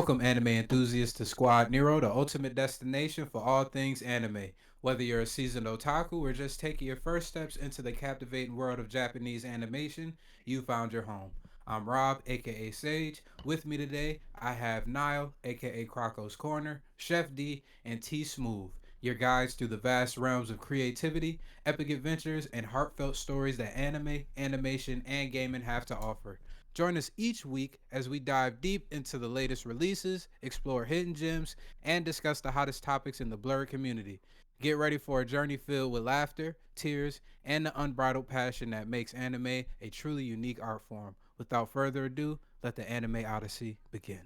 Welcome, anime enthusiasts, to Squad Nero, the ultimate destination for all things anime. Whether you're a seasoned otaku or just taking your first steps into the captivating world of Japanese animation, you found your home. I'm Rob, aka Sage. With me today, I have Niall, aka Croco's Corner, Chef D, and T Smooth, your guides through the vast realms of creativity, epic adventures, and heartfelt stories that anime, animation, and gaming have to offer. Join us each week as we dive deep into the latest releases, explore hidden gems, and discuss the hottest topics in the blurred community. Get ready for a journey filled with laughter, tears, and the unbridled passion that makes anime a truly unique art form. Without further ado, let the anime odyssey begin.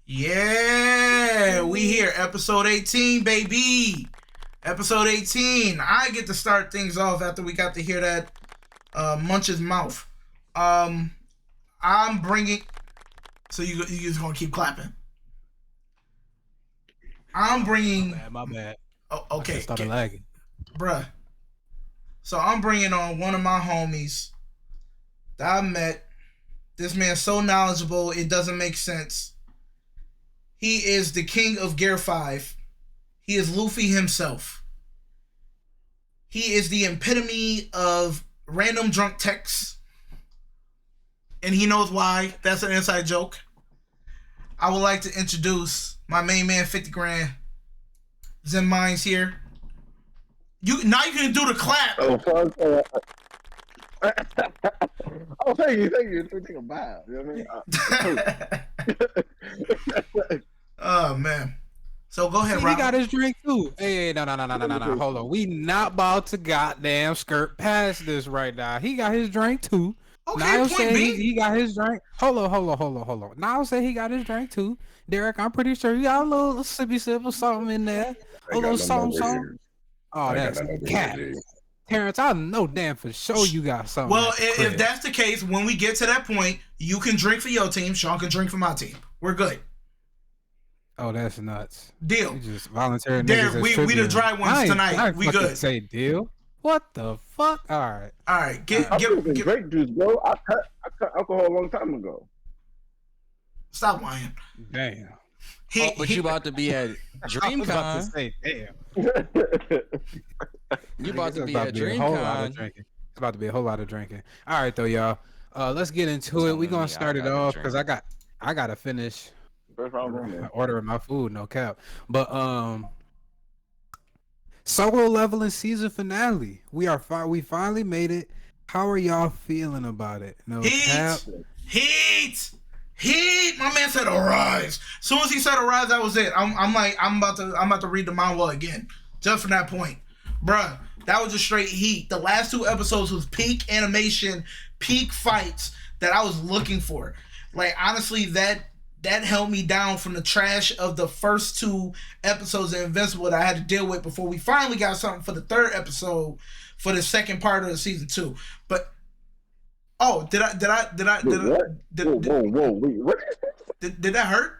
Yeah, we here, episode 18, baby. Episode 18. I get to start things off after we got to hear that Munch's mouth. I'm bringing. So you just gonna keep clapping? I'm bringing. My bad. Oh, okay. Started lagging, bruh. So I'm bringing on one of my homies that I met. This man's so knowledgeable, it doesn't make sense. He is the king of Gear 5. He is Luffy himself. He is the epitome of random drunk texts. And he knows why. That's an inside joke. I would like to introduce my main man, 50 grand. Zen Minds here. Now you can do the clap. Oh, oh, thank you. Think about it. You know what I mean? Oh man. So go ahead, Rob. He got his drink too. Hey, no. Hold on. We not about to goddamn skirt past this right now. He got his drink too. Okay, Niall said he got his drink. Hold on. Niall said he got his drink too. Derek, I'm pretty sure you got a little sippy sip or something in there. A little something. Oh, that's cat. Terrence, I know damn for sure you got something. Well, if that's the case, when we get to that point, you can drink for your team. Sean can drink for my team. We're good. Oh, that's nuts. Deal. You just volunteering. Derek, we the dry ones tonight. We good. Say deal. What the fuck? All right. Get grape juice, bro. I cut alcohol a long time ago. Stop lying. Damn. But you about to be at DreamCon. About to say, damn. You about to be at DreamCon. It's about to be a whole lot of drinking. All right, though, y'all. Let's get into it. We're gonna start it off because I gotta finish ordering my food. No cap. But Solo Leveling season finale. We finally made it. How are y'all feeling about it? No cap. Heat. My man said arise. As soon as he said arise, that was it. I'm about to read the manga again. Just from that point. Bruh, that was a straight heat. The last 2 episodes was peak animation, peak fights that I was looking for. Like, honestly, that held me down from the trash of the first 2 episodes of Invincible that I had to deal with before we finally got something for the 3rd episode for the second part of the season 2. But whoa, wait, what? Did that hurt?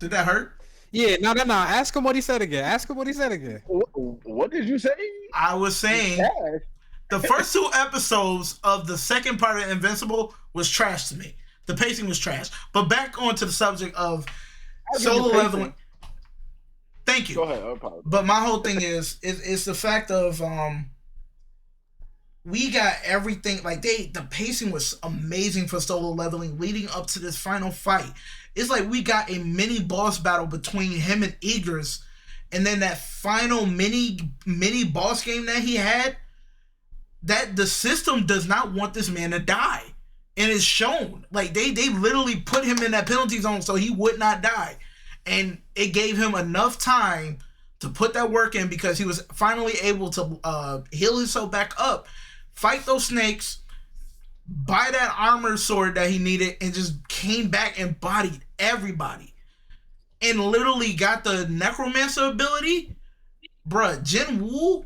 Did that hurt? Yeah, no. Ask him what he said again. What did you say? I was saying the first 2 episodes of the second part of Invincible was trash to me. The pacing was trash. But back onto the subject of Solo Leveling. Thank you. Go ahead. I apologize. But my whole thing is the fact of we got everything. Like the pacing was amazing for Solo Leveling leading up to this final fight. It's like we got a mini boss battle between him and Igris, and then that final mini boss game that he had. That the system does not want this man to die. And it's shown. Like, they literally put him in that penalty zone so he would not die. And it gave him enough time to put that work in because he was finally able to heal himself back up, fight those snakes, buy that armor sword that he needed, and just came back and bodied everybody. And literally got the necromancer ability. Bruh, Jin Woo,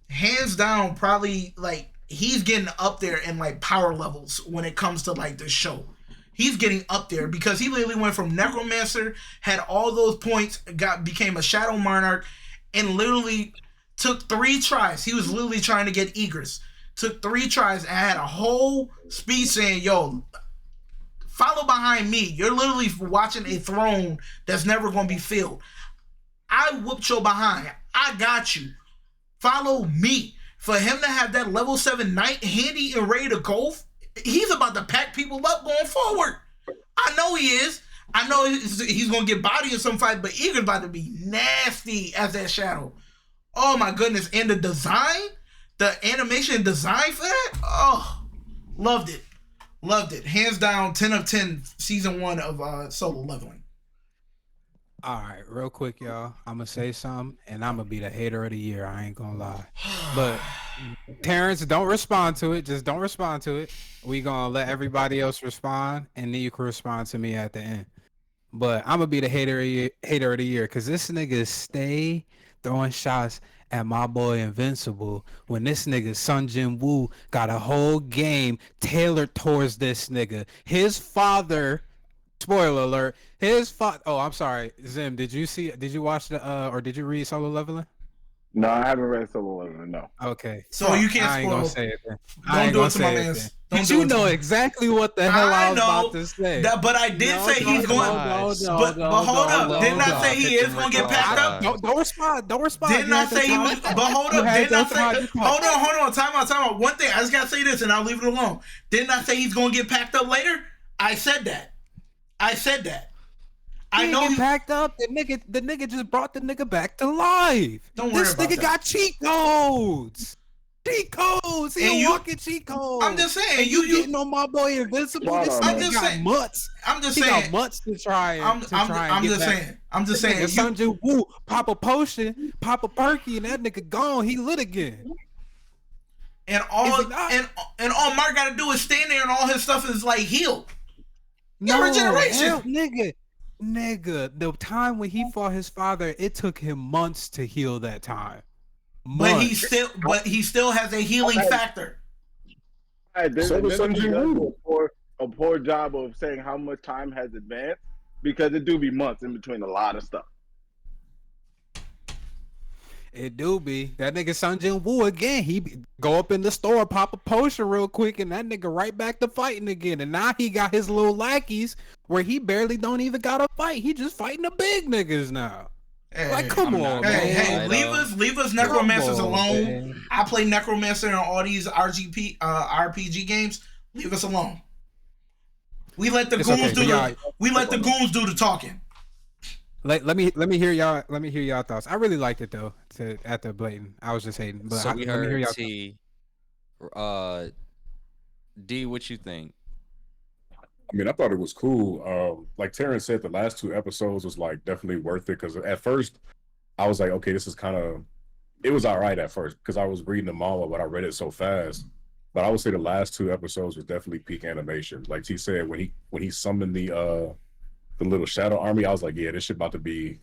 hands down, probably, like, he's getting up there in like power levels when it comes to like the show. He's getting up there because he literally went from necromancer, had all those points, became a shadow monarch, and literally took 3 tries. He was literally trying to get Igris. Took 3 tries and had a whole speech saying, "Yo, Follow behind me. You're literally watching a throne that's never going to be filled. I whooped your behind. I got you. Follow me. For him to have that level 7 knight handy and ready to go, he's about to pack people up going forward. I know he is. I know he's going to get body in some fight, but Eager's about to be nasty as that shadow. Oh my goodness. And the design, the animation design for that, oh, loved it. Loved it. Hands down, 10 of 10, season 1 of Solo Leveling. All right, real quick, y'all. I'm going to say something, and I'm going to be the hater of the year. I ain't going to lie. But, Terrence, don't respond to it. Just don't respond to it. We going to let everybody else respond, and then you can respond to me at the end. But I'm going to be the hater of the year because this nigga stay throwing shots at my boy Invincible when this nigga Sun Jin Woo got a whole game tailored towards this nigga. His father, spoiler alert, his father. Oh, I'm sorry, Zim. Did you watch or did you read Solo Leveling? No, I haven't read Solo Leveling. No. Okay. So you can't spoil. I ain't gonna say it then. Don't do it to my man. But you know exactly what the hell I was about to say. But I did say he's going. But hold up. Didn't I say he is going to get packed up? Don't respond. Don't respond. Didn't I say he was? But hold up. Didn't I say? Hold on. Time out. One thing. I just gotta say this, and I'll leave it alone. Didn't I say he's going to get packed up later? I said that. I know he's packed up. The nigga just brought the nigga back to life. Don't worry about that. This nigga got cheat codes. Cheat codes. He walking cheat codes. I'm just saying. You getting on my boy Invincible. This nigga got mutts. I'm just saying. He got mutts to try. I'm just saying. Sun Jin Woo pop a potion, pop a perky, and that nigga gone. He lit again. And all Mark got to do is stand there, and all his stuff is like healed. No regeneration, nigga. The time when he fought his father, it took him months to heal that time. But he still has a healing factor. Right, there's a poor job of saying how much time has advanced because it do be months in between a lot of stuff. It do be. That nigga Sun Jin Woo again. He go up in the store, pop a potion real quick, and that nigga right back to fighting again. And now he got his little lackeys where he barely don't even gotta fight. He just fighting the big niggas now. Hey, come on, man. Hey, leave us necromancers alone. Man. I play necromancer in all these RPG games. Leave us alone. We let the goons do the talking. Let me hear y'all thoughts. I really liked it though. After Blatant, I was just hating. But so we heard T. D, what you think? I mean, I thought it was cool. Like Terrence said, the last 2 episodes was like definitely worth it because at first I was like, okay, this is kind of. It was all right at first because I was reading the manga, but I read it so fast. But I would say the last 2 episodes was definitely peak animation. Like T said, when he summoned the little shadow army, I was like, yeah, this shit about to be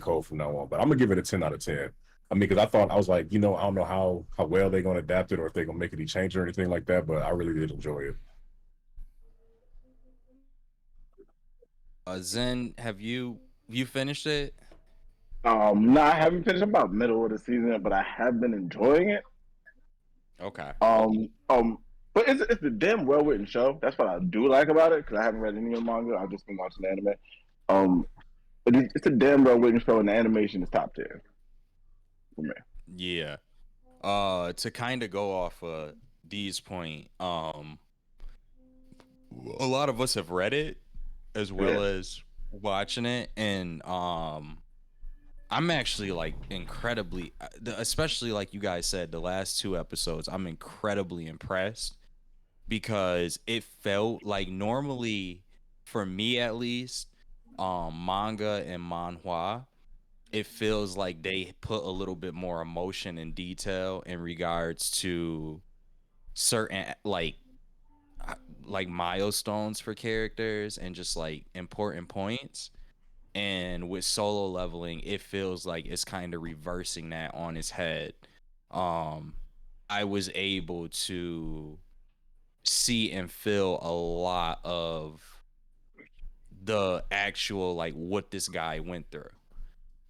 cold from now on. But I'm gonna give it a 10 out of 10. I mean, because I was like, I don't know how well they're gonna adapt it or if they're gonna make any change or anything like that. But I really did enjoy it. Zen, have you finished it? No, I haven't finished. I'm about middle of the season, but I have been enjoying it. Okay. But it's a damn well written show. That's what I do like about it because I haven't read any of the manga. I've just been watching the anime. But it's a damn well written show, and the animation is top tier for me. Yeah. To kind of go off D's point, a lot of us have read it as well as watching it, and I'm actually like incredibly, especially like you guys said, the last 2 episodes, I'm incredibly impressed because it felt like normally, for me at least, manga and manhwa, it feels like they put a little bit more emotion and detail in regards to certain like milestones for characters and just like important points. And with Solo Leveling, it feels like it's kind of reversing that on its head. I was able to see and feel a lot of the actual like what this guy went through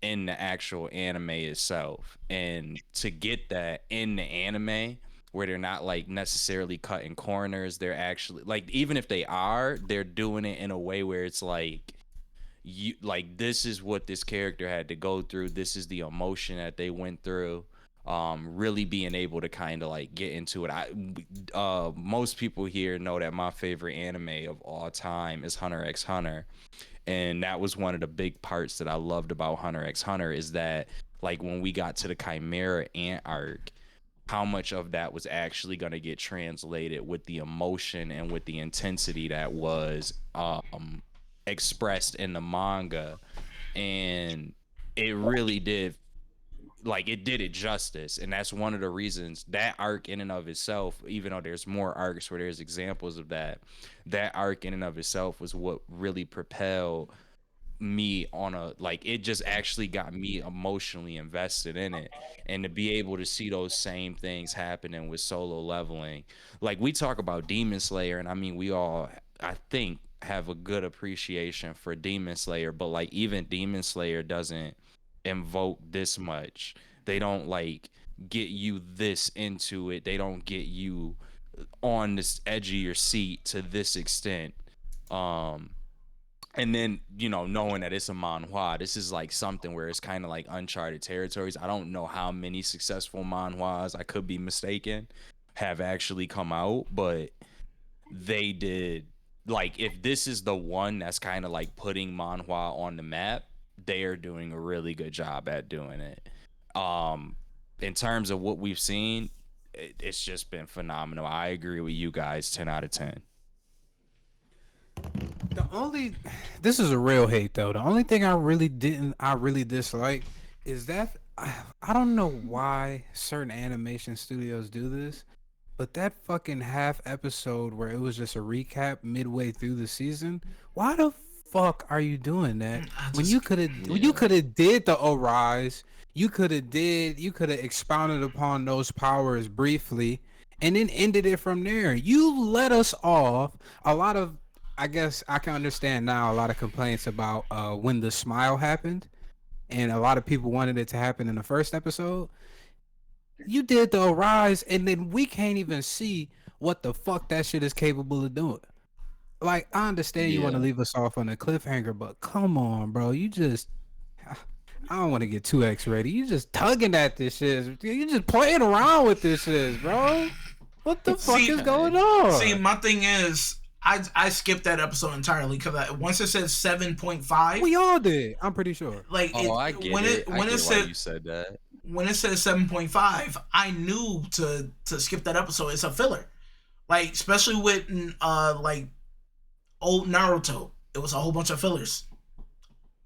in the actual anime itself, and to get that in the anime where they're not like necessarily cutting corners. They're actually like, even if they are, they're doing it in a way where it's like, you like, this is what this character had to go through, this is the emotion that they went through. Really being able to kind of like get into it. Most people here know that my favorite anime of all time is Hunter x Hunter, and that was one of the big parts that I loved about Hunter x Hunter, is that like when we got to the Chimera Ant arc, how much of that was actually going to get translated with the emotion and with the intensity that was expressed in the manga. And it really did, like, it did it justice. And that's one of the reasons that arc in and of itself, even though there's more arcs where there's examples of that, that arc in and of itself was what really propelled me on a, like, it just actually got me emotionally invested in it. And to be able to see those same things happening with Solo Leveling, like, we talk about Demon Slayer, and I mean, we all, I think, have a good appreciation for Demon Slayer, but like, even Demon Slayer doesn't invoke this much. They don't like get you this into it. They don't get you on this edge of your seat to this extent. And then, you know, knowing that it's a manhwa, this is like something where it's kind of like uncharted territories. I don't know how many successful manhwas, I could be mistaken, have actually come out, but they did. Like, if this is the one that's kind of like putting manhwa on the map, they are doing a really good job at doing it. In terms of what we've seen, it's just been phenomenal. I agree with you guys, 10 out of 10. This is a real hate though. The only thing I really dislike is that I don't know why certain animation studios do this, but that fucking half episode where it was just a recap midway through the season, why the fuck are you doing that? When you could have did the Arise, you could have expounded upon those powers briefly and then ended it from there. You let us off. A lot of, I guess I can understand now, a lot of complaints about when the smile happened, and a lot of people wanted it to happen in the first episode. You did the Arise, and then we can't even see what the fuck that shit is capable of doing. Like, I understand you want to leave us off on a cliffhanger, but come on, bro. You just, I don't want to get 2X ready. You just tugging at this shit. You just playing around with this shit, bro. What the fuck is going on? See, my thing is, I skipped that episode entirely because once it said 7.5, we all did. I'm pretty sure. Like, I get it. When it said, you said that. When it said 7.5, I knew to skip that episode. It's a filler, like, especially with like old Naruto. It was a whole bunch of fillers.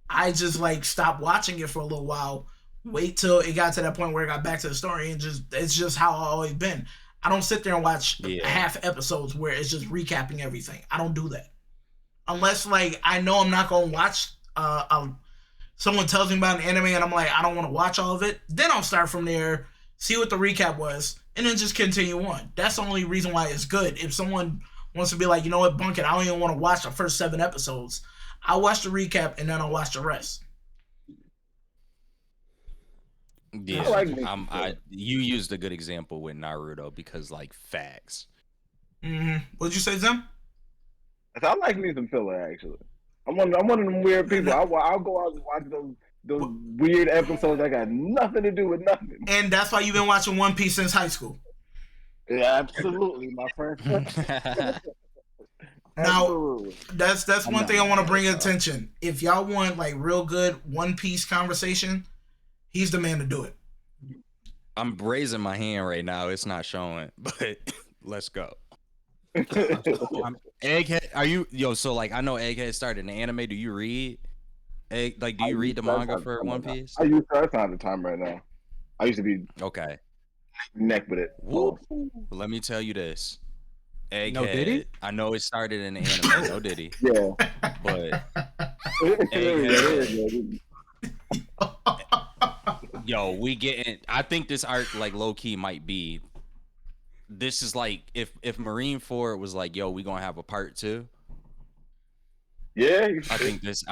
I just like stopped watching it for a little while. Wait till it got to that point where it got back to the story, and it's just how I've always been. I don't sit there and watch half episodes where it's just recapping everything. I don't do that. Unless, like, I know I'm not going to watch, someone tells me about an anime and I'm like, I don't want to watch all of it. Then I'll start from there, see what the recap was, and then just continue on. That's the only reason why it's good. If someone wants to be like, you know what, bunk it, I don't even want to watch the first 7 episodes, I'll watch the recap and then I'll watch the rest. Yeah, you used a good example with Naruto because, like, facts. What'd you say, Zim? I like me some filler, actually. I'm one of them weird people. I'll go out and watch those weird episodes that got nothing to do with nothing. And that's why you've been watching One Piece since high school. Yeah, absolutely, my friend. Now, that's one thing I want to bring attention. If y'all want, like, real good One Piece conversation, he's the man to do it. I'm raising my hand right now. It's not showing, but let's go. Egghead, are you so, like, I know Egghead started an anime. Do you read? Do you read the manga for One Piece? I use first time the time right now. I used to be okay. Neck with it. Well, let me tell you this. Egghead, no Diddy? I know it started in the anime. No Diddy. Yeah. But Egghead, yo, we getting. I think this arc, like, low key might be. This is like if Marineford was like, yo, we gonna have a part 2. Yeah. I think this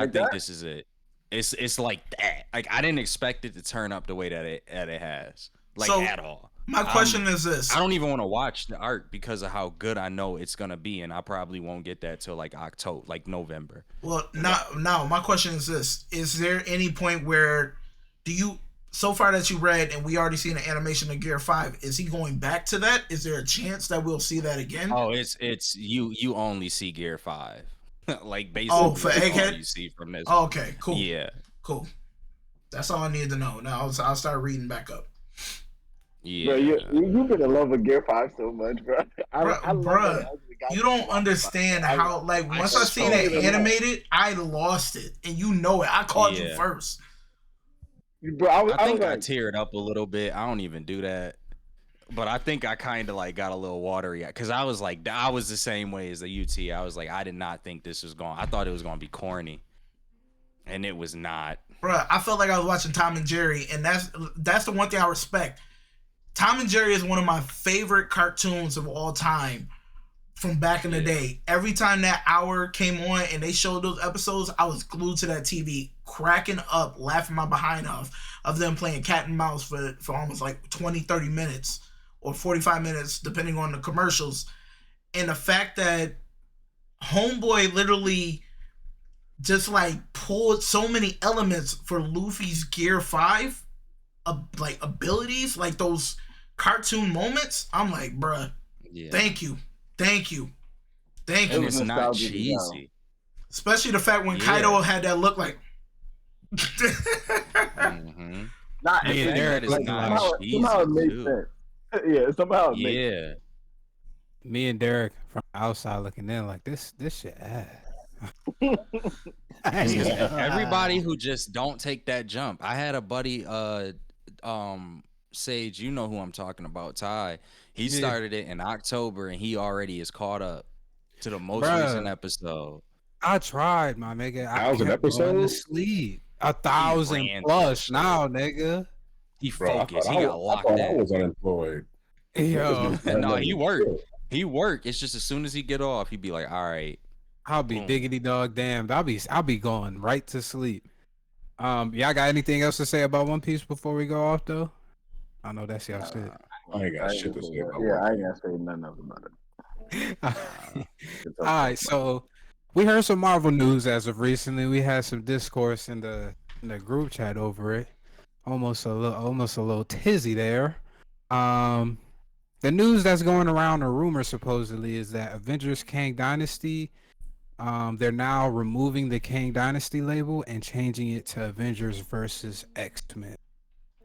is it. It's like that. Like, I didn't expect it to turn up the way that it has. Like, at all. My question is this. I don't even want to watch the arc because of how good I know it's gonna be, and I probably won't get that till like October, like November. Well, now my question is this: is there any point where do you, so far that you read and we already seen the animation of Gear 5, is he going back to that? Is there a chance that we'll see that again? Oh, it's you only see Gear 5. Like basically for that's all Egghead? you see from this. Oh, okay, cool. Yeah. Cool. That's all I needed to know. Now I'll start reading back up. Yeah. Bro, you've been in love with Gear 5 so much, bro. Bruh, you don't understand how, like, once I seen it animated, I lost it. And you know it. I called you first. Bro, I think I teared up a little bit. I don't even do that. But I think I kind of like got a little watery because I was like, I was the same way as the UT. I was like, I did not think this was going. I thought it was going to be corny, and it was not. Bruh, I felt like I was watching Tom and Jerry, and that's the one thing I respect. Tom and Jerry is one of my favorite cartoons of all time from back in the day. Every time that hour came on and they showed those episodes, I was glued to that TV, cracking up, laughing my behind off of them playing cat and mouse for almost like 20, 30 minutes or 45 minutes, depending on the commercials. And the fact that Homeboy literally just like pulled so many elements for Luffy's Gear 5, like abilities, like those cartoon moments. I'm like, bruh, thank you. And it's not cheesy. Especially the fact when Kaido had that look like. Mm-hmm. Not Derek is not cheesy. Somehow it makes sense. Yeah, somehow it makes sense. Me and Derek from outside looking in like this shit ass. Everybody who just don't take that jump. I had a buddy, Sage, you know who I'm talking about, Ty. He started it in October and he already is caught up to the most recent episode. I tried, my nigga. 1,000 episodes? Sleep. 1,000 plus now, nigga. He focused. He got locked in. I was unemployed. Yo, no, he worked. He worked. It's just as soon as he get off, he'd be like, all right. I'll be diggity dog damned. I'll be going right to sleep. Y'all got anything else to say about One Piece before we go off though? I know that's y'all shit. I ain't got shit to say about Yeah, I ain't gonna say nothing else about it. All right, so we heard some Marvel news as of recently. We had some discourse in the group chat over it. Almost a little tizzy there. The news that's going around, a rumor supposedly, is that Avengers Kang Dynasty, they're now removing the Kang Dynasty label and changing it to Avengers versus X-Men.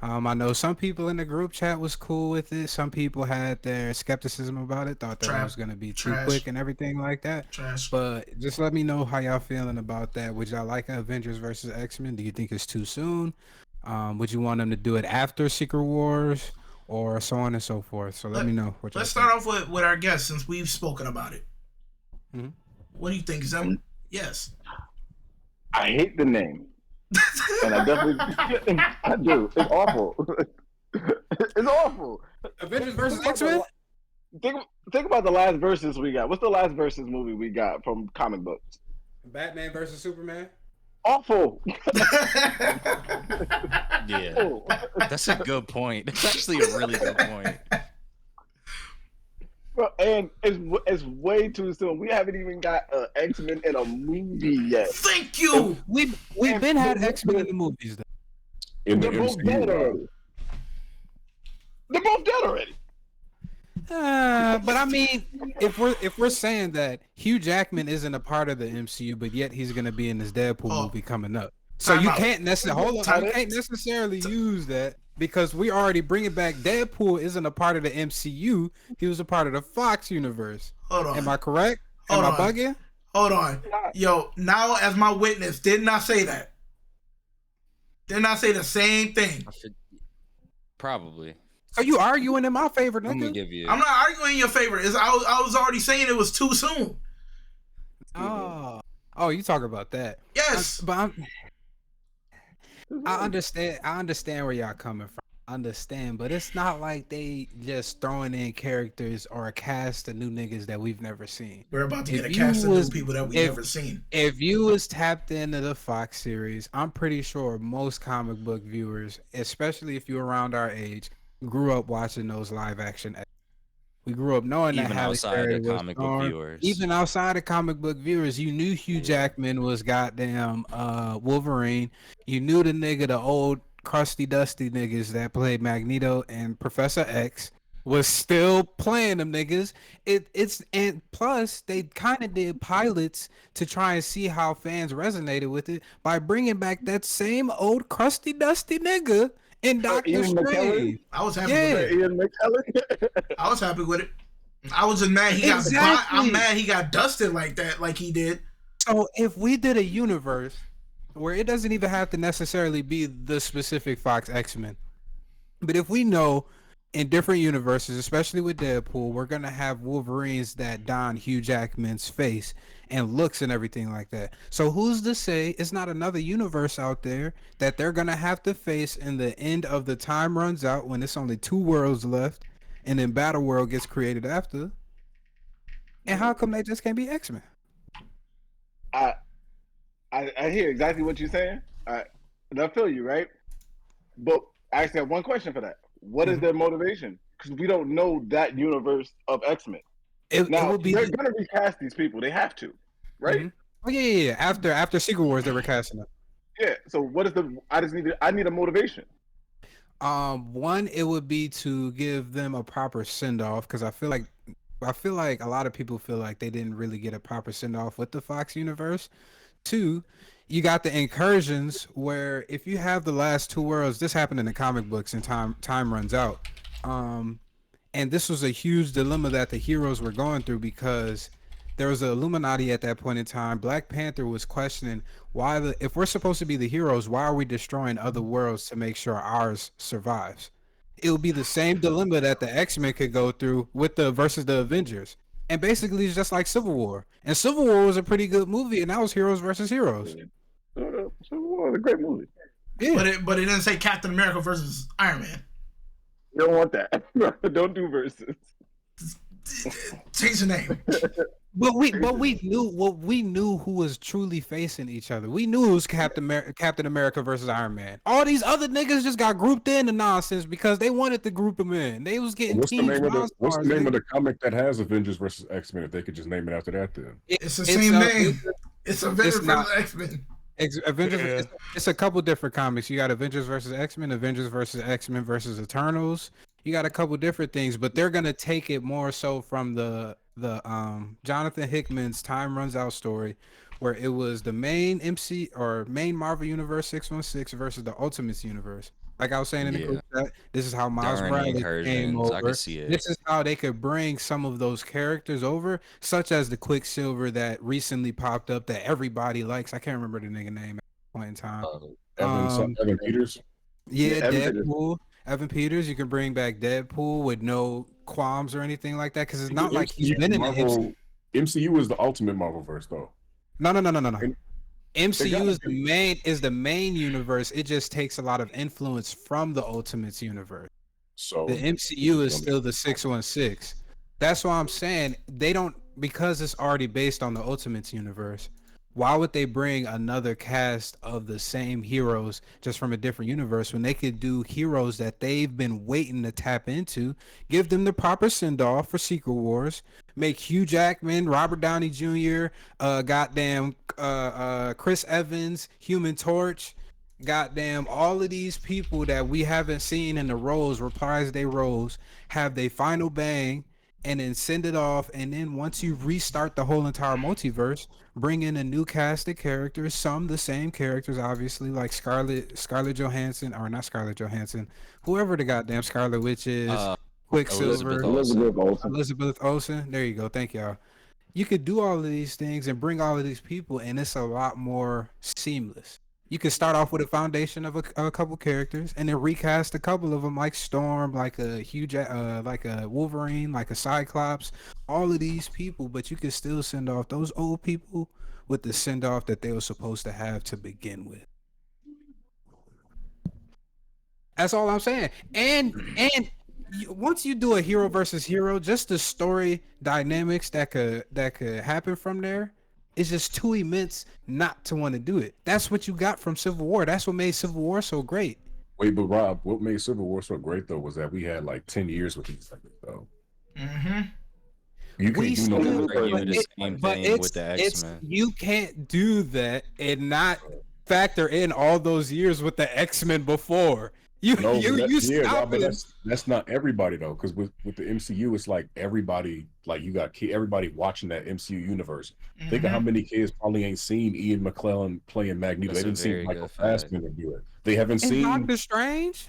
I know some people in the group chat was cool with it. Some people had their skepticism about it, thought that it was going to be too quick and everything like that. But just let me know how y'all feeling about that. Would y'all like Avengers versus X-Men? Do you think it's too soon? Would you want them to do it after Secret Wars or so on and so forth? So let me know. Let's start off with our guest since we've spoken about it. Mm-hmm. What do you think, Zem? Yes. I hate the name. And I definitely I do. It's awful. It's awful. Avengers versus X-Men? Think about the last verses we got. What's the last verses movie we got from comic books? Batman versus Superman? Awful. Yeah. That's a good point. That's actually a really good point. Bro, and it's way too soon. We haven't even got X-Men in a movie yet. Thank you. We've been had X-Men in the movies though. In the They're both dead already. They're both dead already. But I mean, if we're saying that Hugh Jackman isn't a part of the MCU, but yet he's gonna be in this Deadpool movie coming up, so you can't necessarily use that because we already bring it back. Deadpool isn't a part of the MCU; he was a part of the Fox universe. Hold on, am I correct? Am I bugging? Hold on, yo. Now, as my witness, did not say that. Did not say the same thing. Probably. Are you arguing in my favor, nigga? I'm not arguing in your favor. I was already saying it was too soon. Oh, you talk about that? Yes, I understand. I understand where y'all coming from. I understand, but it's not like they just throwing in characters or a cast of new niggas that we've never seen. We're about to get a cast of new people that we've never seen. If you was tapped into the Fox series, I'm pretty sure most comic book viewers, especially if you're around our age, grew up watching those live action. We grew up knowing that Even Halle outside Berry of was comic book Storm. viewers. Even outside of comic book viewers, you knew Hugh Jackman was goddamn Wolverine. You knew the nigga, the old crusty dusty niggas that played Magneto and Professor X was still playing them niggas. It's and plus they kind of did pilots to try and see how fans resonated with it by bringing back that same old crusty dusty nigga in Doctor Ian McKellen? Strange. I was happy Yeah. with it. Ian McKellen. I was happy with it. I was just mad he got. Exactly. I'm mad he got dusted like that, like he did. So if we did a universe where it doesn't even have to necessarily be the specific Fox X-Men, but if we know in different universes, especially with Deadpool, we're gonna have Wolverines that don Hugh Jackman's face and looks and everything like that. So who's to say it's not another universe out there that they're gonna have to face in the end of the time runs out when it's only 2 worlds left, and then Battle World gets created after? And how come they just can't be X-Men? I hear exactly what you're saying. And I feel you, right? But I actually have one question for that. What is their motivation? Because we don't know that universe of X-Men. It Now, would be they're going to recast these people. They have to, right? Mhm. Oh yeah. After Secret Wars, they were casting them. Yeah. So what is the? I need a motivation. One, it would be to give them a proper send off because I feel like a lot of people feel like they didn't really get a proper send off with the Fox universe. Two, you got the incursions where if you have the last 2 worlds, this happened in the comic books and time runs out. And this was a huge dilemma that the heroes were going through because there was an Illuminati at that point in time. Black Panther was questioning if we're supposed to be the heroes, why are we destroying other worlds to make sure ours survives? It would be the same dilemma that the X-Men could go through with versus the Avengers. And basically it's just like Civil War. And Civil War was a pretty good movie, and that was heroes versus heroes. So it's a great movie. Yeah. But it didn't say Captain America versus Iron Man. You don't want that. Don't do verses. Change the name. But we knew who was truly facing each other. We knew it was Captain America versus Iron Man. All these other niggas just got grouped in the nonsense because they wanted to group them in. They was getting What's the teams. what's the name of the comic that has Avengers versus X-Men? If they could just name it after that, then It's the same name. It's Avengers versus X-Men. Avengers. It's a couple different comics. You got Avengers versus X-Men, Avengers versus X-Men versus Eternals. You got a couple different things, but they're gonna take it more so from the Jonathan Hickman's Time Runs Out story, where it was the main main Marvel Universe 616 versus the Ultimates Universe. Like I was saying in the group chat, this is how Miles During the Bradley came incursions, I over. could see it. This is how they could bring some of those characters over, such as the Quicksilver that recently popped up that everybody likes. I can't remember the nigga name at the point in time. Evan Peters. Yeah, Evan Deadpool. Evan Peters. You can bring back Deadpool with no qualms or anything like that because it's not like he's been in the MCU. MCU is the ultimate Marvel verse, though. No. And- MCU is the main universe. It just takes a lot of influence from the Ultimates universe. So The MCU is still the 616. That's why I'm saying they don't, because it's already based on the Ultimates universe. Why would they bring another cast of the same heroes just from a different universe when they could do heroes that they've been waiting to tap into, give them the proper send-off for Secret Wars, make Hugh Jackman, Robert Downey Jr., Chris Evans, Human Torch, goddamn all of these people that we haven't seen in the roles, reprise their roles, have their final bang, and then send it off. And then once you restart the whole entire multiverse, bring in a new cast of characters, some the same characters, obviously, like Scarlett Johansson, or not Scarlett Johansson, whoever the goddamn Scarlet Witch is, Quicksilver, Elizabeth Olsen. There you go. Thank y'all. You could do all of these things and bring all of these people, and it's a lot more seamless. You could start off with a foundation of a couple characters, and then recast a couple of them, like Storm, like a like a Wolverine, like a Cyclops, all of these people. But you could still send off those old people with the send off that they were supposed to have to begin with. That's all I'm saying. And once you do a hero versus hero, just the story dynamics that could happen from there. It's just too immense not to want to do it. That's what you got from Civil War. That's what made Civil War so great. Wait, but Rob, what made Civil War so great though was that we had like 10 years with these things though. Mm-hmm. You can't We do no still, other argue but, the it, same but thing with the it's X-Men. you can't do that and not factor in all those years with the X-Men before. You No, you but you yeah, Rob, but stopping. that's not everybody though, because with the MCU, it's like everybody, like you got everybody watching that MCU universe. Think of how Mm-hmm. many kids probably ain't seen Ian McKellen playing Magneto. They That's a didn't see very Michael good fact. Fassbender do it. They haven't And seen, Doctor Strange?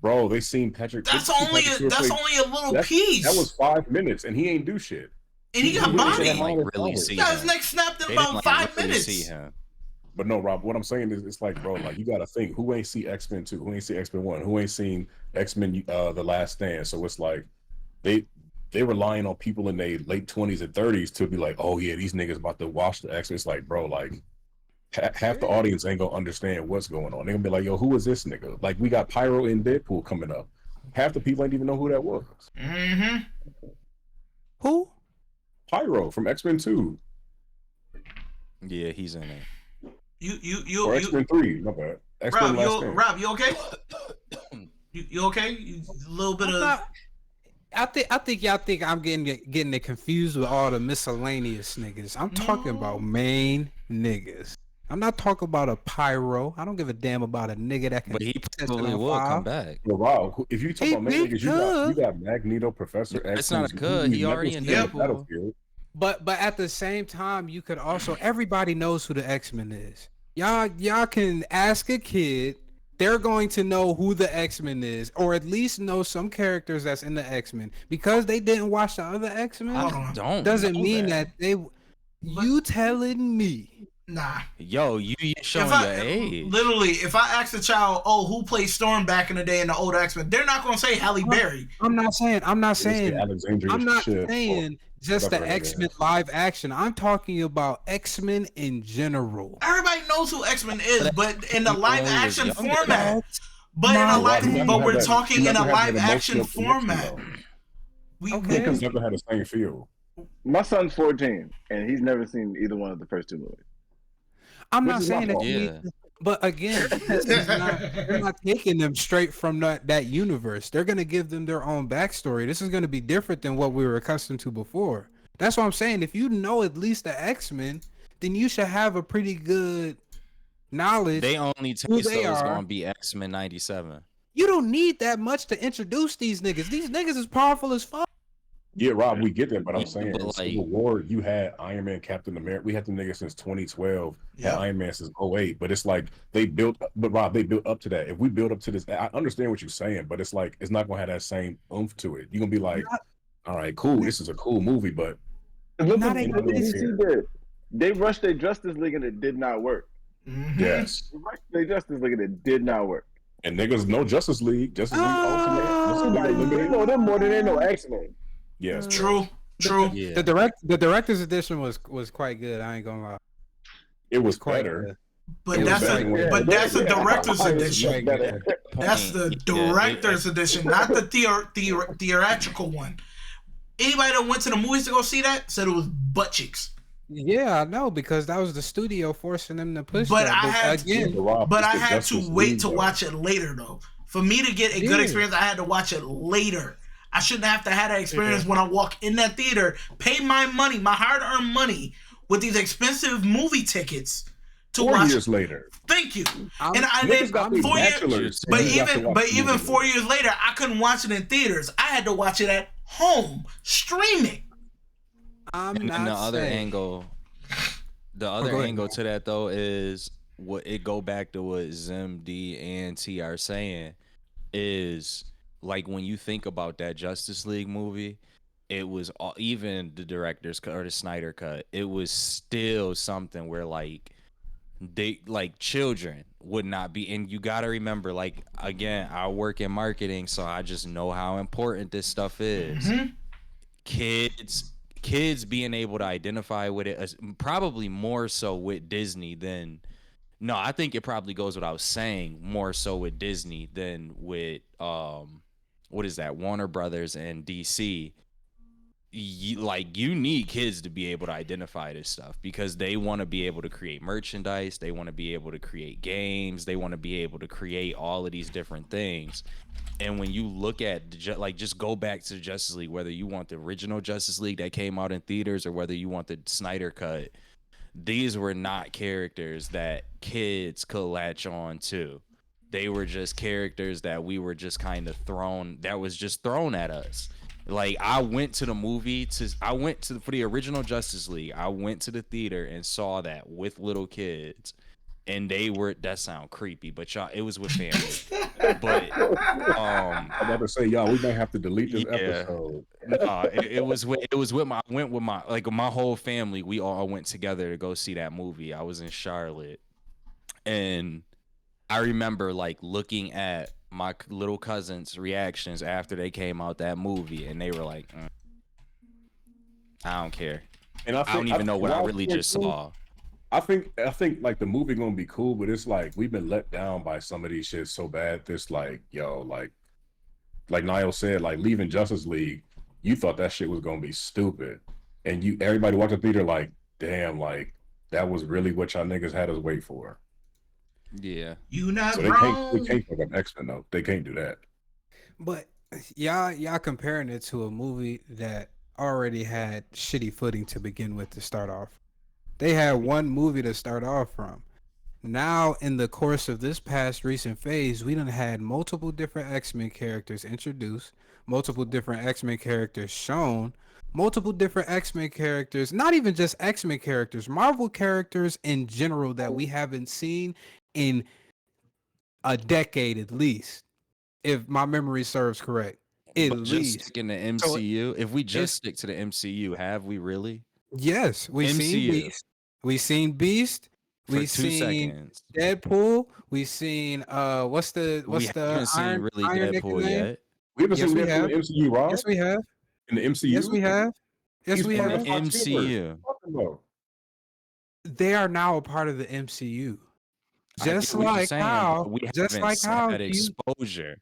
bro. They seen Patrick. They That's see only Patrick Stewart that's play. only a little That was piece, 5 minutes, and he ain't do shit. and he He got really They should have didn't bodied. like all his really powers. see He got his him. neck snapped in They didn't about like 5 really minutes. see him. But no, Rob, what I'm saying is it's like, bro, like you gotta think who ain't see X-Men 2, who ain't see X-Men 1, who ain't seen X-Men The Last Stand. So it's like they relying on people in their late 20s and 30s to be like, oh yeah, these niggas about to watch the X-Men. It's like, bro, like half the audience ain't gonna understand what's going on. They're gonna be like, yo, who is this nigga? Like we got Pyro and Deadpool coming up. Half the people ain't even know who that was. Mm-hmm. Who? Pyro from X-Men 2 Yeah, he's in it. or You X-Men 3, my bad. X-Men Last Stand. Rob, you okay? You okay? A little bit I'm of not- I think y'all think I'm getting it confused with all the miscellaneous niggas. I'm talking about main niggas. I'm not talking about a pyro. I don't give a damn about a nigga that can. But he test probably on will come fire. back. Well, wow, if you talk about main niggas, you got Magneto, Professor X. It's not who's- good. who He you never already in seen on the Deadpool. battlefield. But at the same time, you could also everybody knows who the X-Men is. Y'all can ask a kid, they're going to know who the X-Men is, or at least know some characters that's in the X-Men. Because they didn't watch the other X-Men, I don't doesn't know mean that. that they. You telling me? nah. Yo, you showing If your age. literally, if I ask a child, oh, who played Storm back in the day in the old X-Men, they're not gonna say Halle Berry. I'm not saying. Alexandria I'm not Shipp, saying just the whatever her name X-Men is. live action. I'm talking about X-Men in general. Everybody knows who X-Men is, but in the He live only was action younger. format. But in a My live, God. but we're You're talking not in a gonna have live that action emotional connection, format. though. Okay. It's not gonna have the same feel. My son's 14, and he's never seen either one of the first two movies. I'm Which not is my saying that fault. you Yeah. need, but again, this is you're not taking them straight from that universe. They're gonna give them their own backstory. This is gonna be different than what we were accustomed to before. That's what I'm saying. If you know at least the X-Men, then you should have a pretty good knowledge. They only who taste they those are. gonna be X-Men 97. You don't need that much to introduce these niggas. These niggas is powerful as fuck. Yeah, Rob, we get that, but I'm Yeah, saying but in like- Civil War, you had Iron Man, Captain America. We had the niggas since 2012. Yep. Had Iron Man since 08. But it's like they built, but Rob, they built up to that. If we build up to this, I understand what you're saying, but it's like it's not gonna have that same oomph to it. You're gonna be like, all right, cool, this is a cool movie, but Look Not what even DC did. They rushed their Justice League and it did not work. Mhm. yes. They rushed their Justice League and it did not work. And niggas, no Justice League Oh, Ultimate. Like, they know them more than they know X-Men. Yes, True. True. Yeah. The director's edition was quite good. I ain't gonna lie. it was Quite better. good. But It was that's better when- but that's a Yeah. director's Yeah. edition. Better. That's the Yeah, director's edition, not the theatrical one. Anybody that went to the movies to go see that said it was butt cheeks. Yeah, I know because that was the studio forcing them to push But that. I had again, Rob, But it's I the had Justice to wait League, to though. watch it later, though. For me to get a good Yeah. experience, I had to watch it later. I shouldn't have to have that experience when I walk in that theater, pay my money, my hard-earned money, with these expensive movie tickets to 4 watch. years later. Thank you. I'm- And I Niggas then got their 4 years, bachelors. but You got to watch the even movie. 4 years later, I couldn't watch it in theaters. I had to watch it at home streaming. I'm And not then the other saying. angle, go ahead. angle to that though is what it go back to what Zim, D, and T are saying is like when you think about that Justice League movie, it was even the director's cut or the Snyder cut. It was still something where like they like children would not be, and you got to remember, like again, I work in marketing, so I just know how important this stuff is. Kids being able to identify with it, probably more so with Disney than no, I think it probably goes without saying more so with Disney than with what is that, Warner Brothers and DC. you need kids to be able to identify this stuff because they want to be able to create merchandise, they want to be able to create games, they want to be able to create all of these different things. And when you look at just go back to the Justice League, whether you want the original Justice League that came out in theaters or whether you want the Snyder cut, these were not characters that kids could latch on to. They were just characters that we were just kind of thrown at us. Like I went to the movie for the original Justice League. I went to the theater and saw that with little kids, and that sound creepy, but y'all, it was with family. But I'm about to say, y'all, we might have to delete this episode. It was with my whole family. We all went together to go see that movie. I was in Charlotte, and I remember like looking at my little cousins' reactions after they came out that movie, and they were like, "I don't care," and I don't even know what I really just saw. I think like the movie gonna be cool, but it's like we've been let down by some of these shit so bad. This like Niall said, like leaving Justice League, you thought that shit was gonna be stupid, and everybody watched the theater like, damn, like that was really what y'all niggas had us wait for. Yeah, you not so wrong. They can't fuck up X-Men though. They can't do that. But y'all comparing it to a movie that already had shitty footing to begin with to start off. They had one movie to start off from. Now, in the course of this past recent phase, we done had multiple different X-Men characters introduced, multiple different X-Men characters shown, multiple different X-Men characters, not even just X-Men characters, Marvel characters in general that we haven't seen in a decade at least, if my memory serves correct. At but least. Just stick in the MCU. So if we just stick to the MCU, have we really? Yes, we've seen Beast. We've seen Beast. We've seen Deadpool. We've seen what's the Iron really Deadpool yet? We haven't seen Deadpool in the MCU, Rob. Yes, we have. In the MCU. Yes, we have. Yes, we have. MCU. They are now a part of the MCU. Just like how had exposure.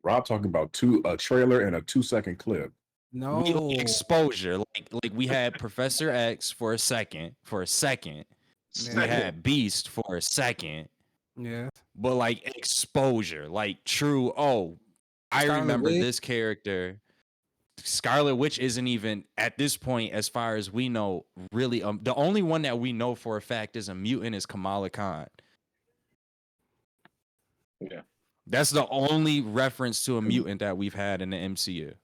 Rob talking about a trailer and a 2-second clip. No exposure. Like we had Professor X for a second. Yeah. We had Beast for a second. Yeah. But like exposure, like true. Oh, I remember this character. Scarlet Witch isn't even at this point, as far as we know, really. The only one that we know for a fact is a mutant is Kamala Khan. Yeah, that's the only reference to a mutant that we've had in the MCU.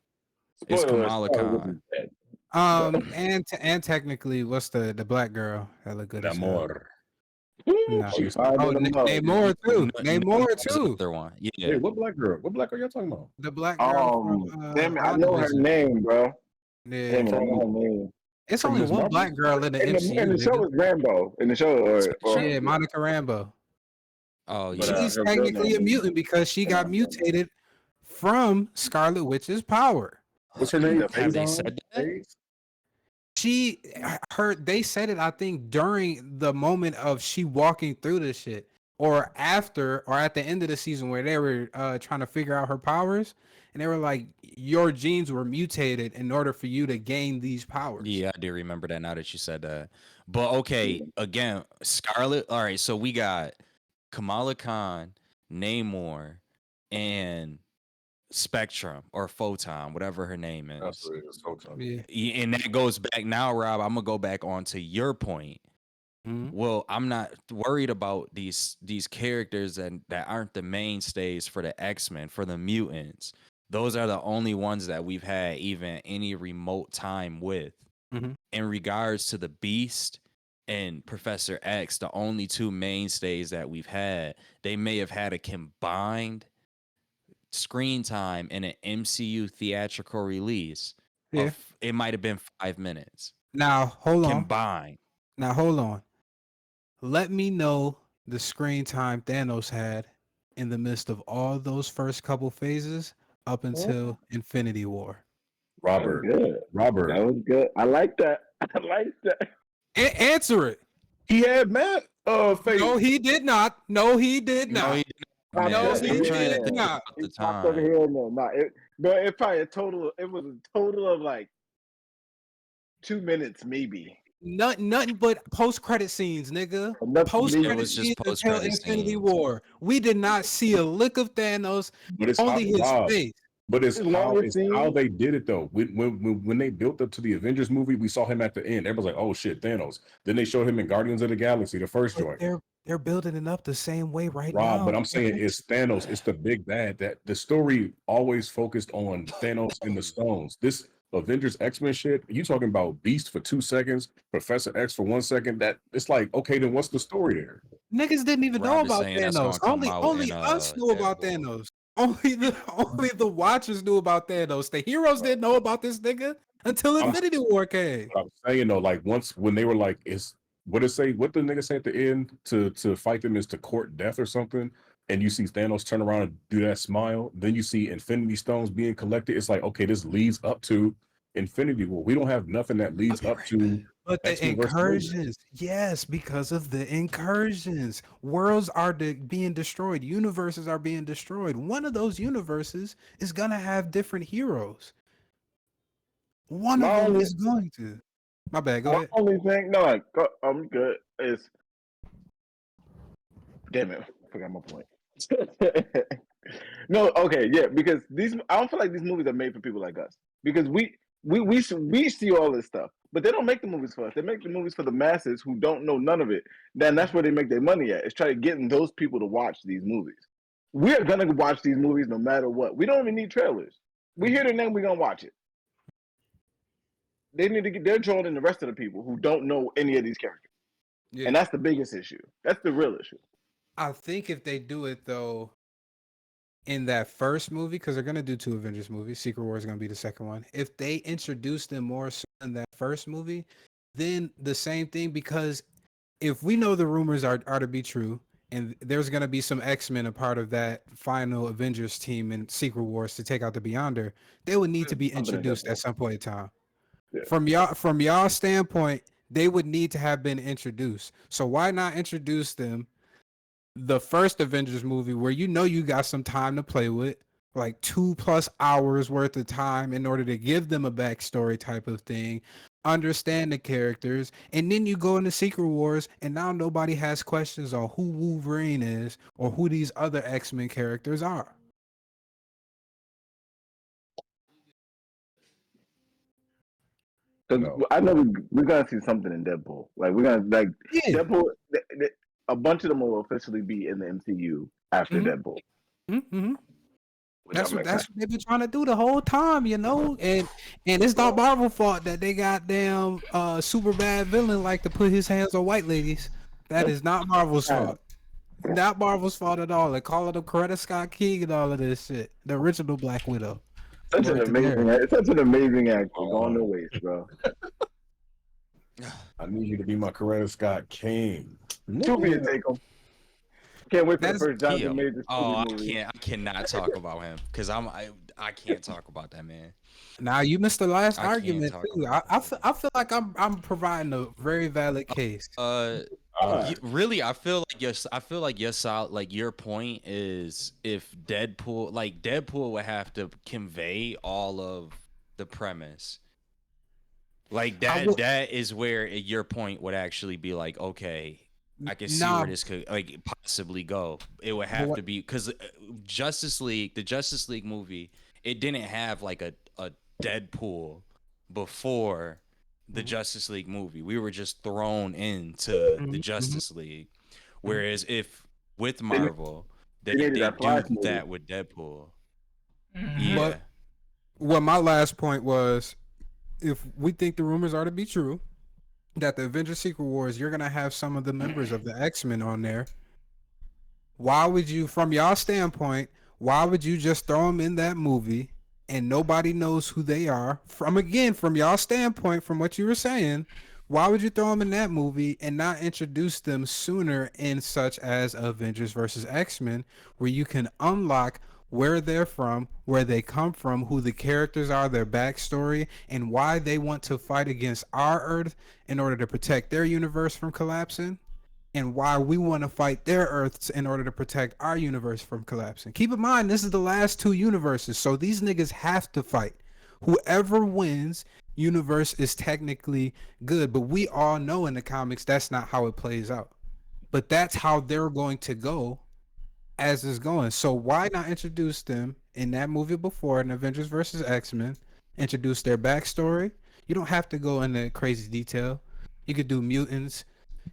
It's Kamala Khan. And technically, what's the black girl that look good? Namor. No. Namor too. Namor too. Other one. Yeah. Wait, what black girl? What black girl y'all talking about? The black girl. Damn it, I know her name, bro. Yeah. Damn it, I know her name. It's only one black girl in the MCU. In the show is Rambo. In the show, yeah, Monica Rambeau. Oh, yeah. She's technically a mutant because she got mutated from Scarlet Witch's power. What's her name? Have they said that? They said it, I think, during the moment of she walking through this shit, or after, or at the end of the season where they were trying to figure out her powers, and they were like, your genes were mutated in order for you to gain these powers. Yeah, I do remember that now that you said that. But okay, again, Scarlet. All right, so we got Kamala Khan, Namor, and Spectrum or Photon, whatever her name is. That's what it is, Photon. Yeah. And that goes back now, Rob. I'm gonna go back onto your point. Mm-hmm. Well, I'm not worried about these characters that aren't the mainstays for the X-Men, for the mutants. Those are the only ones that we've had even any remote time with. Mm-hmm. In regards to the Beast and Professor X, the only two mainstays that we've had, they may have had a combined screen time in an MCU theatrical release. Yeah. It might have been 5 minutes. Now, hold on. Combined. Now, hold on. Let me know the screen time Thanos had in the midst of all those first couple phases up until Infinity War. Robert. That was good. I like that. Answer it. He had Matt face. No, he did not. No, he did not. Popped Man, No, over he I'm here trying and to did there. think not. about He the popped over time. here and there. Nah, it probably a total. It was a total of like 2 minutes, maybe. Nothing but post credit scenes, nigga. Enough, Post It maybe. credit was just scenes until post-credit Infinity scenes. War. We did not see a lick of Thanos, But it's only his Rob. face. But His longest it's how scene. they did it though. When they built up to the Avengers movie, we saw him at the end. Everybody's like, "Oh shit, Thanos." Then they showed him in Guardians of the Galaxy, the first But joint. they're building it up the same way right Rob, now. but I'm saying it's Thanos. It's the big bad. That the story always focused on Thanos and the stones. This Avengers X-Men shit. You talking about Beast for 2 seconds, Professor X for 1 second? That it's like, okay, then what's the story there? Niggas didn't even know Rob is about saying that's Thanos. gonna come out Only in us knew about Deadpool. Thanos. Only the watchers knew about Thanos. The heroes didn't know about this nigga until I'm Infinity War came. I'm saying though, like once when they were like, "Is what it say? What the nigga say at the end to fight them is to court death or something?" And you see Thanos turn around and do that smile. Then you see Infinity Stones being collected. It's like, okay, this leads up to Infinity War. We don't have nothing that I'll leads be up right back. to But the X-Men versus Avengers. incursions, yes, because of the incursions, worlds are being destroyed, universes are being destroyed. One of those universes is gonna have different heroes. One of My them only, is going to. My bad. Go my ahead. only thing. No, I'm good. Is damn it, I forgot my point. No, okay, yeah, because I don't feel like these movies are made for people like us because we see all this stuff, but they don't make the movies for us. They make the movies for the masses who don't know none of it. Then that's where they make their money at. Is try to getting those people to watch these movies. We are gonna watch these movies no matter what. We don't even need trailers. We hear the name, we're gonna watch it. They need to get. They're drawing in the rest of the people who don't know any of these characters, Yeah. and that's the biggest issue. That's the real issue. I think if they do it though in that first movie, because they're gonna do two Avengers movies, Secret War is gonna be the second one. If they introduce them more so in that first movie, then the same thing. Because if we know the rumors are to be true, and there's gonna be some X-Men a part of that final Avengers team in Secret Wars to take out the Beyonder, they would need to be Something in introduced Deadpool. at some point in time. Yeah. From y'all standpoint, they would need to have been introduced. So why not introduce them the first Avengers movie where you know you got some time to play with, like 2+ hours worth of time in order to give them a backstory type of thing, understand the characters, and then you go into Secret Wars and now nobody has questions on who Wolverine is or who these other X-Men characters are. Because No. I know we're gonna see something in Deadpool. Like we're gonna like Yeah. Deadpool. A bunch of them will officially be in the MCU after Mhm. Deadpool. Mm-hmm. Which That's I'm what excited. they've been trying to do the whole time, you know. And it's not Marvel fault that they got damn super bad villain like to put his hands on white ladies. That is not Marvel's fault. Not Marvel's fault at all. They call it a Coretta Scott King and all of this shit. The original Black Widow. Such an Word to amazing, Derek. such an amazing actor. Going to waste, bro. I need you to be my Coretta Scott King. To be a take him. Can't wait for the That's first Jonathan He, Majors I movie. cannot talk about him because I can't talk about that man. Now you missed the last I can't argument talk too. about I feel like I'm providing a very valid case. Really, I feel like your solid, like your point is if Deadpool would have to convey all of the premise. Like that is where your point would actually be like, okay, I can see where this could like possibly go. It would have to be because the Justice League movie, it didn't have like a Deadpool before the Justice League movie. We were just thrown into the Justice League. Whereas if with Marvel, they needed do that Flash movie. that with Deadpool. But well, my last point was, if we think the rumors are to be true, that the Avengers Secret Wars, you're gonna have some of the members of the X-Men on there. Why would you, from y'all standpoint, why would you just throw them in that movie and nobody knows who they are? From y'all standpoint, from what you were saying, why would you throw them in that movie and not introduce them sooner in such as Avengers versus X-Men, where you can unlock where they're from, where they come from, who the characters are, their backstory, and why they want to fight against our Earth in order to protect their universe from collapsing? and why we want to fight their Earths in order to protect our universe from collapsing. Keep in mind, this is the last two universes, so these niggas have to fight. Whoever wins universe is technically good, but we all know in the comics that's not how it plays out. But that's how they're going to go as it's going. So why not introduce them in that movie before in Avengers versus X-Men? Introduce their backstory. You don't have to go into crazy detail. You could do mutants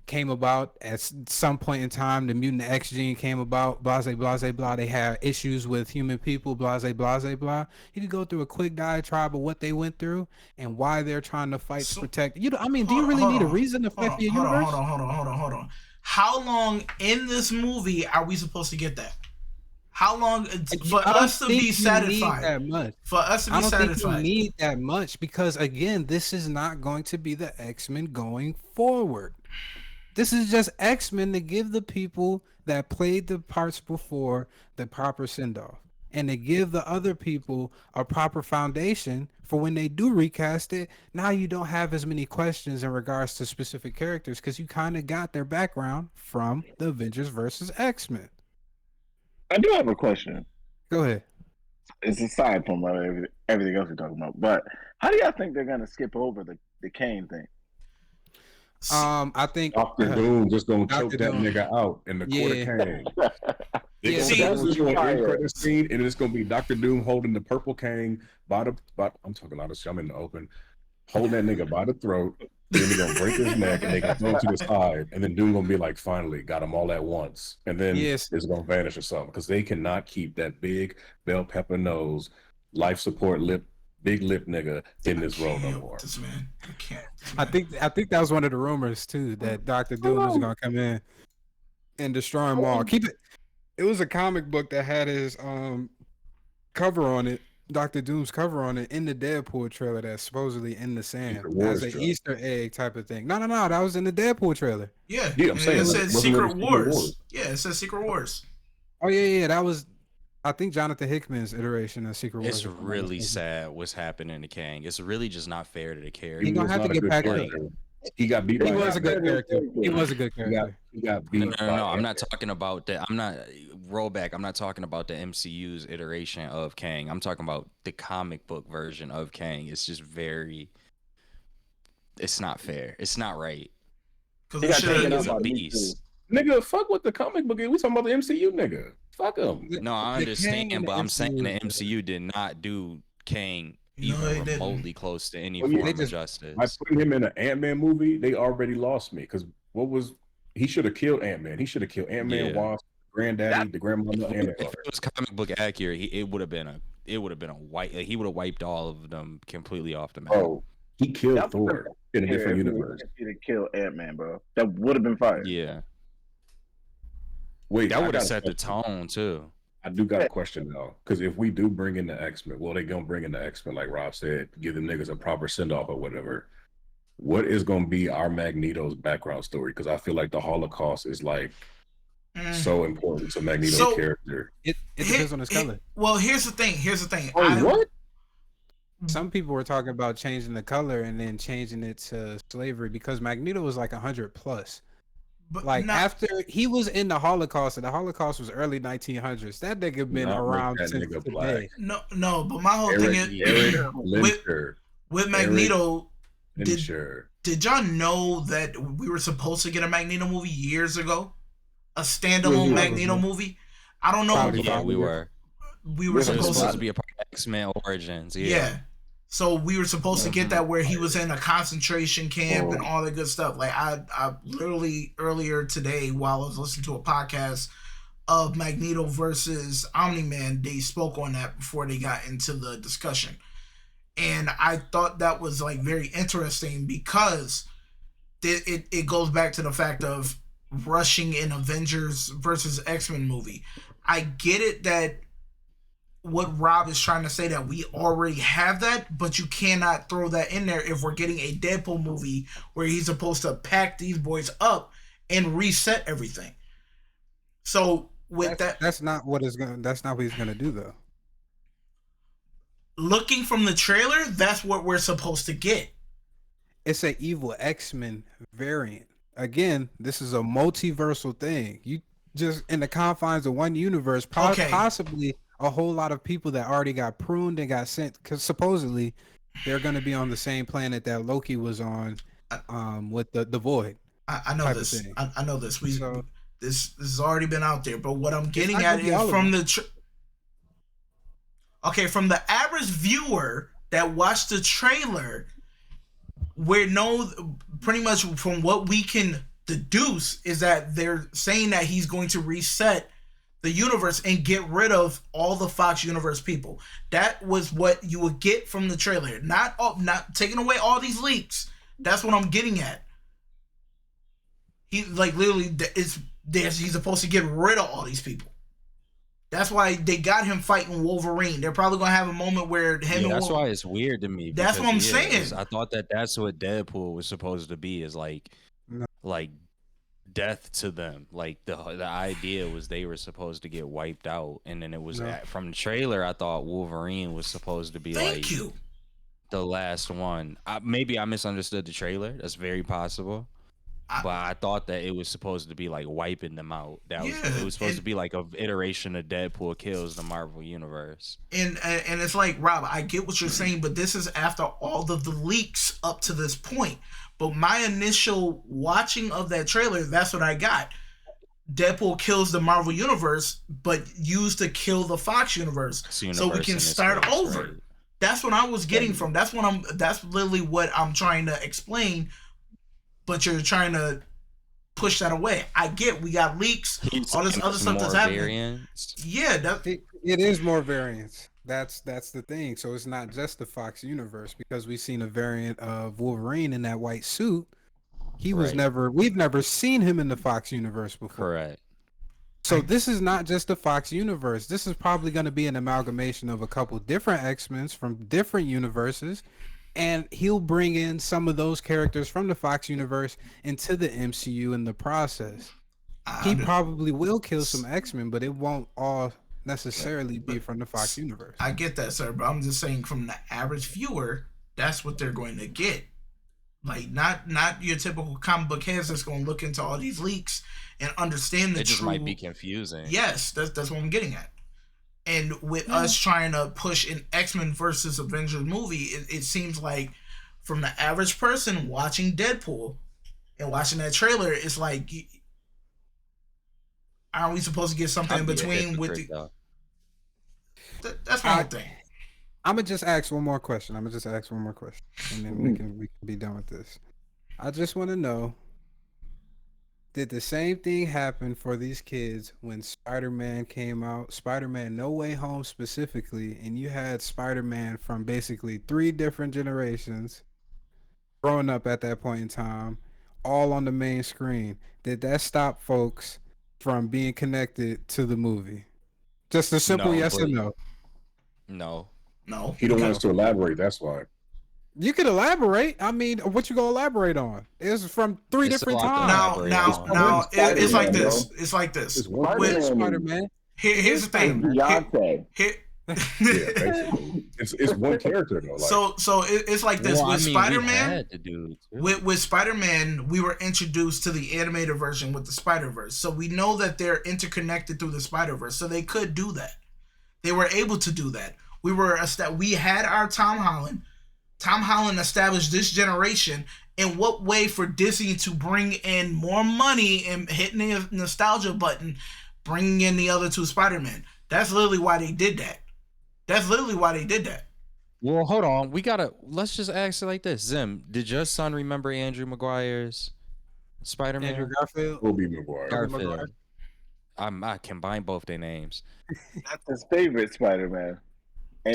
came about at some point in time. The mutant X gene came about. Blase, blase, blah. They had issues with human people. Blase, blase, blah. You could go through a quick diatribe of what they went through and why they're trying to fight to protect. You know, I mean, do you really need a reason to fight for your universe? Hold on. How long in this movie are we supposed to get that? How long for us to be satisfied? That much. For us to be satisfied. I don't think you need that much because again, this is not going to be the X-Men going forward. This is just X-Men to give the people that played the parts before the proper send-off and to give the other people a proper foundation for when they do recast it. Now you don't have as many questions in regards to specific characters because you kind of got their background from the Avengers versus X-Men. I do have a question. Go ahead. It's aside from everything else we're talking about, but how do y'all think they're gonna skip over the Kane thing? I think Dr. Doom just gonna choke that nigga out in the court of Kang. Scene, and it's gonna be Dr. Doom holding the purple Kang by I'm talking out of shit. I'm in the open, holding that nigga by the throat. Then they're gonna break his neck and they gonna throw him to the side, and then Doom gonna be like, finally got him all at once, and then it's gonna vanish or something because they cannot keep that big bell pepper nose, life support big lip nigga in this role no more. This man, I can't. I think that was one of the rumors too that Dr. Doom was gonna come in and destroy them all. Keep it. It was a comic book that had his cover on it, Dr. Doom's cover on it in the Deadpool trailer that's supposedly in the sand as an Easter egg type of thing. No, that was in the Deadpool trailer. Yeah, I'm saying it said Secret Wars. Yeah, it says Secret Wars. Oh yeah, that was. I think Jonathan Hickman's iteration of Secret Wars. It's really sad what's happening to Kang. It's really just not fair to the character. He's gonna have to get back up. He got beat. He was a good character. He was a good character. He got beat. No. I'm not talking about that. I'm not rollback. I'm not talking about the MCU's iteration of Kang. I'm talking about the comic book version of Kang. It's just it's not fair. It's not right. Because Kang is a beast. Nigga, fuck what the comic book is. We talking about the MCU, nigga. Fuck him. No, I understand, but I'm saying the MCU did not do Kang even remotely close to any form of justice. By putting him in an Ant-Man movie, they already lost me. Because he should have killed Ant-Man. He should have killed Ant-Man, Wasp, Granddaddy, the grandmother, and the if it was comic book accurate, it would have been a he would have wiped all of them completely off the map. Oh, he killed Thor in a different universe. He did kill Ant-Man, bro. That would have been fire. Yeah. Wait, that would have set the tone too. I do got a question though, because if we do bring in the X-Men, they gonna bring in the X-Men like Rob said, give them niggas a proper send off or whatever. What is gonna be our Magneto's background story? Because I feel like the Holocaust is like so important to Magneto's character. It depends on his color. Well, here's the thing. What? Some people were talking about changing the color and then changing it to slavery because Magneto was like 100 plus. But after he was in the Holocaust, and the Holocaust was early 1900s. That nigga been around since today. No, but my whole thing is with Magneto. Did y'all know that we were supposed to get a Magneto movie years ago? A standalone Magneto movie? I don't know. Yeah, we were. We were supposed to be a part of X-Men Origins. Yeah. So we were supposed to get that where he was in a concentration camp and all that good stuff. Like I literally earlier today while I was listening to a podcast of Magneto versus Omni-Man, they spoke on that before they got into the discussion. And I thought that was like very interesting because it goes back to the fact of rushing an Avengers versus X-Men movie. I get it that what Rob is trying to say that we already have that, but you cannot throw that in there if we're getting a Deadpool movie where he's supposed to pack these boys up and reset everything. So that's not what he's gonna do though. Looking from the trailer, that's what we're supposed to get. It's an evil X-Men variant again, this is a multiversal thing. You just in the confines of one universe, Okay. possibly a whole lot of people that already got pruned and got sent, because supposedly they're going to be on the same planet that Loki was on, with the void. I know type of this. thing. I know this. So This has already been out there, but what I'm it's getting not at gonna be is all of from them. from the average viewer that watched the trailer, pretty much from what we can deduce is that they're saying that he's going to reset the universe and get rid of all the Fox universe people. That was what you would get from the trailer. Not taking away all these leaks. That's what I'm getting at. He like literally he's supposed to get rid of all these people. That's why they got him fighting Wolverine. They're probably gonna have a moment where him and that's why it's weird to me. That's what I'm saying. I thought that's what Deadpool was supposed to be, is like death to them. Like the idea was they were supposed to get wiped out, and then it was from the trailer. I thought Wolverine was supposed to be the last one. Maybe I misunderstood the trailer. That's very possible. But I thought that it was supposed to be like wiping them out. It was supposed to be like a iteration of Deadpool kills the Marvel universe. And it's like, Rob, I get what you're saying, but this is after all of the leaks up to this point. But my initial watching of that trailer, that's what I got. Deadpool kills the Marvel universe, but used to kill the Fox universe, so we can start over. Right. That's what I was getting from. That's literally what I'm trying to explain. But you're trying to push that away. I get we got leaks, all this other stuff that's happening. Variants. Yeah, it is more variants. That's the thing. So it's not just the Fox universe, because we've seen a variant of Wolverine in that white suit. We've never seen him in the Fox universe before. Correct. So this is not just the Fox universe. This is probably going to be an amalgamation of a couple different X-Men from different universes. And he'll bring in some of those characters from the Fox universe into the MCU in the process. He probably will kill some X-Men, but it won't all necessarily be from the Fox universe. I get that, sir, but I'm just saying from the average viewer, that's what they're going to get. Like not your typical comic book heads that's going to look into all these leaks and understand the It just might be confusing. Yes, that's what I'm getting at. And with us trying to push an X-Men versus Avengers movie, it seems like from the average person watching Deadpool and watching that trailer, it's like, aren't we supposed to get something in between with the... That's my thing. I'm going to just ask one more question. And then we can be done with this. I just want to know, did the same thing happen for these kids when Spider-Man came out? Spider-Man No Way Home specifically, and you had Spider-Man from basically 3 different generations growing up at that point in time, all on the main screen. Did that stop folks from being connected to the movie? Just a simple yes or no. No. He don't want us to elaborate, that's why. You could elaborate. I mean, what you gonna elaborate on? It's from 3 different times. Now, it's like this. It's like this. With Spider-Man. Here's the thing. Beyonce. Basically, it's one character though. Like. So it's like this. With Spider-Man, with Spider-Man, we were introduced to the animated version with the Spider-Verse, so we know that they're interconnected through the Spider-Verse. So they could do that. They were able to do that. We had our Tom Holland. Tom Holland established this generation. In what way for Disney to bring in more money and hitting the nostalgia button, bringing in the other 2 Spider-Men? That's literally why they did that. Well, hold on. Let's just ask it like this. Zim, did your son remember Andrew Maguire's Spider-Man? Andrew Garfield? Tobey Maguire. Garfield. I combine both their names. That's his favorite Spider-Man.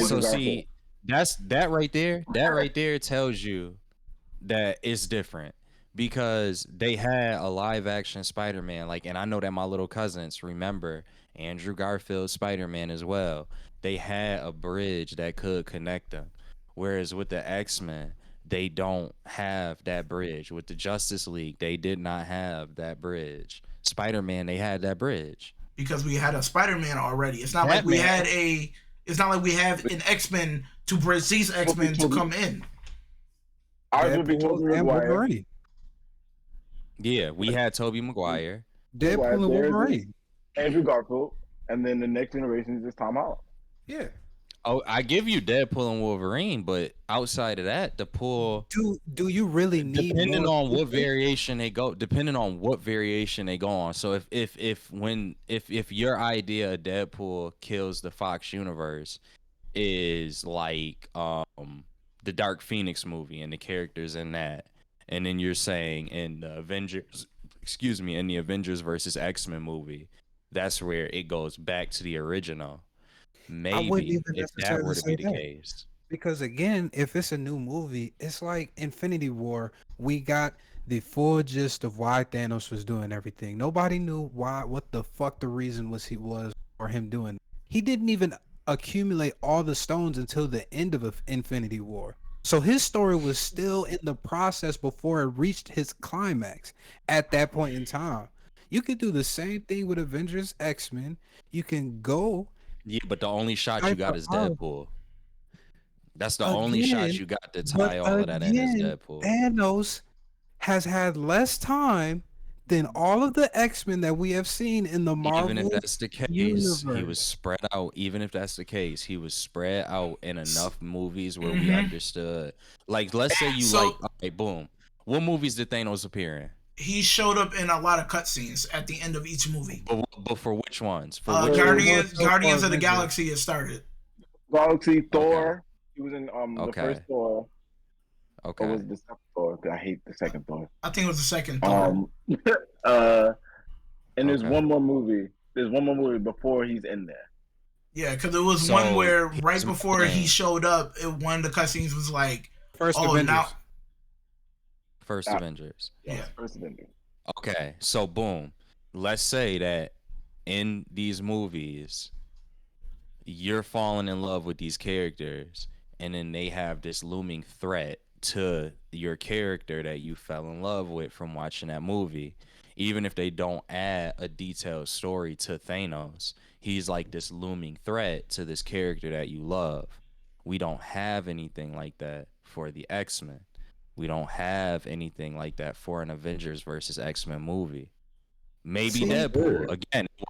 So see, that right there tells you that it's different, because they had a live action Spider-Man, and I know that my little cousins remember Andrew Garfield's Spider-Man as well. They had a bridge that could connect them, whereas with the X-Men, they don't have that bridge. With the Justice League, they did not have that bridge. Spider-Man, they had that bridge because we had a Spider-Man already. It's not like we have an X-Men to bridge these X-Men to come in. Ours would be Wolverine. Yeah, we had Tobey Maguire. Deadpool and There's Wolverine. Andrew Garfield, and then the next generation is just Tom Holland. Yeah. Oh, I give you Deadpool and Wolverine, but outside of that, the pool, Do you really need depending more on what people? variation they go, on, so if your idea of Deadpool kills the Fox universe is like the Dark Phoenix movie and the characters in that, and then you're saying in the Avengers versus X-Men movie, that's where it goes back to the original. I wouldn't Maybe even if that necessarily were to be say the that. case. Because again, if it's a new movie, it's like Infinity War. We got the full gist of why Thanos was doing everything. Nobody knew what the fuck the reason was for him doing. He didn't even accumulate all the stones until the end of Infinity War. So his story was still in the process before it reached his climax at that point in time. You could do the same thing with Avengers, X-Men. You can go Yeah, but the only shot you type got of is Deadpool. That's the only shot again, you got to but tie all of that in is again, Deadpool. Thanos has had less time than all of the X-Men that we have seen in the Even if Marvel that's the case, he was universe. spread out. Even if that's the case, he was spread out in enough movies where we Mm-hmm. understood. Like, let's say you like, So okay, boom. What movies did Thanos appear in? he showed up in a lot of cutscenes at the end of each movie. But for which ones? For which More Guardians so for Guardians of the Avengers. Galaxy has started. Galaxy, Okay. Thor. He was in the Okay. first Thor. Or Okay. was it the second Thor? 'Cause I hate the second Thor. I think it was the second Thor. And there's Okay. one more movie. There's one more movie before he's in there. Yeah, because there was So, one where right here's my before he thing. showed up, one of the cutscenes was like, First "Oh, Avengers. now First Ah. Avengers. yeah." First Avenger. Okay, so boom. Let's say that in these movies, you're falling in love with these characters, and then they have this looming threat to your character that you fell in love with from watching that movie. Even if they don't add a detailed story to Thanos, he's like this looming threat to this character that you love. We don't have anything like that for the X-Men. We don't have anything like that for an Avengers versus X-Men movie. Maybe See, Deadpool. Again, it will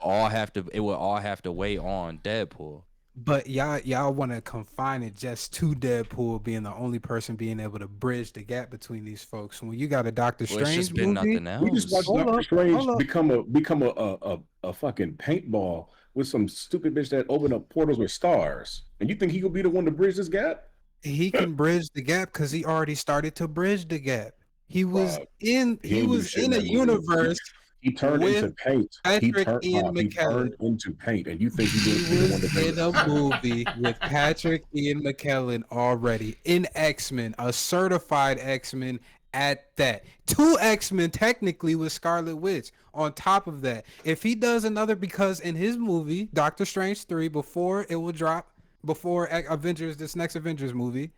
all have to weigh on Deadpool. but y'all want to confine it just to Deadpool being the only person being able to bridge the gap between these folks. When you got a Doctor Well, it's Strange just been movie, nothing We just watched else. hold Doctor up, Strange hold up. become a fucking paintball with some stupid bitch that opened up portals with stars. And you think he could be the one to bridge this gap? He can bridge the gap because he already started to bridge the gap. He was Rob, in he he ain't do was shit in in a that movie. universe He turned with into paint. Patrick Ian He McKellen. turned into paint, and you think he's He going to be the one was to bridge in a movie with Patrick Ian McKellen already in X-Men, a certified X-Men at that. 2 X-Men technically with Scarlet Witch. On top of that, if he does another, because in his movie Doctor Strange 3, before it will drop, before Avengers, this next Avengers movie,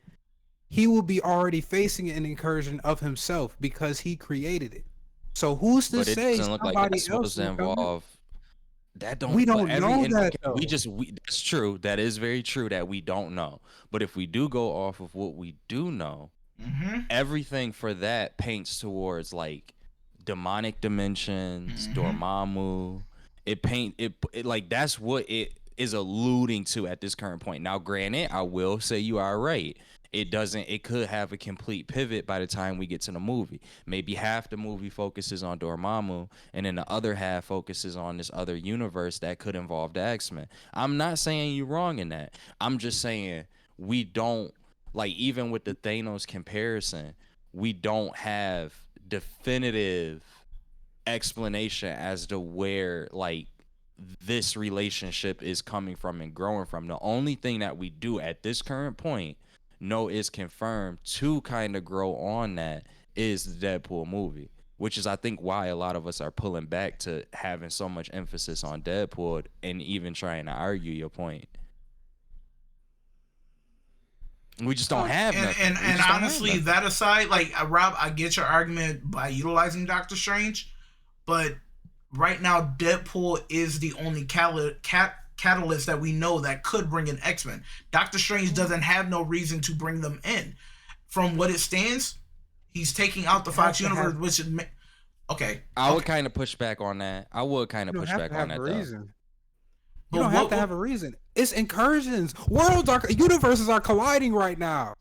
he will be already facing an incursion of himself because he created it. So who's to But it say doesn't look like somebody that's else supposed to will come in? involve that don't We but don't every know and that okay, though. we that's true. That is very true that we don't know. But if we do go off of what we do know, Mm-hmm. everything for that paints towards like demonic dimensions, Mhm. Dormammu. It like that's what it is alluding to at this current point. Now, granted, I will say you are right. It could have a complete pivot by the time we get to the movie. Maybe half the movie focuses on Dormammu, and then the other half focuses on this other universe that could involve the X-Men. I'm not saying you're wrong in that. I'm just saying we don't, like, even with the Thanos comparison, we don't have definitive explanation as to where like this relationship is coming from and growing from. The only thing that we do at this current point know is confirmed to kind of grow on that is the Deadpool movie, which is I think why a lot of us are pulling back to having so much emphasis on Deadpool and even trying to argue your point. We just don't have And nothing. and, We and just don't have honestly, nothing. that aside, like Rob, I get your argument by utilizing Doctor Strange, but right now, Deadpool is the only catalyst that we know that could bring in X-Men. Doctor Strange doesn't have no reason to bring them in. From what it stands, he's taking out the Fox universe, which is Okay. I would kind of push back on that. I would kind of You don't push have back to on have that a though. reason. But You don't have to have a reason. It's incursions. Universes are colliding right now.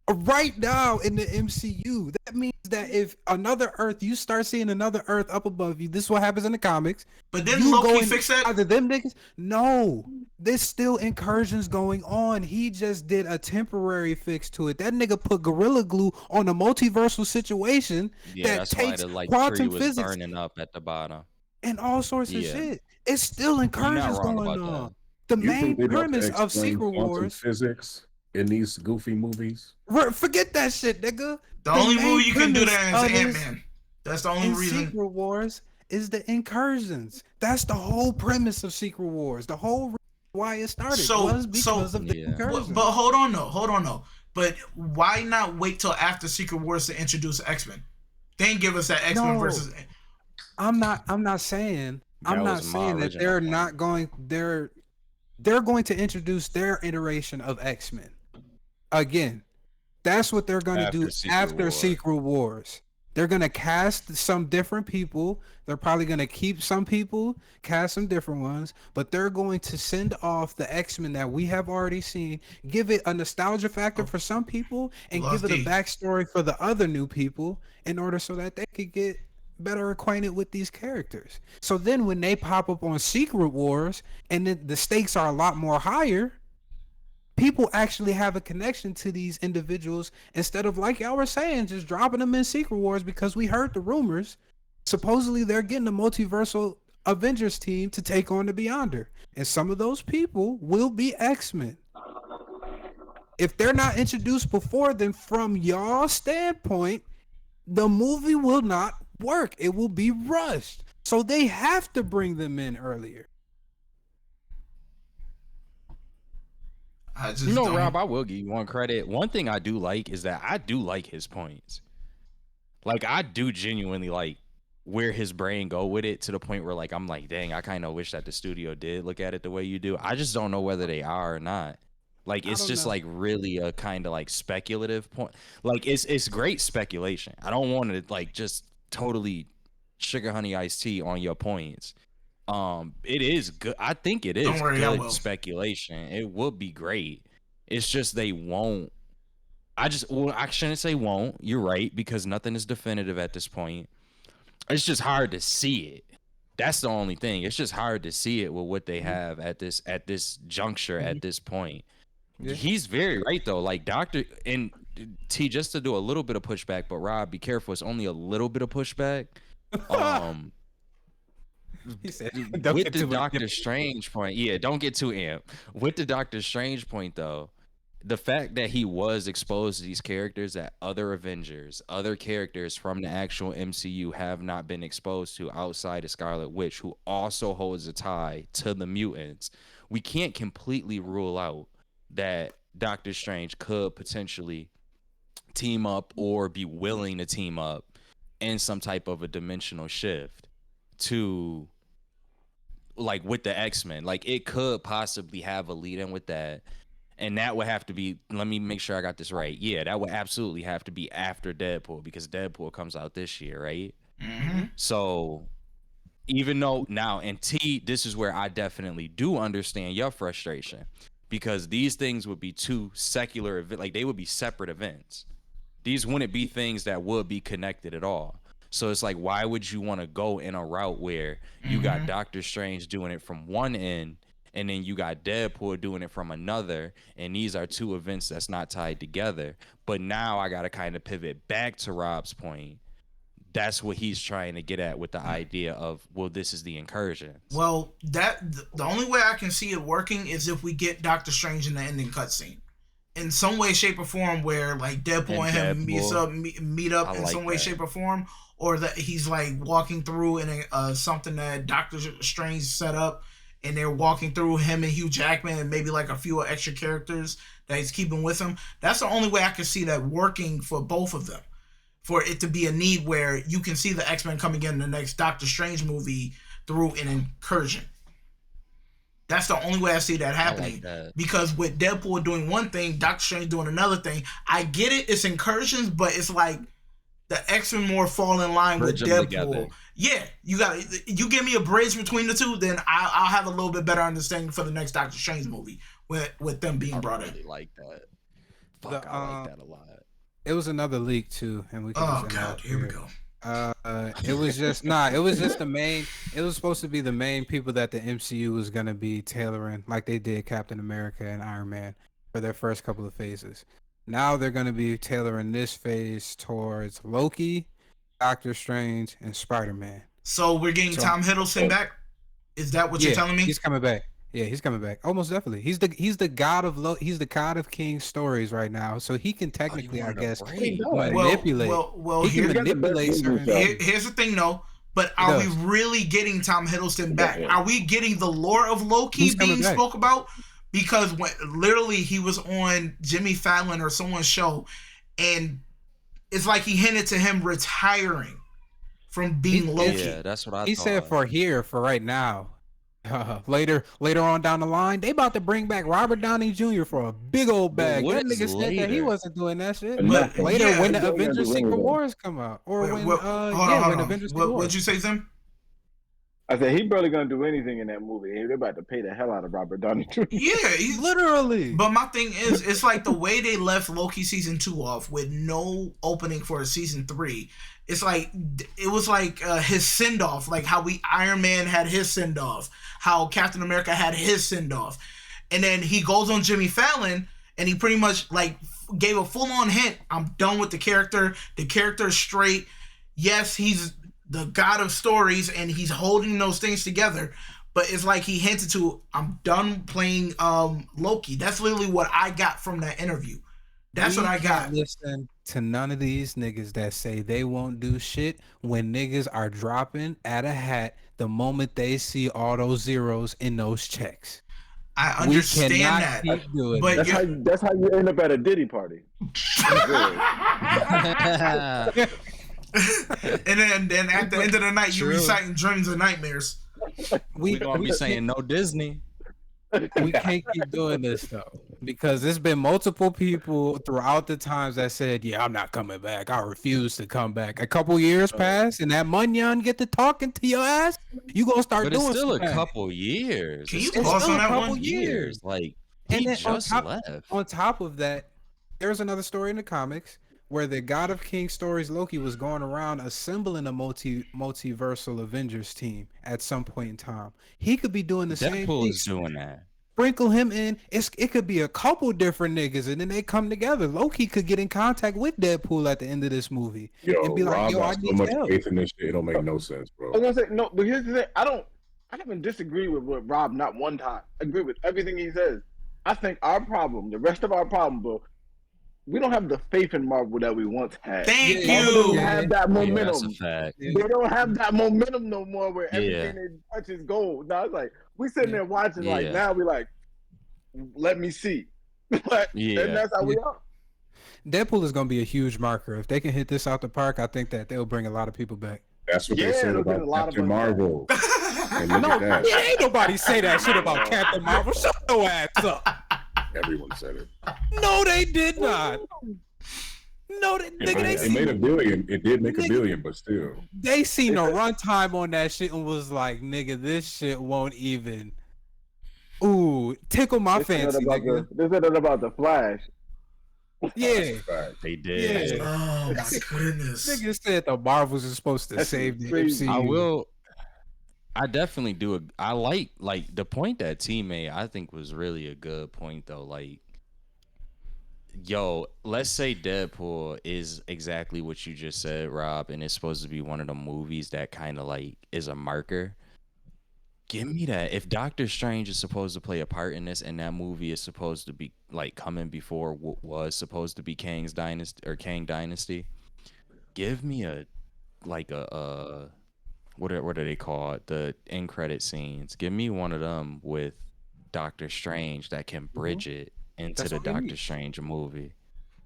Right now in the MCU. That means that if another Earth, you start seeing another Earth up above you, this is what happens in the comics. But didn't You Loki go in- fix that? Either them niggas? No. There's still incursions going on. He just did a temporary fix to it. That nigga put Gorilla Glue on a multiversal situation Yeah, that that's why takes the like quantum tree was physics burning up at the bottom. and all sorts of Yeah. shit. It's still You're incursions not wrong going about on. that. The You main think they'd have to premise of explain Secret quantum Wars. physics in these goofy movies? Forget that shit, nigga. The only main movie you can do premise that of is this Ant-Man. That's the only in reason. Secret Wars is the incursions. That's the whole premise of Secret Wars. The whole reason why it started was because of the Yeah. incursions. But hold on though. But why not wait till after Secret Wars to introduce X-Men? Then give us that X-Men No. versus. I'm not saying that they're not going. They're going to introduce their iteration of X-Men again. That's what they're going to do after Secret Wars. They're going to cast some different people. They're probably going to keep some people, cast some different ones, but they're going to send off the X-Men that we have already seen, give it a nostalgia factor for some people, and give it a backstory for the other new people in order so that they could get better acquainted with these characters. So then when they pop up on Secret Wars and then the stakes are a lot more higher, people actually have a connection to these individuals instead of, like y'all were saying, just dropping them in Secret Wars because we heard the rumors. Supposedly they're getting a multiversal Avengers team to take on the Beyonder. And some of those people will be X-Men. If they're not introduced before, then from y'all's standpoint, the movie will not work. It will be rushed. So they have to bring them in earlier. Rob, I will give you one credit. One thing I do like is that I do like his points. Like, I do genuinely like where his brain go with it, to the point where, like, I'm like, dang, I kind of wish that the studio did look at it the way you do. I just don't know whether they are or not. Like, it's just like really a kind of like speculative point. Like, it's great speculation. I don't want to like just totally sugar honey iced tea on your points. It is good. I think it is good speculation. It would be great. It's just they won't. I shouldn't say won't. You're right, because nothing is definitive at this point. It's just hard to see it. That's the only thing. It's just hard to see it with what they have at this juncture, at this point. Yeah. He's very right though. Like Dr. and T, just to do a little bit of pushback, but Rob, be careful. It's only a little bit of pushback. He said, with the Doctor Strange point, yeah, don't get too amped. With the Doctor Strange point, though, the fact that he was exposed to these characters that other Avengers, other characters from the actual MCU have not been exposed to outside of Scarlet Witch, who also holds a tie to the mutants, we can't completely rule out that Doctor Strange could potentially team up or be willing to team up in some type of a dimensional shift to, like, with the X-Men. Like, it could possibly have a lead in with that, and that would have to be, let me make sure I got this right, yeah, that would absolutely have to be after Deadpool, because Deadpool comes out this year, right? Mm-hmm. So even though now, and T, this is where I definitely do understand your frustration, because these things would be two secular events, like they would be separate events. These wouldn't be things that would be connected at all. So it's like, why would you want to go in a route where you got Doctor Strange doing it from one end, and then you got Deadpool doing it from another, and these are two events that's not tied together? But now I got to kind of pivot back to Rob's point. That's what he's trying to get at with the idea of, well, this is the incursions. Well, the only way I can see it working is if we get Doctor Strange in the ending cutscene. In some way, shape, or form, where like Deadpool and him meet up in some way, shape, or form, or that he's like walking through in something that Doctor Strange set up, and they're walking through, him and Hugh Jackman and maybe like a few extra characters that he's keeping with him. That's the only way I can see that working for both of them, for it to be a need where you can see the X-Men coming in the next Doctor Strange movie through an incursion. That's the only way I see that happening. Like that. Because with Deadpool doing one thing, Doctor Strange doing another thing, I get it, it's incursions, but it's like the X-Men more fall in line Bridge with them Deadpool. together. Yeah, you give me a bridge between the two, then I'll have a little bit better understanding for the next Doctor Strange movie with them being brought really in. like that. Fuck, I like that a lot. It was another leak too, and we can just Oh end God, off here we go. It was just it was just the main. It was supposed to be the main people that the MCU was gonna be tailoring, like they did Captain America and Iron Man for their first couple of phases. Now they're gonna be tailoring this phase towards Loki, Doctor Strange, and Spider-Man. So we're getting So- Tom Hiddleston back. Is that what you're telling me? He's coming back. Yeah, he's coming back. Almost definitely. He's the god of he's the god of King stories right now. So he can technically, I guess, manipulate. Well, he can here, manipulate certain things. here's the thing, though. But are we really getting Tom Hiddleston back? Are we getting the lore of Loki He's coming being back. spoke about? Because when literally he was on Jimmy Fallon or someone's show, and it's like he hinted to him retiring from being Loki. Yeah, that's what I He thought. said for right now. Later on down the line, they about to bring back Robert Downey Jr. for a big old bag. what That is nigga said that he later? wasn't doing that shit. But Later, yeah, when the they're gonna Avengers do Secret anything. Wars come out, or Wait, when hold on, when Avengers Secret Wars. What'd you say, Zim? I said he barely gonna do anything in that movie. They're about to pay the hell out of Robert Downey Jr. Yeah, he's Literally. But my thing is, it's like the way they left Loki season 2 off with no opening for a season 3. It's like it was like his send off, like how Iron Man had his send off, how Captain America had his send off, and then he goes on Jimmy Fallon and he pretty much like gave a full on hint. I'm done with the character. The character is straight. Yes, he's the god of stories and he's holding those things together. But it's like he hinted to, I'm done playing Loki. That's literally what I got from that interview. That's what I got. Listen to none of these niggas that say they won't do shit when niggas are dropping at a hat the moment they see all those zeros in those checks. I understand we cannot that. Keep doing But that. That's how you end up at a Diddy party. and then at the end of the night, you True. reciting dreams and nightmares. We gonna be saying no Disney. We can't keep doing this though, because there's been multiple people throughout the times that said, "Yeah, I'm not coming back. I refuse to come back." A couple years pass, and that munyon get to talking to your ass. You gonna start But doing it's still a some couple years. Can you It's pause still on a that couple one? years. Like And he then just left. on top of that, there's another story in the comics where the God of King stories Loki was going around assembling a multiversal Avengers team at some point in time. He could be doing the same Deadpool thing. is doing that. Sprinkle him in. It could be a couple different niggas, and then they come together. Loki could get in contact with Deadpool at the end of this movie Yo, and be like, Rob "Yo, I got so need much help." faith in this shit. It don't make no sense, I was bro. gonna say no, but here's the thing. I haven't disagreed with Rob not one time. I agree with everything he says. I think our problem, the rest of our problem, bro, we don't have the faith in Marvel that we once had. Thank Marvel you. doesn't have that Yeah, momentum. that's a fact. They don't have that momentum no more where Yeah. everything they touch is gold. Now it's like we sitting there watching like Yeah. now we like, let me see. Like, Yeah. and that's how we are. Deadpool is gonna be a huge marker. If they can hit this out the park, I think that they'll bring a lot of people back. That's what they Yeah, said it'll get a about lot of Captain money. Marvel. And look at that. Yeah, ain't nobody say that shit about Captain Marvel. Shut your ass up. Everyone said it. No, they did not. No, It made a billion. It did make a billion, but still. They seen a runtime on that shit and was like, "Nigga, this shit won't even." Ooh, tickle my They said fancy, that nigga. they said that about the Flash. Yeah, Fact. They did. Yeah. Oh my goodness. nigga said the Marvels is supposed to That's save the crazy. MCU. I definitely do. I like the point that T made. I think was really a good point though. Like, yo, let's say Deadpool is exactly what you just said, Rob, and it's supposed to be one of the movies that kind of like is a marker. Give me that. If Doctor Strange is supposed to play a part in this, and that movie is supposed to be like coming before what was supposed to be Kang's Dynasty or Kang Dynasty, give me a what are they called? The end credit scenes. Give me one of them with Doctor Strange that can bridge it into That's the what we Doctor need. Strange movie.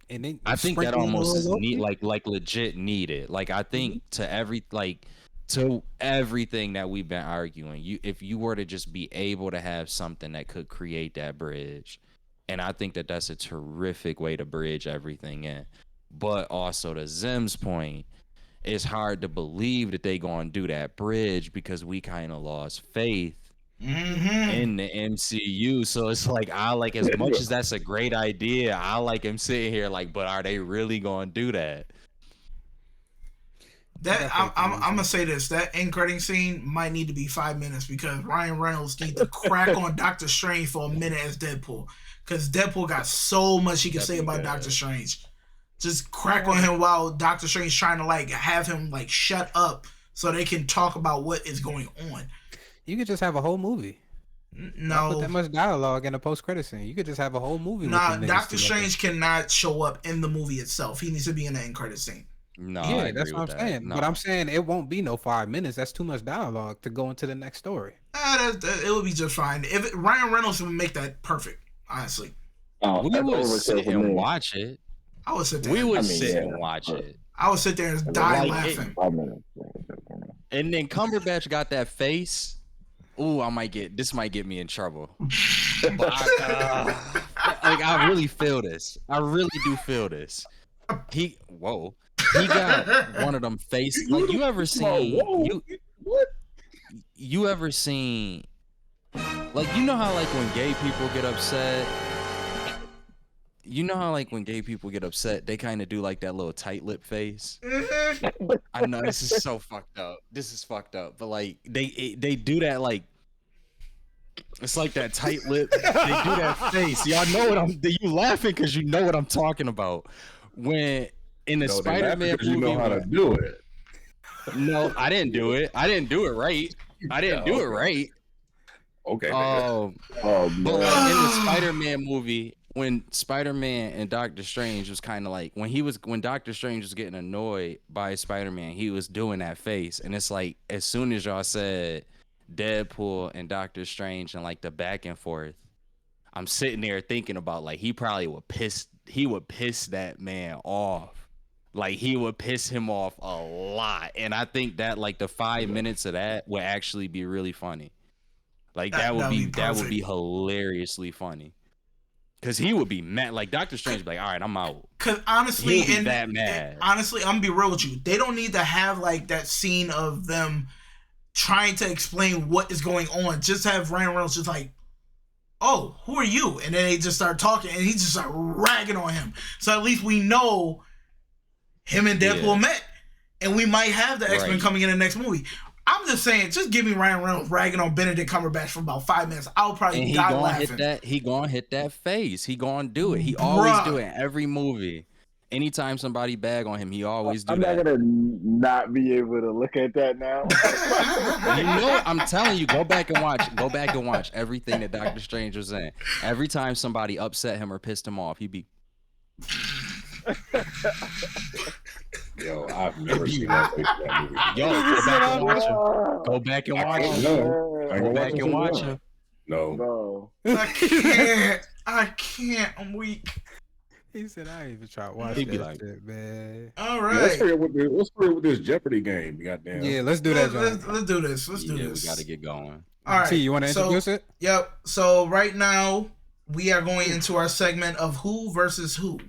And then I think that sprinkle almost is Loki. need like legit needed. Like I think to everything that we've been arguing, if you were to just be able to have something that could create that bridge, and I think that that's a terrific way to bridge everything in. But also to Zim's point, it's hard to believe that they gonna do that bridge because we kind of lost faith in the MCU. So it's like I like as much as that's a great idea, I like him sitting here like, but are they really gonna do that? That I'm gonna say this: that end credit scene might need to be 5 minutes because Ryan Reynolds needs to crack on Doctor Strange for a minute as Deadpool, because Deadpool got so much he can say about Doctor Strange. Just crack on him while Doctor Strange trying to like have him like shut up so they can talk about what is going on. You could just have a whole movie. No, put that much dialogue in a post-credit scene. You could just have a whole movie. Nah, Doctor Strange cannot show up in the movie itself. He needs to be in the end credit scene. No, yeah, that's what I'm saying. No. But I'm saying it won't be no 5 minutes. That's too much dialogue to go into the next story. It would be just fine. If Ryan Reynolds would make that perfect, honestly. We would sit and watch it. I would sit there. We would sit and watch it. I would sit there and die laughing. And then Cumberbatch got that face. Ooh, this might get me in trouble. But I really feel this. I really do feel this. He got one of them faces. Like you ever seen you ever seen like you know how like when gay people get upset, they kind of do like that little tight lip face. I know this is so fucked up. But like they do that like it's like that tight lip. They do that face. Y'all know you laughing because you know what I'm talking about. When in the Spider-Man movie, you know how to do it. No, I didn't do it. I didn't do it right. Okay. But like in the Spider-Man movie, when Spider-Man and Doctor Strange was kind of like when Doctor Strange was getting annoyed by Spider-Man, he was doing that face, and it's like as soon as y'all said Deadpool and Doctor Strange and like the back and forth, I'm sitting there thinking about like he would piss that man off. Like he would piss him off a lot. And I think that like the 5 minutes of that would actually be really funny. Like that would be hilariously funny. Cause he would be mad. Like Doctor Strange would be like, all right, I'm out. Cause honestly, he would be that mad. Honestly, I'm gonna be real with you. They don't need to have like that scene of them trying to explain what is going on. Just have Ryan Reynolds just like, oh, who are you? And then they just start talking and he just start ragging on him. So at least we know him and Deadpool met. And we might have the X-Men coming in the next movie. I'm just saying, just give me Ryan Reynolds ragging on Benedict Cumberbatch for about 5 minutes. I'll probably die laughing. He gonna hit that face. He gonna do it. He always do it in every movie. Anytime somebody bag on him, he always do that. I'm not gonna not be able to look at that now. You know, I'm telling you, go back and watch everything that Doctor Strange was in. Every time somebody upset him or pissed him off, he'd be. Yo, I've never seen that movie. Yo, go back and watch him. Go back and watch him. Go back and watch him. No. I can't. I'm weak. He said, I ain't even try to watch that like, shit, man. All right. Let's figure with this Jeopardy game. Goddamn. Yeah, let's do that. Let's do this. We gotta get going. All right. T, you want to introduce it? Yep. So right now, we are going into our segment of Who versus Who,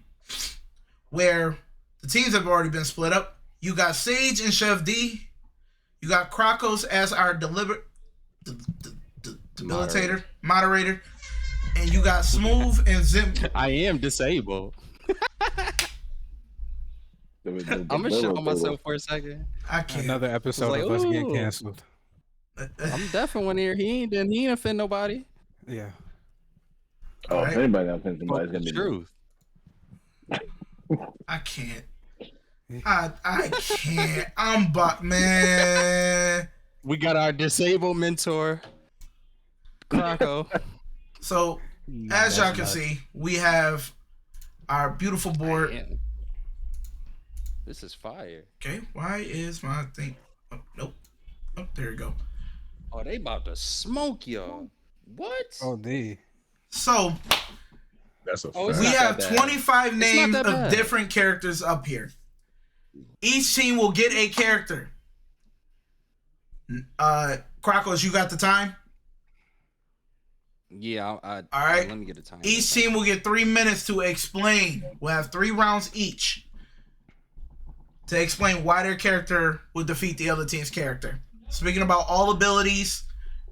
where the teams have already been split up. You got Sage and Chef D. You got Krakos as our moderator. And you got Smooth and Zim. I am disabled. I'm gonna show myself for a second. I can't. Another episode of us getting canceled. I'm definitely one here. He ain't offend nobody. Yeah. Oh, if anybody offends somebody, it's gonna be truth. I can't. I can't. I'm man. We got our disabled mentor, Croco. So, as y'all can see, we have our beautiful board. This is fire. Okay, why is my thing? Oh, nope. Oh, there you go. Oh, they about to smoke y'all. What? Oh, D. So, that's a we have 25 names of different characters up here. Each team will get a character. Krakos, you got the time? Yeah, all right. Let me get a time. Each team will get 3 minutes to explain. We'll have 3 rounds each. to explain why their character would defeat the other team's character. Speaking about all abilities,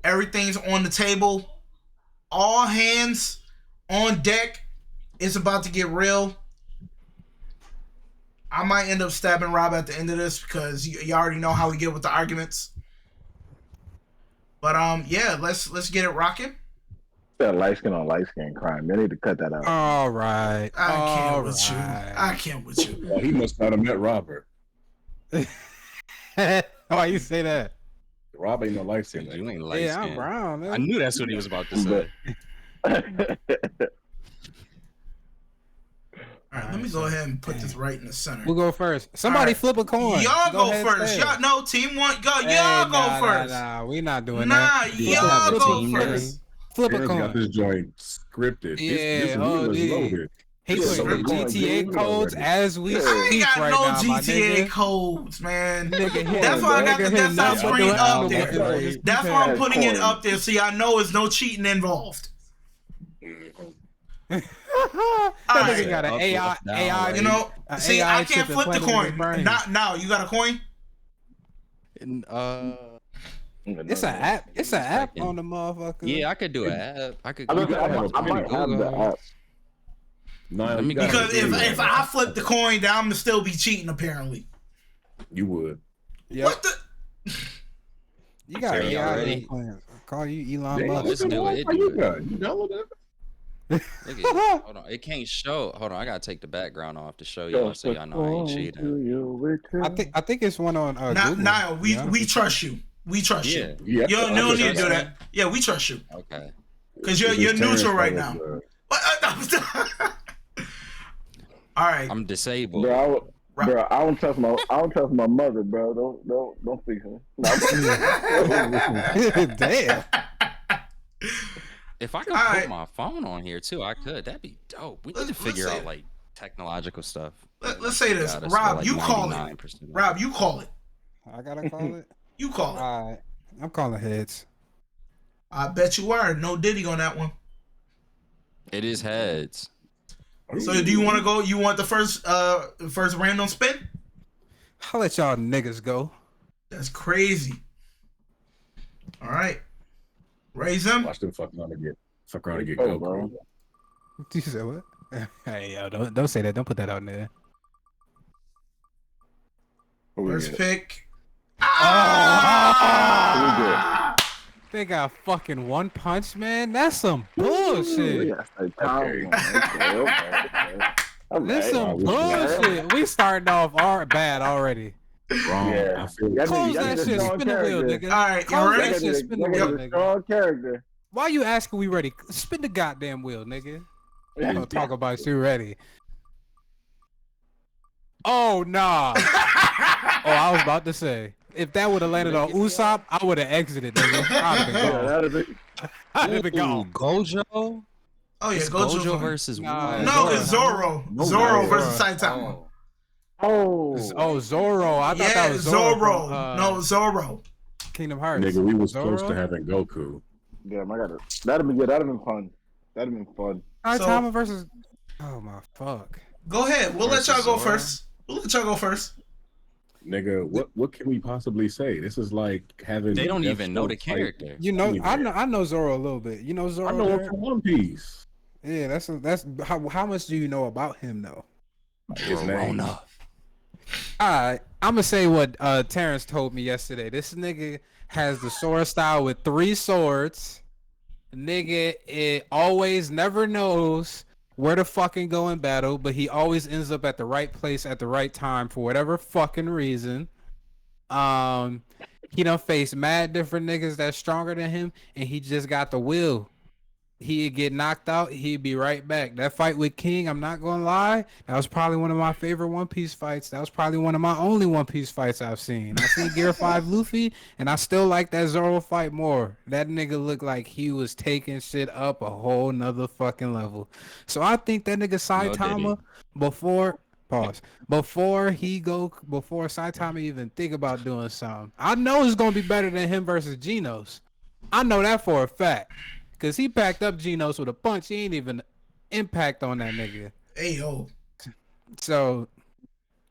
everything's on the table. All hands on deck. It's about to get real. I might end up stabbing Rob at the end of this because you already know how we get with the arguments. But yeah, let's get it rocking. That light skin on light skin crime. They need to cut that out. All right. I can't with you. I can't with you. Well, he must not have met Robert. Why you say that? Rob ain't no light skin. You ain't light Yeah, skin. I'm brown, man. I knew that's what he was about to say. All right, let me go ahead and put this right in the center. We'll go first. Somebody right. flip a coin. Y'all go ahead, first. say. Y'all no team one. Go. Hey, Y'all nah, go first. Nah, we not doing Nah, that. y'all go team first. Flip a Terrence got coin. this joint scripted. Yeah, this oh, wheel is dude. loaded. He This putting is GTA going codes already. as we I speak ain't got right no now, my GTA nigga. codes, man. Nigga, hit That's him, why I nigga, got the hit desktop nothing but screen the up album there. before That's why I'm putting it up there so y'all know there's no cheating involved. That Alright. nigga got an Up, AI, down, AI. You know, a see, AI I can't chip flip the implanted in his coin. brain. Not now. You got a coin? And, It's an app. It's an app Second. on the motherfucker. yeah, I could do an app. I could. I you might could have the app. No, Let you me gotta Because agree if with I flip the coin, then I'm gonna still be cheating. Apparently. you would. Yep. What the? You got Terry, y'all AI ready? implants. Call you Elon Damn, Musk. let's look at do all it. how you got. You downloaded it? Look at it. Hold on. It can't show. Hold on. I gotta take the background off to show y'all so y'all know I ain't cheating. I think it's one on Google. Niall, we Yeah. we trust you. We trust Yeah. you. Yeah, You I don't think need to do that's- that. Yeah, we trust you. Okay. Because you're Terrence neutral that right was, now. All right. I'm disabled. Bro, I don't trust my mother, bro. Don't speak to me. No. Damn. If I could All put right. my phone on here too, I could. That'd be dope. We need to Let's figure say out it. like technological stuff. Let's say this. Got us Rob, for, you call it. 99% of Rob, you call it. I gotta call it. You call it. All right. I'm calling heads. I bet you are. No Diddy on that one. It is heads. So do you want to go? You want the first random spin? I'll let y'all niggas go. That's crazy. All right. Raise them. Watch them fuck around and get Oh, Goku. bro. You said what? Hey, yo, don't say that. Don't put that out there. First pick. They got fucking One Punch Man. That's some bullshit. Yeah, that's okay. That's some bullshit. We starting off bad already. Wrong. Yeah. I feel Yeah, Close need that a shit. strong Spin the wheel, character. nigga. All right, you Close ready? that shit. Spin the wheel, nigga. Strong character. Why you asking we ready? Spin the goddamn wheel, nigga. We gonna talk about you ready. Oh, nah. Oh, I was about to say. If that would have landed on Usopp, I would have exited, nigga. I'd have been gone. I'd have been gone. Gojo? Oh yeah, It's Gojo. Gojo versus Nah, what? No, it's Zoro. Zoro versus Saitama. Oh, Zoro. I thought that Yeah, was Zoro. Zoro. From, No, Zoro. Kingdom Hearts. Nigga, we was Zoro? close to having Goku. damn! I got it. That'd have been good. That'd have been fun. That'd have been fun. Saitama versus. Oh my fuck. Go ahead. We'll let y'all Versus go Zoro. first. We'll let y'all go first. Nigga, what can we possibly say? This is like having. They don't Death even know the Note type- character. You know, I Anyway. know Zoro a little bit. You know Zoro. I know him Derek? from One Piece. Yeah, that's how much do you know about him though? His name. Rona. Alright, I'm gonna say what Terrence told me yesterday. This nigga has the sword style with 3 swords. Nigga, it always never knows where to fucking go in battle, but he always ends up at the right place at the right time for whatever fucking reason. He done faced mad different niggas that's stronger than him, and he just got the will. He'd get knocked out, he'd be right back. That fight with King, I'm not gonna lie, that was probably one of my favorite One Piece fights. That was probably one of my only One Piece fights I've seen. I seen Gear 5 Luffy, and I still like that Zoro fight more. That nigga looked like he was taking shit up a whole nother fucking level. So I think that nigga Saitama, before Saitama even think about doing something, I know it's gonna be better than him versus Genos. I know that for a fact. Cause he packed up Genos with a punch. He ain't even impact on that nigga. Hey yo. So,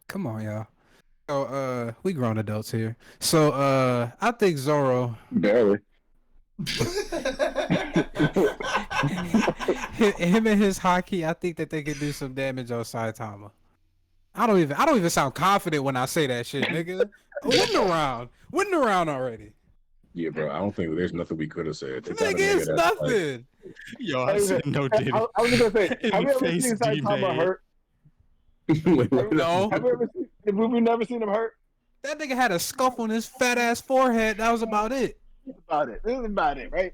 come on, y'all. So we grown adults here. So I think Zoro Barely. him and his hockey, I think that they could do some damage on Saitama. I don't even sound confident when I say that shit, nigga. Winning around already. Yeah, bro. I don't think there's nothing we could have said. They got a Nigga, it's nigga that's like, nothing. Yo, I said no I, diddy. I was just gonna say, In have you ever face seen Saitama D-Bay. hurt? Wait, No. Have you ever seen? Have we never seen him hurt? That nigga had a scuff on his fat ass forehead. That was about it. This is about it. This is about it, right?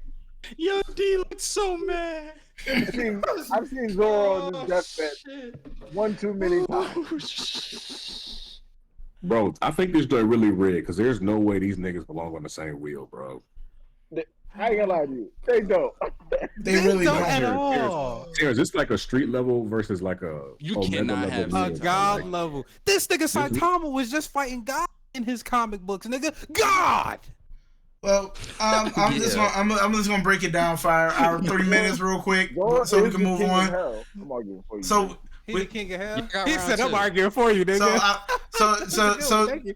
Yo, D looks so mad. I've seen Zoro on his deathbed shit. one too many times. Oh, shit. bro, I think this joint really rigged because there's no way these niggas belong on the same wheel, bro. I ain't gonna lie to you. They don't. They really don't don't. at Terrence, all. Terrence, it's like a street level versus like a You Omega cannot level have deal. A Like- god level. This nigga Saitama was just fighting God in his comic books, nigga. God. Well, I'm just Yeah. gonna I'm just gonna break it down for our 3 minutes real quick, Zoro so we is can the move king of on. hell. I'm arguing for you. So He the king of hell. You got He round said, "I'm two. arguing for you, nigga." Thank you.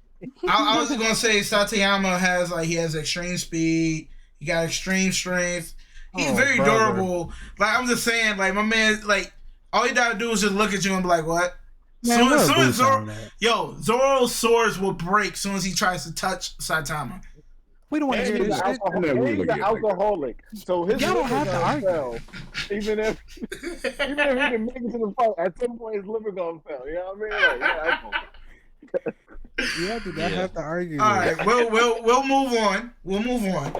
I was just gonna say Satayama has extreme speed. He got extreme strength. He's Oh, very brother. durable. Like I'm just saying, like my man, like all you gotta do is just look at you and be like, "What?" Man, Soon what a as boost Zoro, on that. Zoro's swords will break as soon as he tries to touch Saitama. We don't want to And hear he's this an shit. alcoholic. So his Y'all don't liver have to gonna argue. fail. Even if he can make it to the fight, at some point his liver gonna fail. You know what I mean? Like, Yeah, do not Yeah. have to argue. All right, we'll move on. We'll move on.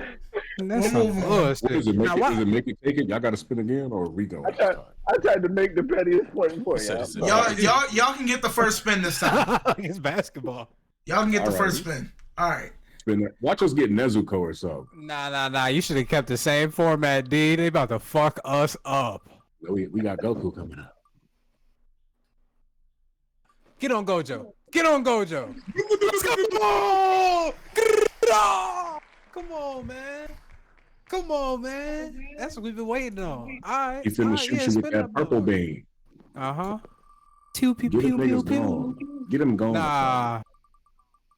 That's we'll some move on. What bullshit. does it Now, does it make it take it? Y'all got to spin again, or are we going this time? I tried to make the pettiest point for Said it's- you. Y'all can get the first spin this time. it's basketball. Y'all can get the All first right. spin. All right. Spin it. Watch us get Nezuko or something. Nah. You should have kept the same format, D. They about to fuck us up. We got Goku coming up. Get on Gojo. Let's go. Come on, man. That's what we've been waiting on. All right. He finna shoot you with that purple beam. Pew pew Get him pew pew niggas pew. gone. Get him gone.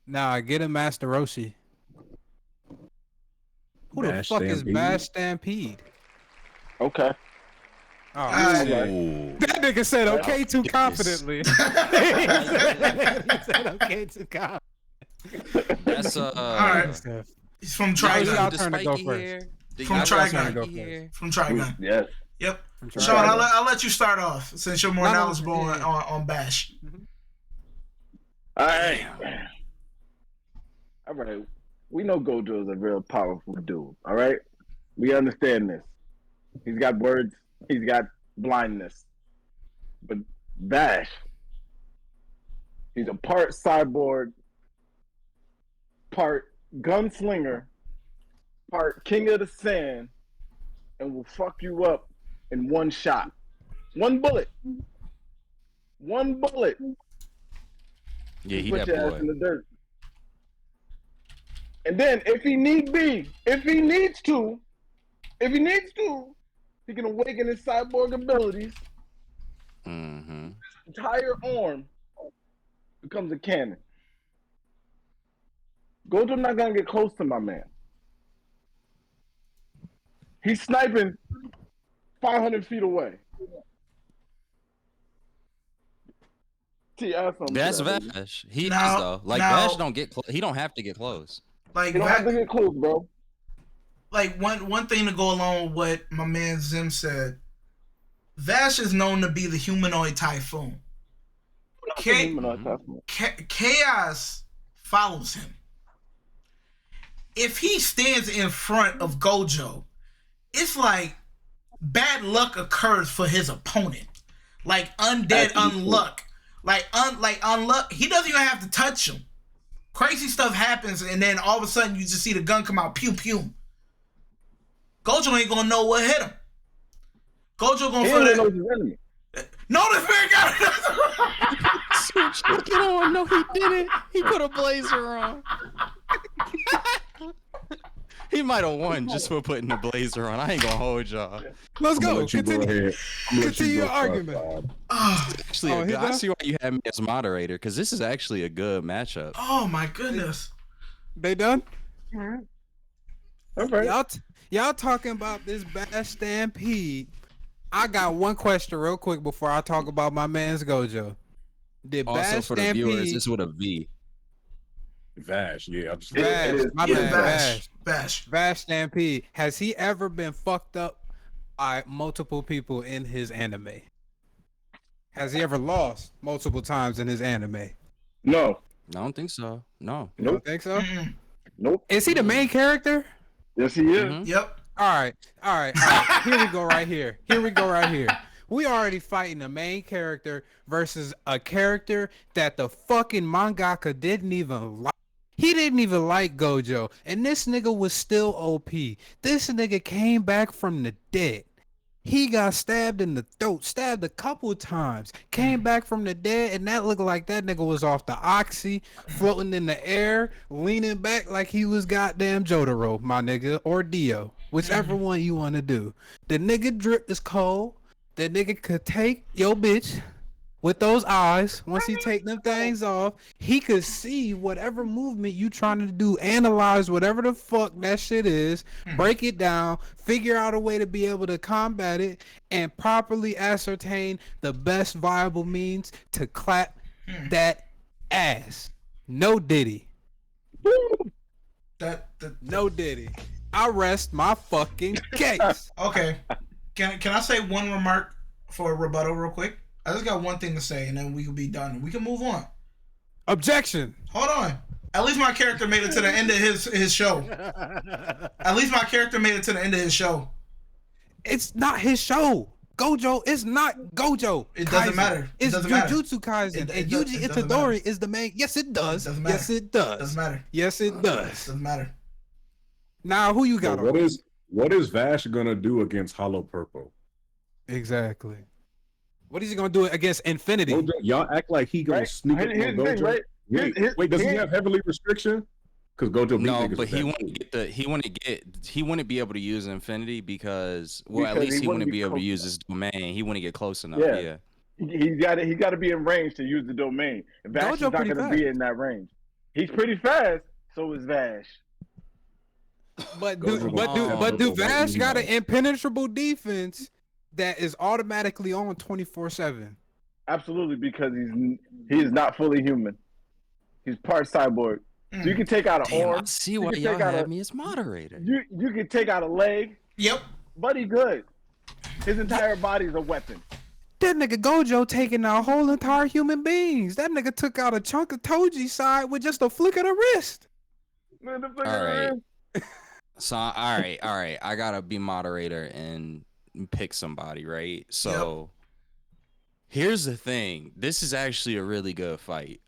Nah. Get him Master Roshi. Who the Bash fuck is Stampede? Bash Stampede? Okay. Oh, Alright. shit. Ooh. That nigga said okay too Yes. confidently. he said okay too confidently. That's right. He's from Y'all Trigun. turn to go first. From Trigun. Go first. From Trigun. Yes. Yep. From Sean, Trigun. I'll let you start off since you're more No, knowledgeable yeah. on Bash. All right. All right. We know Gojo is a real powerful dude. All right. We understand this. He's got words. He's got blindness. But Bash, he's a part cyborg, part gunslinger, part king of the sand, and will fuck you up in one shot. One bullet. One bullet. Yeah, he Put that your ass boy. in the dirt. And then, if he needs to, he can awaken his cyborg abilities. Mm-hmm. Entire arm becomes a cannon. Gojo not gonna get close to my man. He's sniping 500 feet away. That's Vash. He Now- is though. Like now- Vash don't get. He don't have to get close. Like You don't have to get close, bro. like one thing to go along with what my man Zim said. Vash is known to be the humanoid typhoon. Chaos follows him. If he stands in front of Gojo, it's like bad luck occurs for his opponent. Like undead unluck. Like unluck. He doesn't even have to touch him. Crazy stuff happens, and then all of a sudden you just see the gun come out, pew pew. Gojo ain't gonna know what hit him. Gojo gonna feel that. his enemy. No, this man got it. You don't know he did it. He put a blazer on. He might have won just for putting the blazer on. I ain't gonna hold y'all. Let's I'm gonna go. let you go Continue. ahead. I'm gonna let Continue you your go argument. first, Oh, Actually, Oh, he I done? see why you have me as moderator because this is actually a good matchup. oh my goodness. They done? All right. Y'all talking about this Bash Stampede. I got one question real quick before I talk about my man's Gojo. Did Also, Bash for the viewers, Stampede this with a V. Vash, yeah. I'm just Bash, is. my Yeah, bad, Bash. Bash Stampede, has he ever been fucked up by multiple people in his anime? Has he ever lost multiple times in his anime? No. I don't think so. No. You don't Nope. think so? Mm-mm. Nope. Is he the main character? Yes, he is. Mhm. Yep. All right. Here we go right here. We already fighting the main character versus a character that the fucking mangaka didn't even like. He didn't even like Gojo, and this nigga was still OP. This nigga came back from the dead. He got stabbed in the throat, stabbed a couple times, came back from the dead, and that looked like that nigga was off the oxy, floating in the air, leaning back like he was goddamn Jotaro, my nigga, or Dio, whichever one you want to do. The nigga drip is cold. The nigga could take your bitch with those eyes. Once he take them things off, he could see whatever movement you trying to do, analyze whatever the fuck that shit is, break it down, figure out a way to be able to combat it, and properly ascertain the best viable means to clap that ass. No Diddy. No Diddy. I rest my fucking case. Okay. Can I say one remark for a rebuttal real quick? I just got one thing to say, and then we can be done. We can move on. Objection. Hold on. At least my character made it to the end of his show. At least my character made it to the end of his show. It's not his show. Gojo is not Gojo. It doesn't Kaisen. matter. It It's doesn't matter. Jujutsu Kaisen. It And doesn't Yuji matter. Itadori is the main. Yes, it does. It doesn't matter. Yes, it It does. doesn't matter. Yes, it It does. doesn't matter. Now, who you got So on? what is Vash gonna do against Hollow Purple? Exactly. What is he gonna do against Infinity? Gojo, y'all act like he gonna Right? sneak up on Here's the thing, Gojo. right? Wait, does he Here- have heavily restriction? Because Gojo beat No, niggas but with he that wouldn't too. get the he wouldn't be able to use Infinity because at Because least he he wouldn't wouldn't be be able to close use his domain. He wouldn't get close enough. Yeah. Yeah. He's got to be in range to use the domain. And Vash is Gojo not pretty going to fast. be in that range. He's pretty fast. So is Vash. But Gojo do, gonna but do, have but do Gojo Vash right got an now. impenetrable defense that is automatically on 24/7? Absolutely, because he is not fully human. He's part cyborg. So you can take out an Damn, I arm. see you why can y'all take out had a- me as moderator. You can take out a leg. Yep. But he good. His entire body is a weapon. That nigga Gojo taking out whole entire human beings. That nigga took out a chunk of Toji's side with just a flick of the wrist. Man, the All fucking- right. So all right. I gotta be moderator and pick somebody, right? So here's the thing. This is actually a really good fight.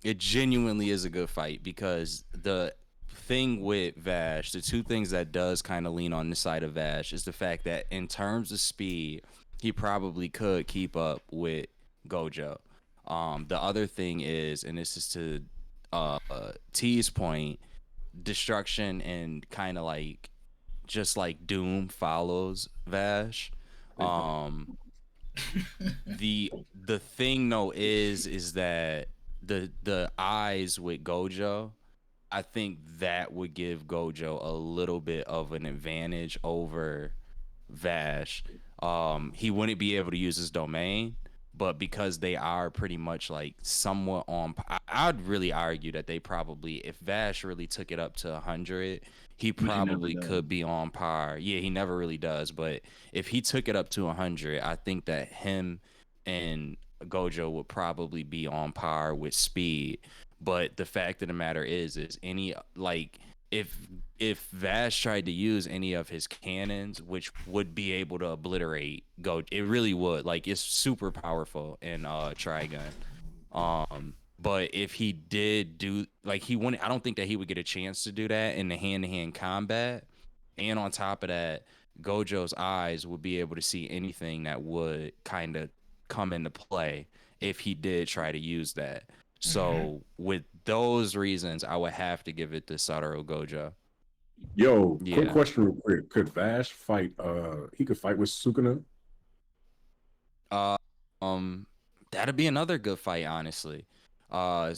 It genuinely is a good fight because the thing with Vash, the two things that does kind of lean on the side of Vash is the fact that in terms of speed, he probably could keep up with Gojo. The other thing is, and this is to T's point, destruction and kind of like just like doom follows Vash. The thing though is that the eyes with Gojo, I think that would give Gojo a little bit of an advantage over Vash. He wouldn't be able to use his domain, but because they are pretty much like somewhat on, I'd really argue that they probably, if Vash really took it up to 100, he probably could be on par. Yeah, he never really does, but if he took it up to 100, I think that him and Gojo would probably be on par with speed. But the fact of the matter is any like if Vash tried to use any of his cannons, which would be able to obliterate Gojo, it really would. Like it's super powerful in Trigun. But if he did do like he wouldn't, I don't think that he would get a chance to do that in the hand-to-hand combat. And on top of that, Gojo's eyes would be able to see anything that would kind of come into play if he did try to use that. So with those reasons, I would have to give it to Satoru Gojo. Yo, quick Yeah. question real quick. Could Vash fight he could fight with Sukuna? Uh, that'd be another good fight, honestly. Uh,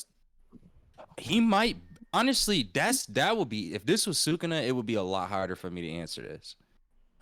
he might honestly. That would be if this was Sukuna, it would be a lot harder for me to answer this.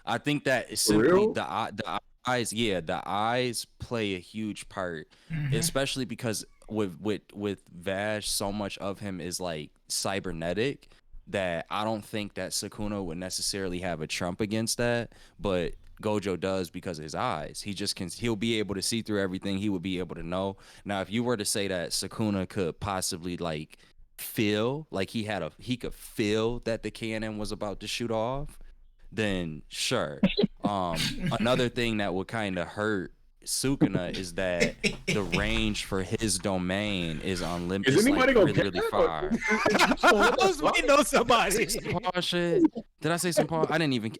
I think that it's For simply real? the eyes. Yeah, the eyes play a huge part, especially because with Vash, so much of him is like cybernetic that I don't think that Sukuna would necessarily have a trump against that, but Gojo does because of his eyes. He just can. He'll be able to see through everything. He would be able to know. Now, if you were to say that Sukuna could possibly like feel like he could feel that the cannon was about to shoot off, then sure. Another thing that would kind of hurt Sukuna is that the range for his domain is unlimited. Is It's like anybody gonna really, get really that? far. I was waiting on somebody. Some Paul shit. Did I say some Paul? I didn't even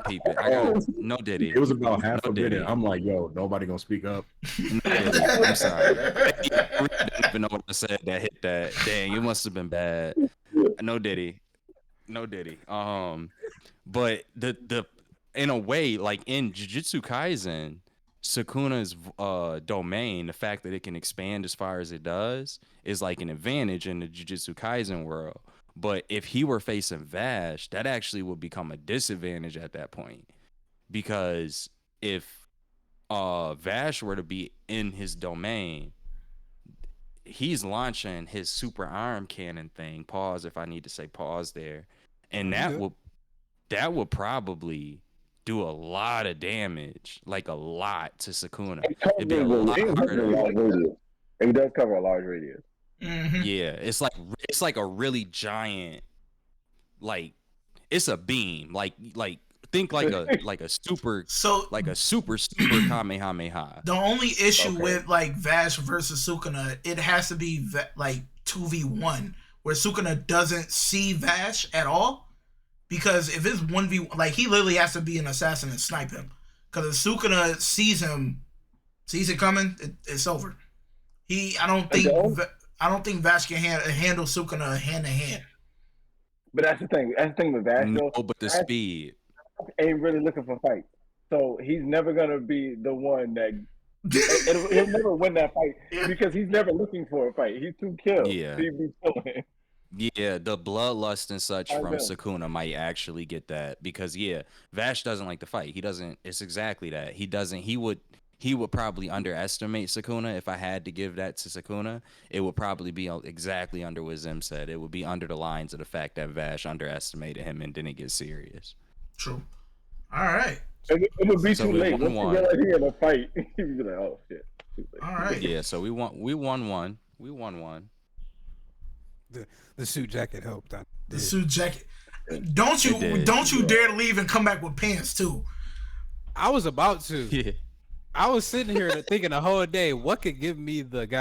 peep it. I got no Diddy. It was about half No a minute. Diddy. I'm like, yo, nobody gonna speak up. No Diddy. I'm sorry. I didn't even know what I said that hit that. Dang, it must have been bad. No Diddy. No Diddy. But the in a way, like in Jujutsu Kaisen, Sukuna's domain, the fact that it can expand as far as it does, is like an advantage in the Jujutsu Kaisen world. But if he were facing Vash, that actually would become a disadvantage at that point. Because if Vash were to be in his domain, he's launching his super arm cannon thing. Pause if I need to say pause there. And that would probably do a lot of damage, like a lot to Sukuna. It'd be a lot harder. It does cover a large radius. Yeah, it's like a really giant, like it's a beam. Like think like a super Kamehameha. The only issue with like Vash versus Sukuna, it has to be like 2v1, where Sukuna doesn't see Vash at all. Because if it's 1v, like he literally has to be an assassin and snipe him. Because if Sukuna sees it coming, it's over. I don't think Vash can handle Sukuna hand to hand. But that's the thing. That's the thing with Vash. No, but the speed ain't really looking for fights. So he's never gonna be the one that he'll never win that fight because he's never looking for a fight. He's too killed. Yeah. He'd be killing. Yeah, the bloodlust and such from Sukuna might actually get that because Vash doesn't like to fight. He doesn't. It's exactly that. He doesn't. He would probably underestimate Sukuna. If I had to give that to Sukuna, it would probably be exactly under what Zim said. It would be under the lines of the fact that Vash underestimated him and didn't get serious. True. All right. It would be too late. Once you realize he in a fight, you'd be like, oh shit. All right. Yeah. So we won one. We won one. The suit jacket helped. The suit jacket. Don't you dare to leave and come back with pants too. I was about to. Yeah. I was sitting here thinking the whole day, what could give me the upper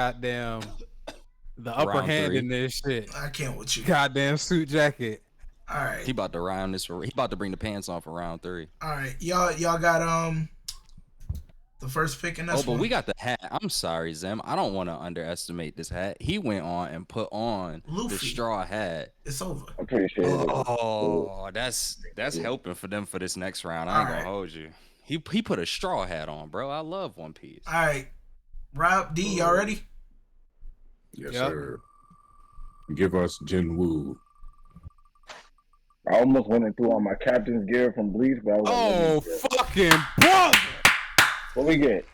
Round hand 3. in this shit? I can't with you. Goddamn suit jacket. All right. He about to round this. He about to bring the pants on for round 3. All right, y'all got the first pick in this but one. we got the hat. I'm sorry, Zim. I don't want to underestimate this hat. He went on and put on Luffy. the straw hat. It's over. I'm pretty sure. Oh, that's helping for them for this next round. I ain't gonna hold you. He put a straw hat on, bro. I love One Piece. All right, Rob D, y'all ready? Yes, sir. Give us Jin Woo. I almost went through all my captain's gear from Bleach, but I was fucking brother! What we get?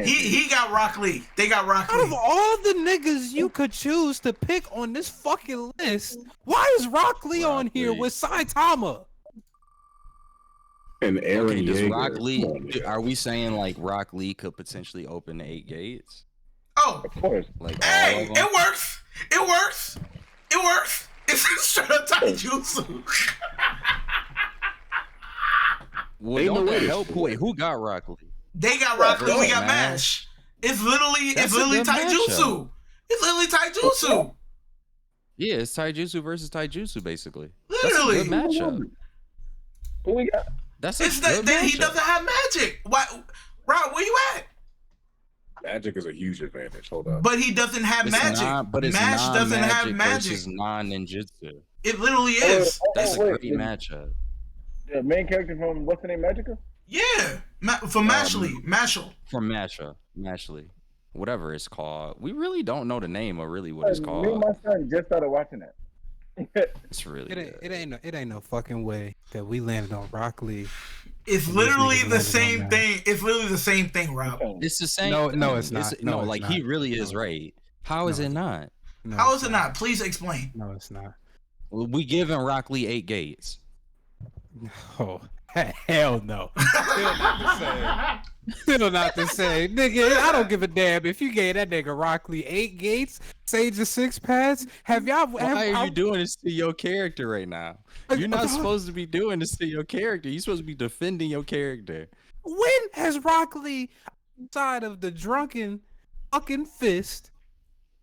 He got Rock Lee. They got Rock Lee. Out of all the niggas you could choose to pick on this fucking list, why is Rock Lee on here with Saitama? And Aaron does Yeager. Rock Lee? Are we saying like Rock Lee could potentially open the 8 gates? Oh, of course. Like hey, it works. It works. It works. It's straight up taijutsu. Well, don't that help? Wait, who got Rock Lee? They got Rock Lee. We got Mash. It's literally taijutsu. It's literally taijutsu. Yeah, it's taijutsu versus taijutsu, basically. Literally. That's a good matchup. Who we got? That's a good matchup. He doesn't have magic. Why, Rob? Where you at? Magic is a huge advantage. Hold up. But he doesn't have magic. But it's Mash doesn't have magic. versus non-ninjutsu. It literally is. That's a wait, great matchup. the main character from what's the name, Magica? Yeah, for Mashal. From Mashley, whatever it's called. We really don't know the name or really what it's Me and called. my son just started watching that. It's really good. It ain't no fucking way that we landed on Rock Lee. It's And these literally niggas the landed same on thing. It's literally the same thing, Rob. It's the same. No, thing. it's not. It's, No, it's like not. he really is No. right. How is No, it not? No, How it's is it not? Please explain. No, it's not. We giving Rock Lee 8 gates. Oh, hell no. Still not the same. Still not the same. Nigga, I don't give a damn if you gave that nigga Rock Lee 8 gates, Sage of 6 pads. Have y'all... Why are you doing this to your character right now? You're not supposed to be doing this to your character. You're supposed to be defending your character. When has Rock Lee, outside of the drunken fucking fist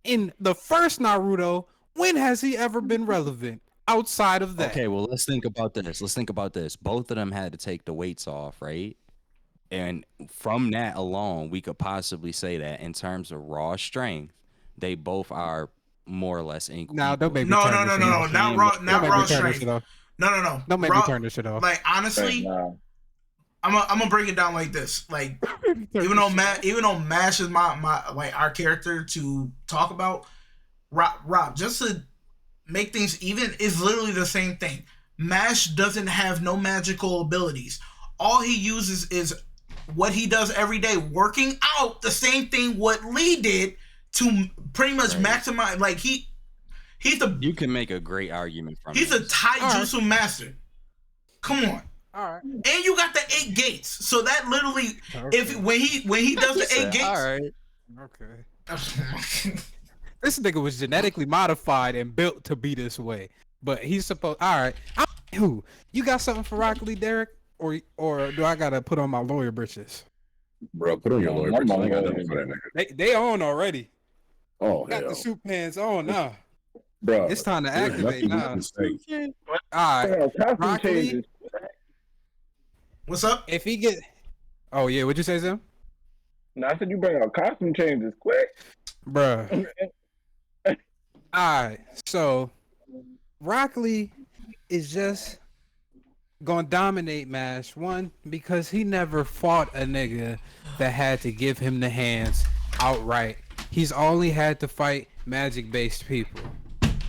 in the first Naruto, when has he ever been relevant outside of that? Okay, well, let's think about this. Both of them had to take the weights off, right? And from that alone, we could possibly say that in terms of raw strength, they both are more or less equal. Now, don't make me No, turn this shit off. not raw Don't make me turn this strength. shit off. No. Don't make me turn this shit off. Like honestly, Nah. I'm gonna break it down like this. Like even though Mash is my like our character to talk about, Rob, just to make things even, is literally the same thing. Mash doesn't have no magical abilities. All he uses is what he does every day, working out the same thing what Lee did to pretty much maximize. Like he's the You can make a great argument from he's a this. taijutsu master. Come on. All right. And you got the 8 gates, so that literally, if when he does the 8 gates, All right. Okay. This nigga was genetically modified and built to be this way. But he's supposed... All right. Who? You got something for Rock Lee, Derek? Or do I got to put on my lawyer britches? Bro, put on your lawyer. I'm bitch. I on ain't got lawyer. nothing for that nigga. They on already. Oh, Got hell. the suit pants on now. Bro, It's time to there's activate nothing now. you can say. All right. Costume Rock Lee? changes. what's up? If he get... Oh, yeah. What'd you say, Zim? No, I said you bring out costume changes quick. Bruh. Alright, so Rock Lee is just gonna dominate MASH. One, because he never fought a nigga that had to give him the hands outright. He's only had to fight magic-based people.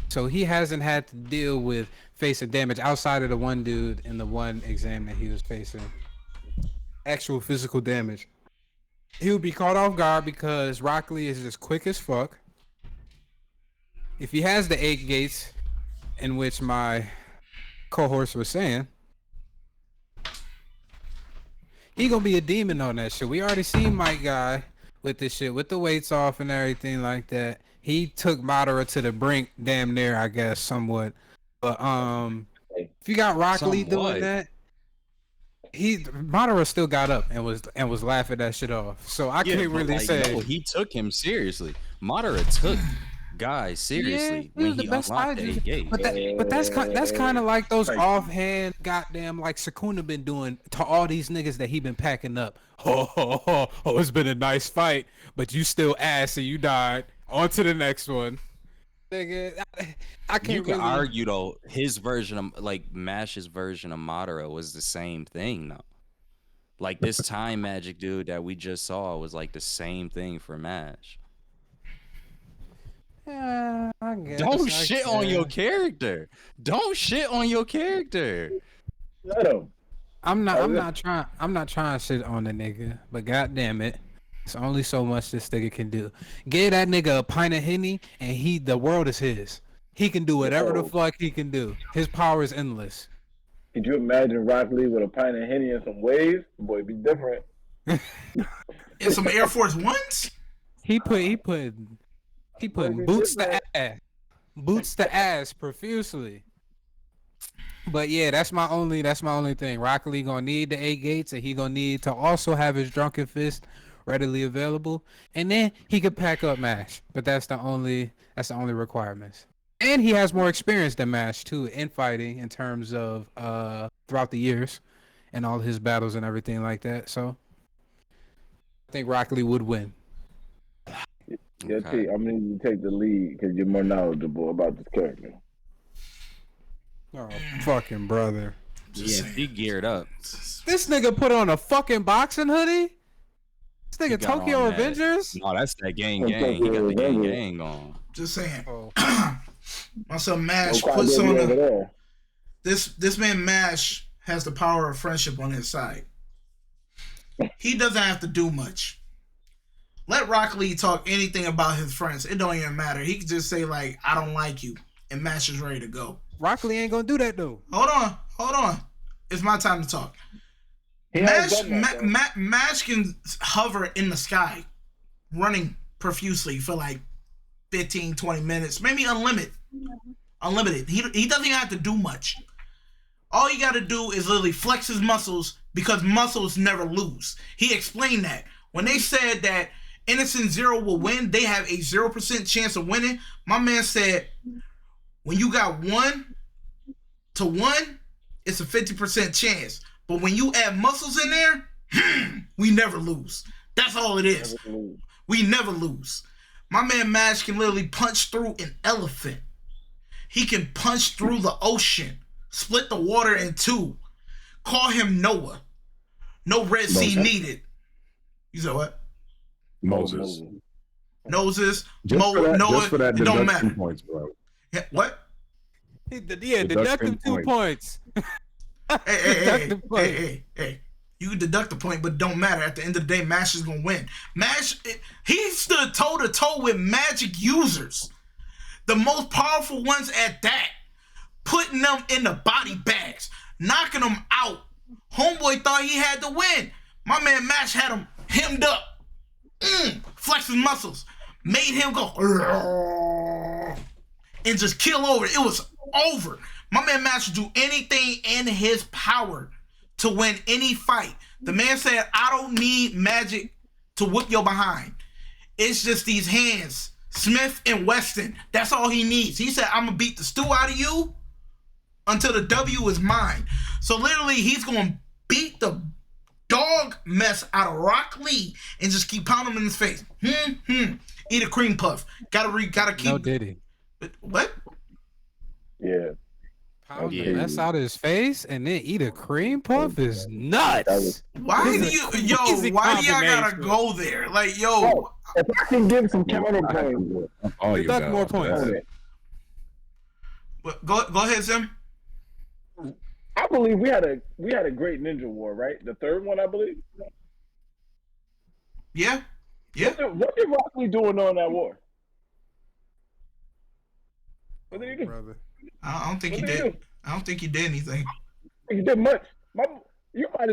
So he hasn't had to deal with facing damage outside of the one dude in the one exam that he was facing. Actual physical damage. He would be caught off guard because Rock Lee is just quick as fuck. If he has the 8 gates, in which my co-host was saying, he gonna be a demon on that shit. We already seen my guy with this shit, with the weights off and everything like that. He took Madara to the brink, damn near, I guess, somewhat. But if you got Rock Lee doing that, Madara still got up and was laughing that shit off. So I can't really say. No, he took him seriously. Madara took guys seriously when he unlocked the 8 gates. But that's kind of like those offhand goddamn like Sukuna been doing to all these niggas that he been packing up. Oh, it's been a nice fight, but you still ass and you died. On to the next one. Nigga, I can't. You can really argue though, his version of like Mash's version of Madara was the same thing though. Like this time magic dude that we just saw was like the same thing for Mash. Yeah, I guess. Don't shit on your character. Don't shit on your character. Let him. I'm not trying to shit on the nigga, but goddamn it, it's only so much this nigga can do. Give that nigga a pint of Henny, and the world is his. He can do whatever the fuck he can do. His power is endless. Could you imagine Rock Lee with a pint of Henny and some waves? Boy, it'd be different. And some Air Force Ones. He putting boots to ass profusely. But yeah, that's my only thing. Rock Lee gonna need the 8 gates, and he gonna need to also have his drunken fist readily available, and then he could pack up Mash. But that's the only requirements. And he has more experience than Mash too in fighting in terms of throughout the years and all his battles and everything like that. So I think Rock Lee would win. Yeah, T, I'm gonna need you to take the lead because you're more knowledgeable about this character. Oh, fucking brother. Just Yeah, saying. he geared up. This nigga put on a fucking boxing hoodie? This He nigga got Tokyo on that. Avengers? No, that's that gang That's gang. He got the gang Avengers. gang on. Just saying. Oh. My son No Mash puts crybaby on over a there. this man Mash has the power of friendship on his side. He doesn't have to do much. Let Rock Lee talk anything about his friends. It don't even matter. He can just say like, "I don't like you," and Mash is ready to go. Rock Lee ain't gonna do that though. Hold on. It's my time to talk. He has done that, Mash can hover in the sky, running profusely for like 15, 20 minutes, maybe unlimited. He doesn't even have to do much. All you got to do is literally flex his muscles because muscles never lose. He explained that. When they said that Innocent Zero will win, they have a 0% chance of winning. My man said, when you got 1 to 1, it's a 50% chance. But when you add muscles in there, we never lose. That's all it is. We never lose. My man Mash can literally punch through an elephant. He can punch through the ocean, split the water in two. Call him Noah. No Red Sea needed. You said what? Moses. Noses. Just for that it don't deduction matter. points, bro. Yeah, what? Deduct them 2 points. Hey. You can deduct the point, but it don't matter. At the end of the day, Mash is gonna win. Mash, he stood toe to toe with magic users, the most powerful ones at that, putting them in the body bags, knocking them out. Homeboy thought he had to win. My man Mash had him hemmed up, flex his muscles, made him go and just kill over. It was over. My man Mash would do anything in his power to win any fight. The man said, I don't need magic to whip your behind. It's just these hands, Smith and Weston. That's all he needs. He said, I'm going to beat the stew out of you until the W is mine. So literally, he's going to beat the dog mess out of Rock Lee and just keep pounding him in his face. Eat a cream puff. Gotta keep. No Diddy. What? Yeah. Pound the Okay. mess out of his face and then eat a cream puff is nuts. Why do This is you, a yo? crazy Why do y'all gotta combination. go there? Like, yo, Oh, if I can give some counterpoint, All you Deduct got more after points. that. go ahead, Sim. I believe we had a great ninja war, right? The third one, I believe. Yeah. What did Rock Lee do during that war? What did he do? Brother. I don't think What he did he did. do? I don't think he did anything. He did much. You might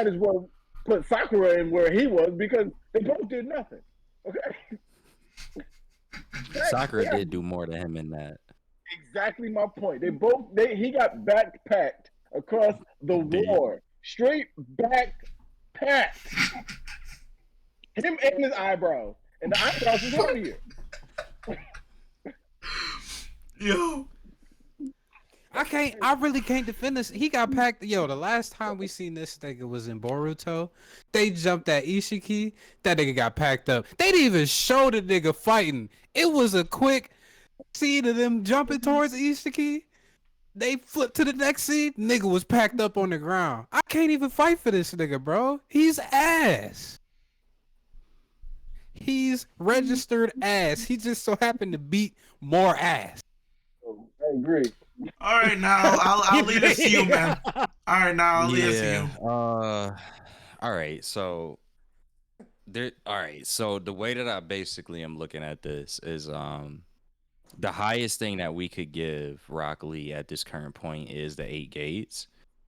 as well put Sakura in where he was because they both did nothing. Okay. Sakura did do more to him in that. Exactly my point. He got backpacked across the war. Straight backpacked. Him and his eyebrows. And the eyebrows is heavier. Yo. I really can't defend this. He got packed. Yo, the last time we seen this nigga was in Boruto. They jumped at Ishiki. That nigga got packed up. They didn't even show the nigga fighting. It was a quick scene of them jumping towards Ishiki. They flipped to the next scene. Nigga was packed up on the ground. I can't even fight for this nigga, bro. He's ass. He's registered ass. He just so happened to beat more ass. I agree. All right, now I'll leave this to you, man. All right, now I'll leave this to you. All right. So So the way that I basically am looking at this is the highest thing that we could give Rock Lee at this current point is the 8 gates.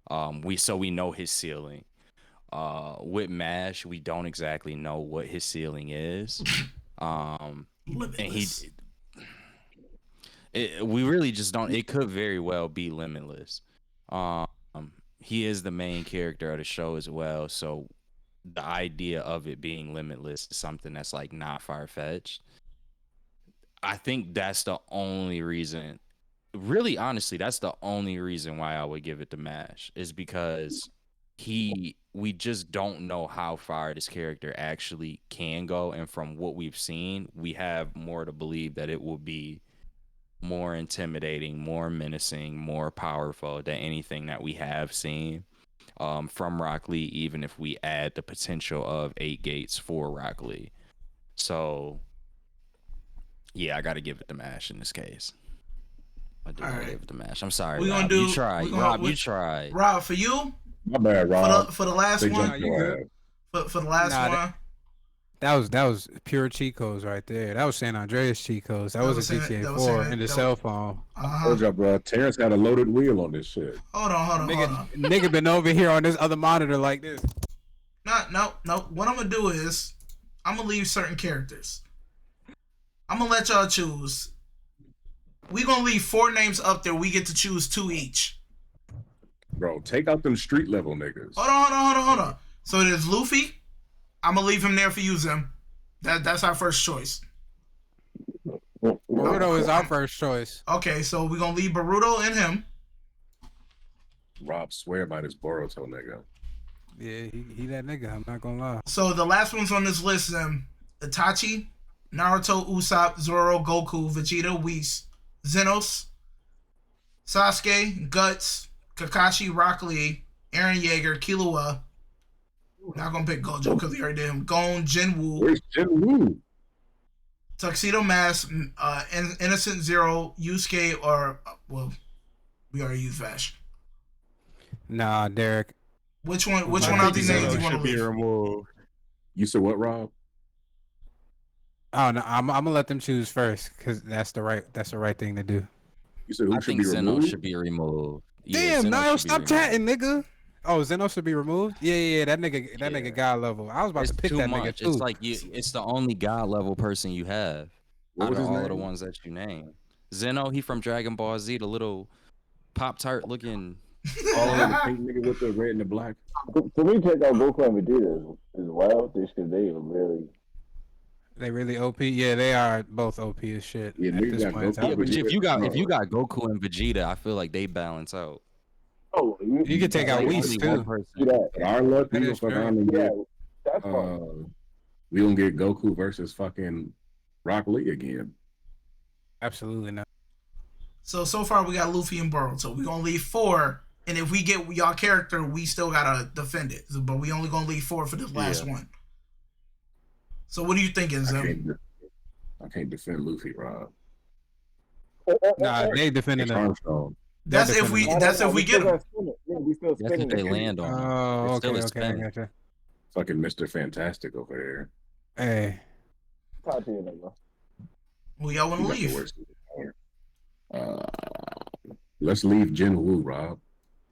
We know his ceiling. With Mash, we don't exactly know what his ceiling is. And we really just don't. It could very well be limitless. He is the main character of the show as well, so the idea of it being limitless is something that's like not far-fetched. I think that's the only reason. Really, honestly, that's the only reason why I would give it to Mash is because we just don't know how far this character actually can go, and from what we've seen, we have more to believe that it will be more intimidating, more menacing, more powerful than anything that we have seen from Rock Lee, even if we add the potential of 8 gates for Rock Lee. So, yeah, I got to give it to MASH in this case. I do gotta give it to MASH. I'm sorry, we Rob. gonna do, You tried. Rob, you tried. Rob, for you? My bad, Rob. For the last They one? jumped your ass. For the last one? That was pure cheat codes right there. That was San Andreas cheat codes. That was a GTA 4 in the cell phone. Told y'all, bro. Terrence had a loaded wheel on this shit. Hold on. Nigga been over here on this other monitor like this. No. What I'm gonna do is I'm gonna leave certain characters. I'm gonna let y'all choose. We gonna leave 4 names up there. We get to choose 2 each. Bro, take out them street level niggas. Hold on. So there's Luffy. I'm gonna leave him there for you, Zim. That's our first choice. Boruto is our first choice. Okay, so we're gonna leave Boruto and him. Rob swear by this Boruto nigga. Yeah, he that nigga. I'm not gonna lie. So the last ones on this list, Itachi, Naruto, Usopp, Zoro, Goku, Vegeta, Whis, Zenos, Sasuke, Guts, Kakashi, Rock Lee, Eren Yeager, Killua. Not gonna pick Gojo because he already did him. Gon, Jinwoo. Where's Jinwoo? Tuxedo Mask, Innocent Zero, Yusuke, or we already used Vash. Nah, Derek. Which one out these names do you want to leave? Removed. You said what, Rob? Oh no, I'm gonna let them choose first because that's the right thing to do. You said who I should think be Zeno removed? should be removed. Damn, Zeno Niall, should be stop removed. chatting, nigga. Oh, Zeno should be removed. Yeah, that nigga God level. I was about It's to pick too that much. nigga too. It's like it's the only God level person you have What out was of his all of name? the ones that you named. Zeno, he from Dragon Ball Z, the little Pop-Tart looking. Oh, the pink nigga with the red and the black. For me, check out Goku and Vegeta as well, just because they are really OP. Yeah, they are both OP as shit. Yeah, at nigga this got point in Goku. time. Yeah, but Vegeta. if you got Goku and Vegeta, I feel like they balance out. Oh, You could take out Like, Whis only too. one person. do that. But our luck, we That gonna is fuck true. around and Yeah, get. that's fine. We gonna get Goku versus fucking Rock Lee again. Absolutely not. So far we got Luffy and Boruto. We're gonna leave 4, and if we get y'all character, we still gotta defend it. But we only gonna leave 4 for this last one. So what are you thinking, Zim? I can't defend Luffy, Rob. Nah, they defending It's them. Armstrong. That's if we get him. We still That's if they land on him. Oh, It's still okay, a I spin. gotcha. Fucking Mr. Fantastic over there. Hey, Who y'all want to You got the leave? worst let's leave Jinwoo, Rob.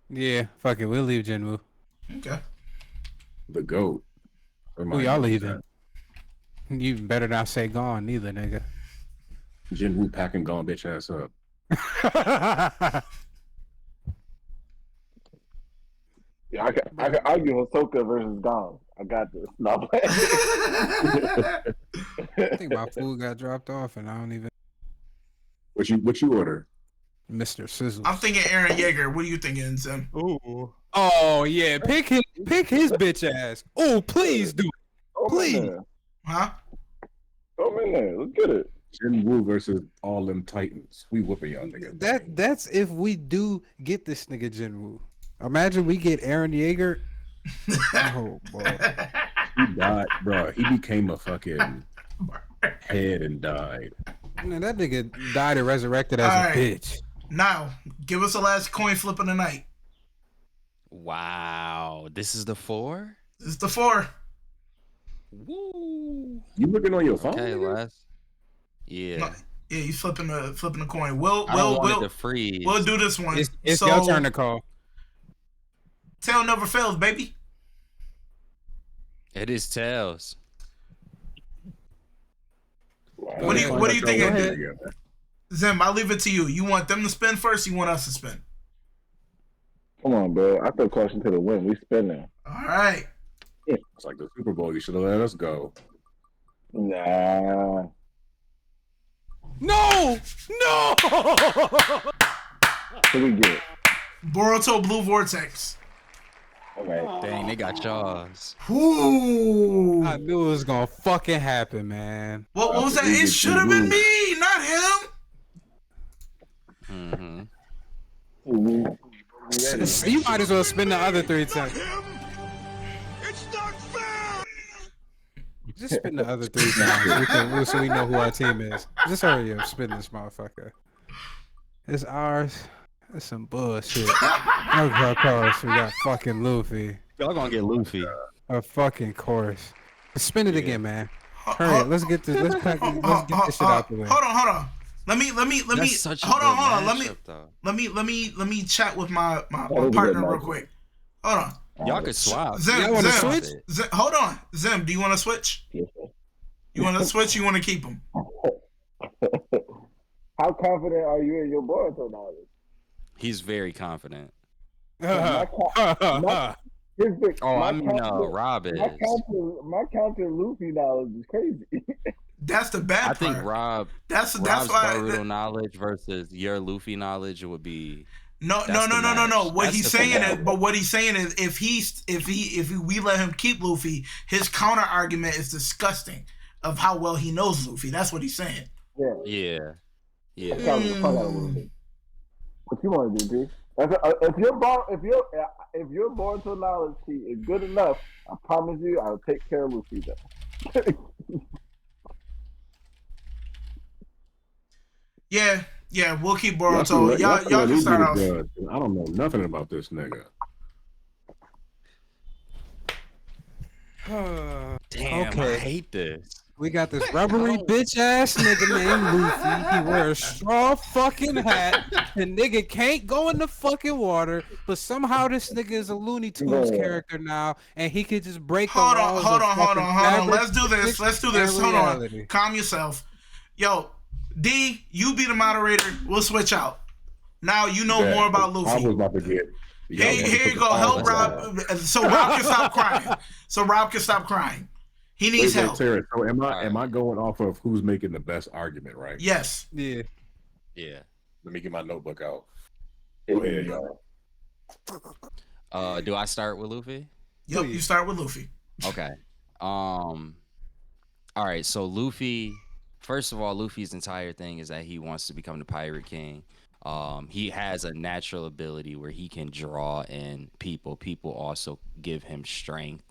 yeah, fuck it, we'll leave Jinwoo. Okay. The GOAT. Who y'all leaving? You better not say gone neither, nigga. Jinwoo packing gone bitch ass up. Yeah, I can argue Ahsoka versus Gong. I got this. No, I think my food got dropped off, and I don't even. What you order? Mr. Sizzle. I'm thinking Eren Yeager. What are you thinking, Zim? Ooh. Oh yeah, pick his bitch ass. Oh, please do. Please. Huh? Throw him in there. Let's get it. Jinwoo versus all them Titans. We whooping y'all niggas. That's if we do get this nigga Jinwoo. Imagine we get Eren Yeager. Oh boy. He died, bro. He became a fucking head and died. Man, that nigga died and resurrected as All a right. bitch. Now, give us the last coin flip of the night. Wow, this is the 4. This is the 4. Woo. You looking on your phone? Okay, nigga? last. Yeah. No, yeah, you flipping the coin. We'll I don't want it to freeze. we'll do this one. It's your turn to call. Tail never fails, baby. It is tails. Wow. What do you think? Go ahead. Zim, I'll leave it to you. You want them to spin first? You want us to spin? Come on, bro. I throw caution to the wind. We spinning. All right. It's like the Super Bowl. You should have let us go. Nah. No! What we get? Boruto Blue Vortex. Okay. Dang, they got jaws. Ooh. I knew it was gonna fucking happen, man. What was that? We It get should have been Jinwoo. me, not him. Mm-hmm. You might as well spend the other 3 times. It's not fair! Just spin the other 3 times. So we know who our team is. Just hurry up, spin this motherfucker. It's ours. That's some bullshit. Of course, we got fucking Luffy. Y'all gonna get Luffy. Of fucking course. Spin it again, man. Hurry Hold- up. Let's get this. Let's get this shit out the way. Hold on. Let me. That's such a Hold good on. matchup, though. Let me chat with my was a good partner real matchup. quick. Hold on. Y'all could swap. Zim, Y'all wanna Zim, switch? Zim, hold on. Zim, do you want to switch? Yes, sir. You want to switch? You want to keep him? How confident are you in your Boruto knowledge? He's very confident. My Here's the, Oh, my I mean, counter- Rob is. my counter Luffy knowledge is crazy. That's the bad I part. think Rob's that's why. Boruto knowledge versus your Luffy knowledge would be. No. That's the match. What That's he's the saying finale. is, but what he's saying is, if we let him keep Luffy, his counter argument is disgusting of how well he knows Luffy. That's what he's saying. Yeah. Yeah. Counter the fuck out of Luffy. What you want to do, P? If your Boruto knowledge P is good enough, I promise you, I'll take care of Luffy. Then. Yeah, we'll keep Boruto. Y'all can start off. I don't know nothing about this nigga. Damn, Okay. I hate this. We got this rubbery bitch ass nigga named Luffy. He wears a straw fucking hat. The nigga can't go in the fucking water, but somehow this nigga is a Looney Tunes Yeah. character now, and he could just break the Hold laws on. of fucking fabric, Let's do this. physics, and Hold reality. on. Calm yourself. Yo, D, you be the moderator. We'll switch out. Now you know Yeah, more about I Luffy. was about to get. Here you go. Help Rob. So Rob can stop crying. He needs help. Terrence, so am Alright. I going off of who's making the best argument, right? Yes. Yeah. Yeah. Let me get my notebook out. Go ahead, y'all. Do I start with Luffy? Yep. You start with Luffy. Okay. All right. So Luffy, first of all, Luffy's entire thing is that he wants to become the Pirate King. He has a natural ability where he can draw in people. People also give him strength.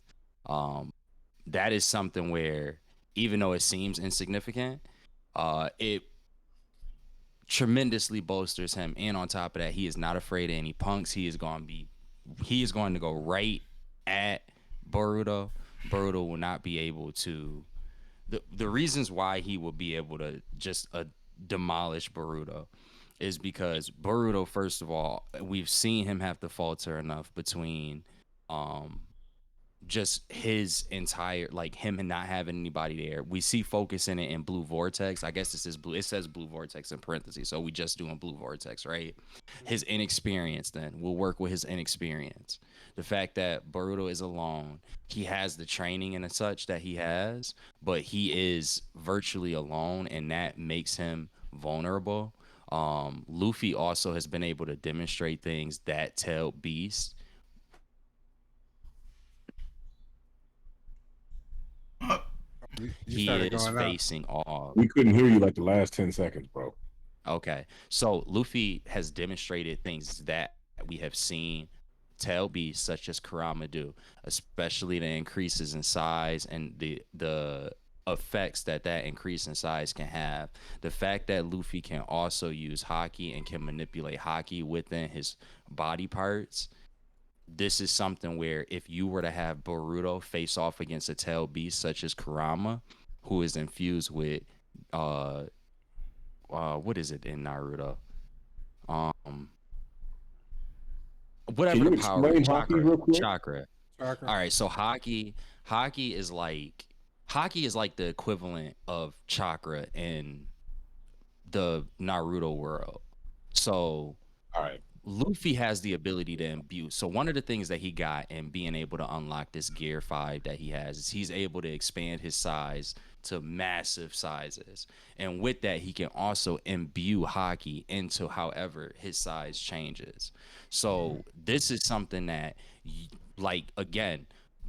That is something where, even though it seems insignificant, it tremendously bolsters him. And on top of that, he is not afraid of any punks. He is going to go right at Boruto. Boruto will not be able to. The reasons why he will be able to just demolish Boruto is because Boruto, first of all, we've seen him have to falter enough between just his entire, like, him and not having anybody there. We see focusing it in Blue Vortex. I guess this is blue. It says Blue Vortex in parentheses, so we just doing Blue Vortex, right? His inexperience, then we'll work with his inexperience. The fact that Boruto is alone, he has the training and such that he has, but he is virtually alone, and that makes him vulnerable. Luffy also has been able to demonstrate things that Tailed Beast. You He started is going out. facing off. We couldn't hear you like the last 10 seconds, bro. Okay, so Luffy has demonstrated things that we have seen Tail Beasts such as Kurama do, especially the increases in size and the effects that increase in size can have. The fact that Luffy can also use haki and can manipulate haki within his body parts. This is something where if you were to have Boruto face off against a tail beast such as Kurama, who is infused with what is it in Naruto? Whatever Can you the power explain haki real quick? chakra. All right, so haki is like the equivalent of chakra in the Naruto world. So All right. Luffy has the ability to imbue. So one of the things that he got in being able to unlock this Gear 5 that he has is he's able to expand his size to massive sizes. And with that, he can also imbue haki into however his size changes. So this is something that, like, again,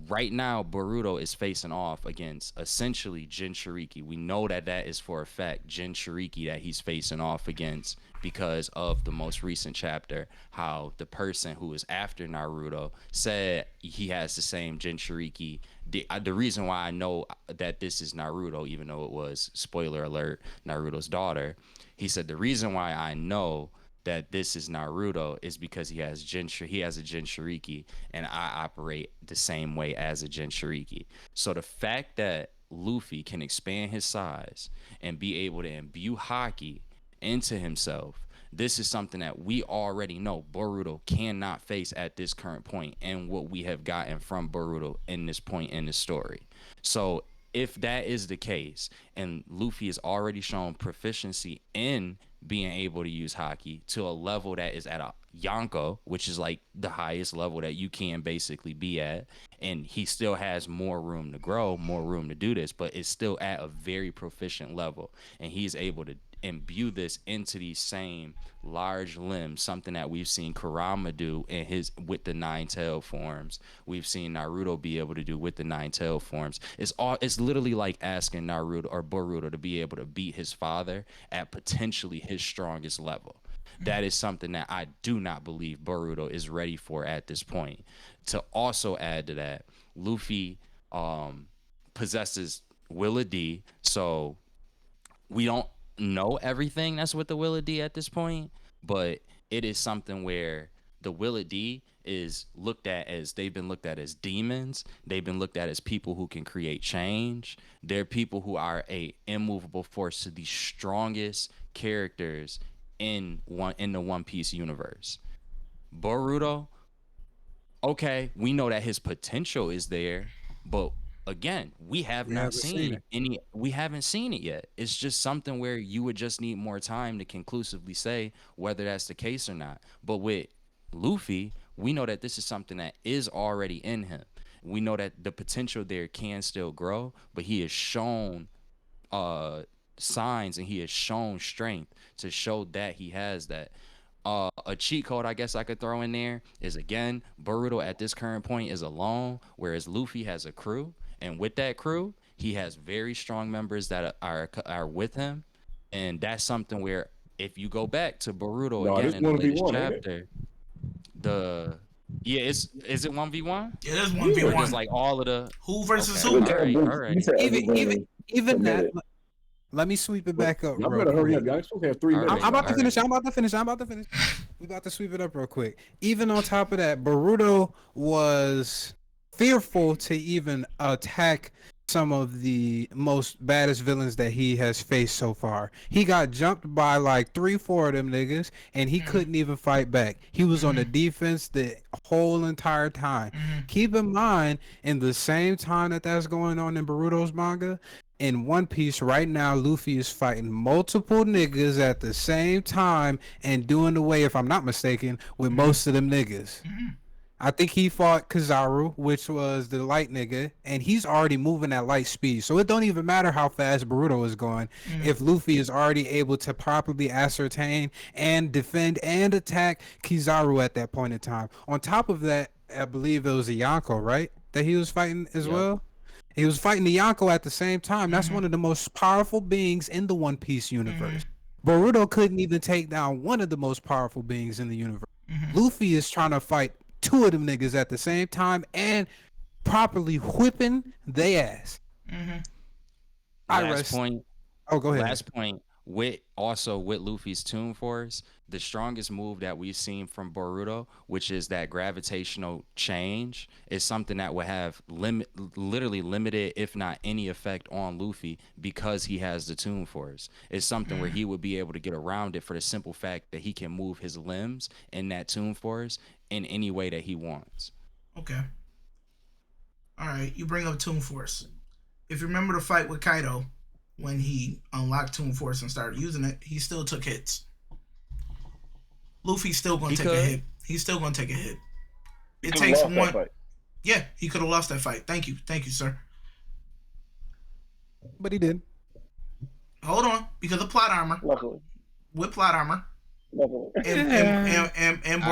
right now Boruto is facing off against essentially Jinchuriki. We know that is for a fact Jinchuriki that he's facing off against because of the most recent chapter, how the person who is after Naruto said he has the same Jinchuriki. The reason why I know that this is Naruto, even though it was, spoiler alert, Naruto's daughter, he said the reason why I know that this is Naruto is because he has a Jinchuriki, and I operate the same way as a Jinchuriki. So the fact that Luffy can expand his size and be able to imbue Haki into himself, this is something that we already know Boruto cannot face at this current point, and what we have gotten from Boruto in this point in the story. So if that is the case, and Luffy has already shown proficiency in being able to use Haki to a level that is at a Yonko, which is like the highest level that you can basically be at, and he still has more room to grow, more room to do this, but it's still at a very proficient level, and he's able to imbue this into these same large limbs, something that we've seen Kurama do with the nine tail forms. We've seen Naruto be able to do with the nine tail forms. It's literally like asking Naruto or Boruto to be able to beat his father at potentially his strongest level. That is something that I do not believe Boruto is ready for at this point. To also add to that, Luffy possesses Willa D, so we don't know everything that's with the Willa D at this point, but it is something where the Willa D is they've been looked at as demons. They've been looked at as people who can create change. They're people who are a immovable force to the strongest characters in the One Piece universe. Boruto, okay, we know that his potential is there, but again, we haven't seen it yet. It's just something where you would just need more time to conclusively say whether that's the case or not. But with Luffy, we know that this is something that is already in him. We know that the potential there can still grow, but he has shown signs and he has shown strength to show that he has that. A cheat code I guess I could throw in there is, again, Boruto at this current point is alone, whereas Luffy has a crew, and with that crew he has very strong members that are with him, and that's something where if you go back to Boruto again in the latest chapter, is it 1v1? It is 1v1. Just like all of the who versus okay. who? All right. Even that. Let me sweep it back up. Y'all better hurry up, guys. We have 3 minutes. I'm about to finish. I'm about to finish. We about to sweep it up real quick. Even on top of that, Boruto was fearful to even attack some of the most baddest villains that he has faced so far. He got jumped by like 3-4 of them niggas, and he couldn't even fight back. He was on the defense the whole entire time. Keep in mind, in the same time that's going on in Boruto's manga, in One Piece right now, Luffy is fighting multiple niggas at the same time and doing away, if I'm not mistaken, with most of them niggas. I think he fought Kizaru, which was the light nigga, and he's already moving at light speed. So it don't even matter how fast Boruto is going. If Luffy is already able to properly ascertain and defend and attack Kizaru at that point in time. On top of that, I believe it was a Yonko, right? That he was fighting as well. He was fighting the Yonko at the same time. That's one of the most powerful beings in the One Piece universe. Boruto couldn't even take down one of the most powerful beings in the universe. Luffy is trying to fight 2 of them niggas at the same time and properly whipping their ass. Last point. Oh, go ahead. Last point. With Luffy's Toon Force, the strongest move that we've seen from Boruto, which is that gravitational change, is something that will have literally limited, if not any, effect on Luffy because he has the Toon Force. It's something where he would be able to get around it for the simple fact that he can move his limbs in that Toon Force in any way that he wants. Okay. All right, you bring up Toon Force. If you remember the fight with Kaido, when he unlocked Toon Force and started using it, he still took hits. Luffy's still going to take a hit. He's still going to take a hit. It takes one. Yeah, he could have lost that fight. Thank you, sir. But he did. Hold on, because of plot armor. Luckily. With plot armor. Luckily. And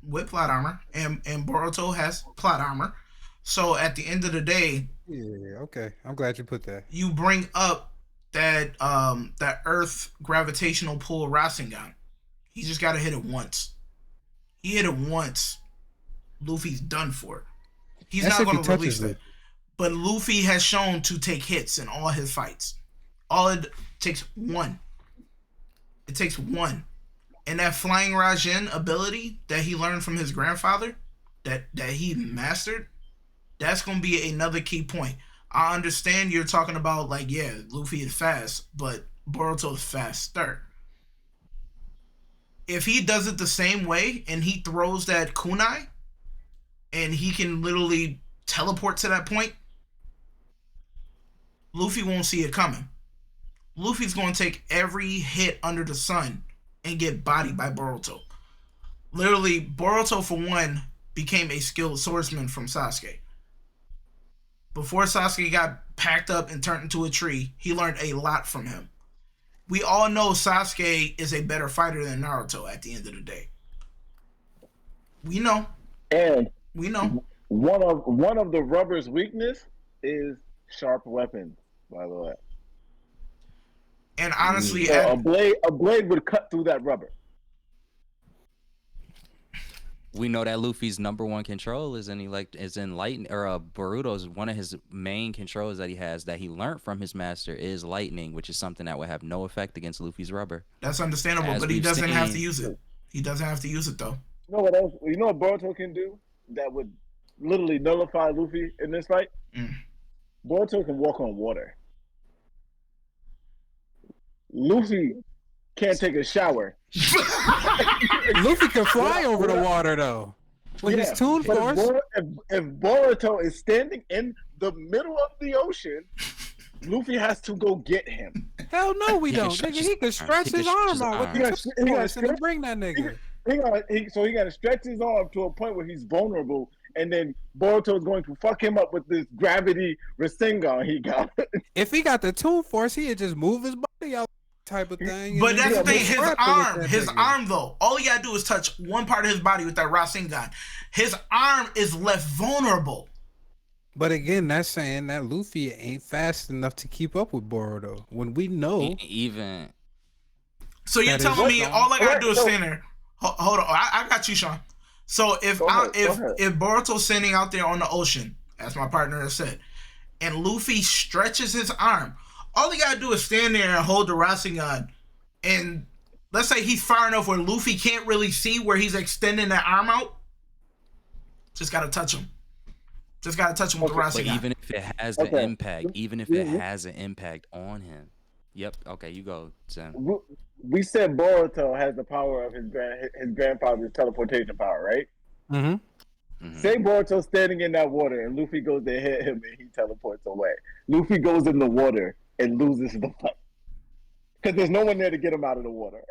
with plot armor, and Boruto has plot armor. So at the end of the day, Yeah, okay. I'm glad you put that. you bring up that Earth gravitational pull Rasengan. He just got to hit it once. He hit it once. Luffy's done for. He's That's not if he going to release touches that. it. But Luffy has shown to take hits in all his fights. All it takes one. It takes one. And that Flying Rajin ability that he learned from his grandfather, that he mastered, that's going to be another key point. I understand you're talking about, like, yeah, Luffy is fast, but Boruto is faster. If he does it the same way and he throws that kunai and he can literally teleport to that point, Luffy won't see it coming. Luffy's going to take every hit under the sun and get bodied by Boruto. Literally, Boruto, for one, became a skilled swordsman from Sasuke. Before Sasuke got packed up and turned into a tree, he learned a lot from him. We all know Sasuke is a better fighter than Naruto at the end of the day. We know. And We know. one of the rubber's weakness is sharp weapons, by the way. And honestly, So a blade would cut through that rubber. We know that Luffy's number one control is in lightning, or Boruto's one of his main controls that he has that he learned from his master is lightning, which is something that would have no effect against Luffy's rubber. that's understandable, As but he we've doesn't have to seen. use it. He doesn't have to use it, though. You know what else? You know what Boruto can do that would literally nullify Luffy in this fight? Boruto can walk on water. Luffy can't take a shower. Luffy can fly over the water though. With his Toon but Force. if Boruto is standing in the middle of the ocean, Luffy has to go get him. Hell no, we He can don't. stretch Nigga, his he can arm. stretch He can his stretch arm his out with arm. the He gotta Toon Force and then stretch- bring that nigga. So he got to stretch his arm to a point where he's vulnerable, and then Boruto is going to fuck him up with this gravity Rasengan he got. If he got the Toon Force, he'd just move his body out type of thing. But and that's then the thing, just his wrap it with that his nigga. arm though, all he gotta do is touch one part of his body with that Rasengan. His arm is left vulnerable. But again, that's saying that Luffy ain't fast enough to keep up with Boruto. When we know Even So you're That is telling me what, all I gotta Alright, do is so- stand there. Hold on, I got you, Sean. So if Go ahead. if Boruto's standing out there on the ocean, as my partner has said, and Luffy stretches his arm, all he gotta do is stand there and hold the Rasengan. And let's say he's far enough where Luffy can't really see where he's extending that arm out. Just gotta touch him. Just gotta touch him with the but Rasengan. even if it has an Okay. impact, even if it has an impact on him. Yep. Okay, you go, Sam. We said Boruto has the power of his grandfather's teleportation power, right? Mm-hmm. Say Boruto's standing in that water and Luffy goes to hit him and he teleports away. Luffy goes in the water and loses the fight. Because there's no one there to get him out of the water.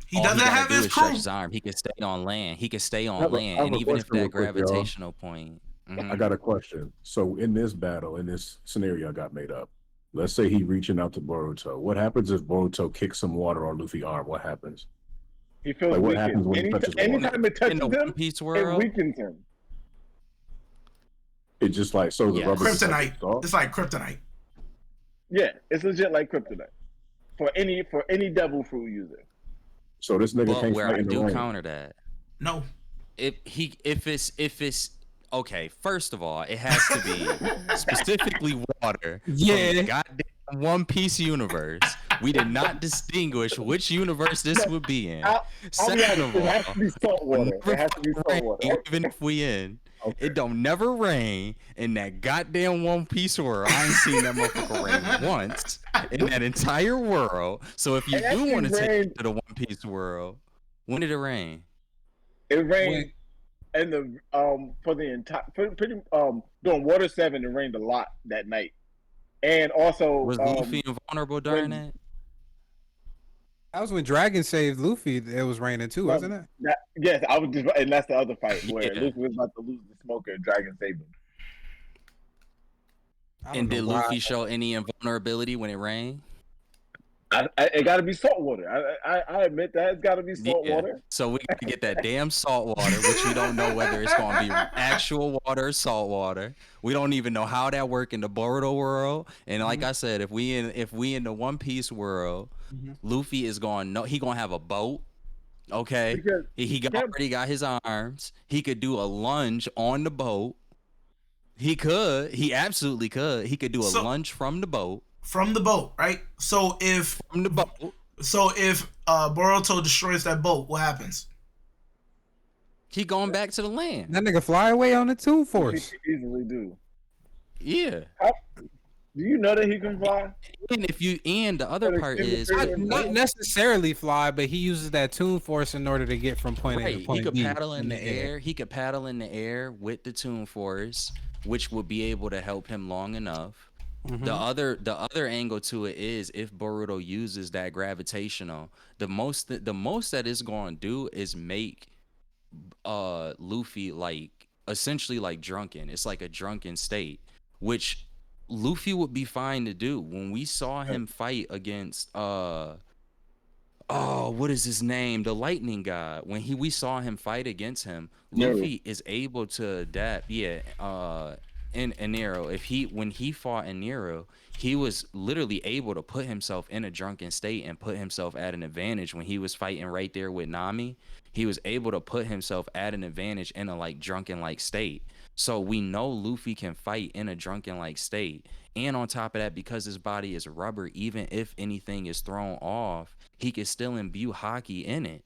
He All doesn't gotta have do his is stretch crew. his arm. He can stay on land. He can stay I on have a land, and even if question real that quick, y'all. gravitational point. I got a question. So in this battle, in this scenario I got made up, let's say he reaching out to Boruto. What happens if Boruto kicks some water on Luffy's arm? What happens? He feels Like, what weakened. happens when he touches water? Anytime it touches In the him, One Piece it world, weakens him. It's just like so the Yes. rubber just, like, Kryptonite. soft? It's like kryptonite. Yeah, it's legit like kryptonite. For any devil fruit user. So this nigga but can't where fight I in the do rain. counter that, No. if it's okay. First of all, it has to be specifically water. From Yeah. the goddamn One Piece universe. We did not distinguish which universe this would be in. I'll be Second honest, of it has all, to be salt water. never It has to be fucking salt rain, water. even if we in. Okay. It don't never rain in that goddamn One Piece world. I ain't seen that motherfucker rain once in that entire world. So if you It do actually want to take rained- it to the One Piece world, when did it rain? It rained and the for the entire pretty during Water 7 it rained a lot that night. And also Was Luffy invulnerable during when- that? That was when Dragon saved Luffy. It was raining too, wasn't it? yes, I was just, and that's the other fight where Yeah. Luffy was about to lose the smoker and Dragon saved him. I don't And know did why. Luffy show any invulnerability when it rained? It got to be salt water. I admit that it's got to be salt Yeah. water. So we got to get that damn salt water, which we don't know whether it's going to be actual water or salt water. We don't even know how that work in the Boruto world. And like I said, if we in the One Piece world, Luffy is going he going to have a boat. Okay. Because Already got his arms. He could do a lunge on the boat. He absolutely could. He could do a lunge from the boat. From the boat, right? So if Boruto destroys that boat, what happens? He going back to the land. That nigga fly away on the Toon he Force. can easily do. Yeah. Do you know that he can fly? And the other part is Not necessarily fly, but he uses that Toon Force in order to get from point A to right. point He could B paddle in the air. He could paddle in the air with the Toon Force, which would be able to help him long enough. The other angle to it is if Boruto uses that gravitational, the most that it's going to do is make Luffy like essentially like drunken. It's like a drunken state, which Luffy would be fine to do. When we saw him fight against what is his name? The lightning god. When we saw him fight against him, Luffy is able to adapt. Yeah, in Nero. When he fought in Nero, he was literally able to put himself in a drunken state and put himself at an advantage. When he was fighting right there with Nami, he was able to put himself at an advantage in a like drunken like state. So we know Luffy can fight in a drunken like state. And on top of that, because his body is rubber, even if anything is thrown off, he can still imbue Haki in it.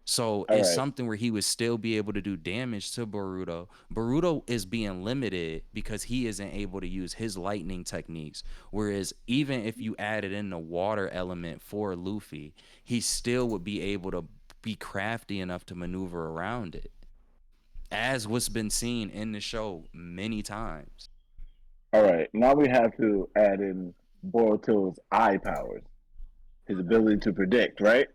So it's something where he would still be able to do damage to Boruto. Boruto is being limited because he isn't able to use his lightning techniques. Whereas even if you added in the water element for Luffy, he still would be able to be crafty enough to maneuver around it, as what's been seen in the show many times. All right, now we have to add in Boruto's eye powers, his ability to predict, right?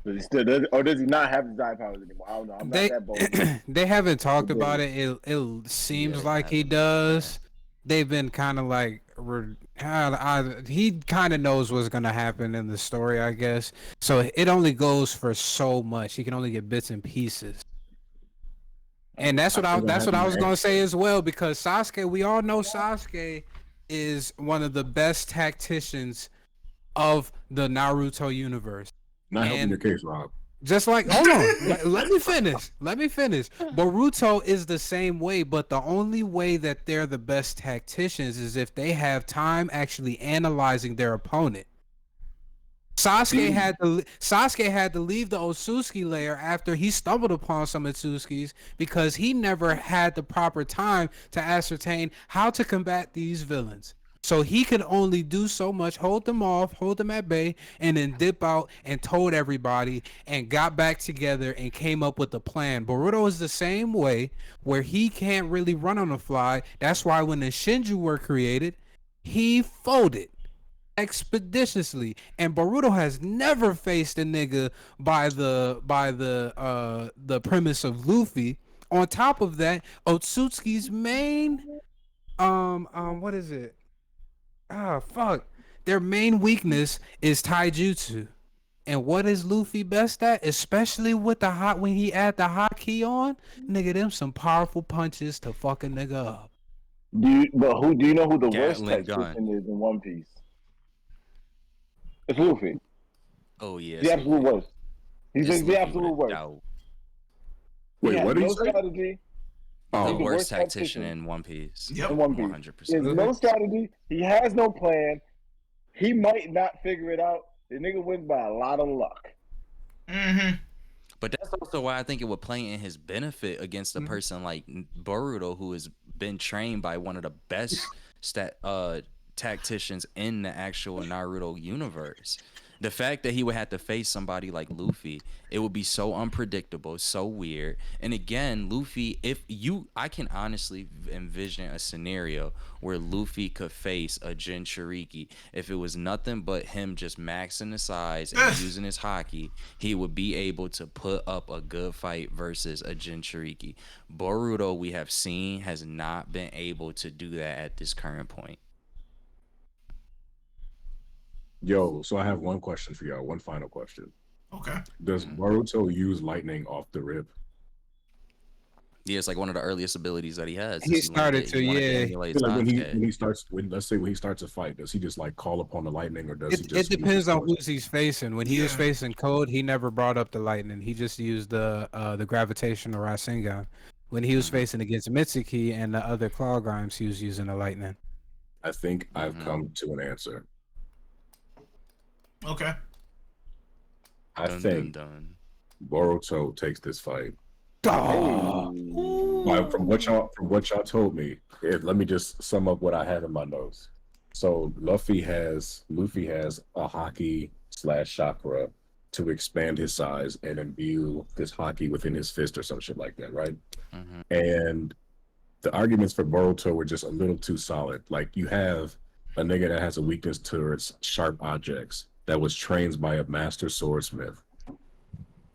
Does he still does, or does he not have his eye powers anymore? I don't know. I'm not that bold. They haven't talked about it. It seems like he does. They've been kind of like he kind of knows what's gonna happen in the story, I guess. So it only goes for so much. He can only get bits and pieces. And that's what I was gonna say as well, because Sasuke, we all know Sasuke is one of the best tacticians of the Naruto universe. Not helping your case, Rob. Just like, hold on, let me finish. Boruto is the same way, but the only way that they're the best tacticians is if they have time actually analyzing their opponent. Sasuke had to leave the Otsutsuki lair after he stumbled upon some Otsutskis because he never had the proper time to ascertain how to combat these villains. So he could only do so much, hold them off, hold them at bay, and then dip out and told everybody and got back together and came up with a plan. Boruto is the same way, where he can't really run on the fly. That's why when the Shinju were created, he folded expeditiously, and Boruto has never faced a nigga by the premise of Luffy. On top of that, Otsutsuki's main what is it? Their main weakness is taijutsu. And what is Luffy best at? Especially with when he add the haki on, nigga, them some powerful punches to fuck a nigga up. Do you know who the worst Gatling tactician is in One Piece? It's Luffy. Oh yeah, The absolute worst. He's the absolute worst. Wait, what did no you say? strategy. The He's worst tactician in One Piece. Yep. In One Piece. 100%. He has no strategy. He has no plan. He might not figure it out. The nigga wins by a lot of luck. Mm-hmm. But that's also why I think it would play in his benefit against a person like Boruto, who has been trained by one of the best tacticians in the actual Naruto universe. The fact that he would have to face somebody like Luffy, it would be so unpredictable, so weird. And again, Luffy, I can honestly envision a scenario where Luffy could face a Jinchuriki. If it was nothing but him just maxing the size and using his haki, he would be able to put up a good fight versus a Jinchuriki. Boruto, we have seen, has not been able to do that at this current point. Yo, so I have one question for y'all. One final question. Okay. Does Boruto use lightning off the rip? Yeah, it's like one of the earliest abilities that he has. He is learned started it. to, He wanted to yeah. emulate I feel like when Sasuke. he starts when he starts a fight, does he just like call upon the lightning or does he It just use depends his on force? who's he's facing. When he was Yeah. facing Code, he never brought up the lightning. He just used the gravitational Rasengan. When he was facing against Mitsuki and the other Claw Grimes, he was using the lightning. I think I've come to an answer. Okay. I Dun, think dun, dun. Boruto takes this fight. Oh, Like, from what y'all told me, let me just sum up what I have in my notes. So Luffy has a hockey / chakra to expand his size and imbue this hockey within his fist or some shit like that, right? And the arguments for Boruto were just a little too solid. Like, you have a nigga that has a weakness towards sharp objects that was trained by a master swordsmith.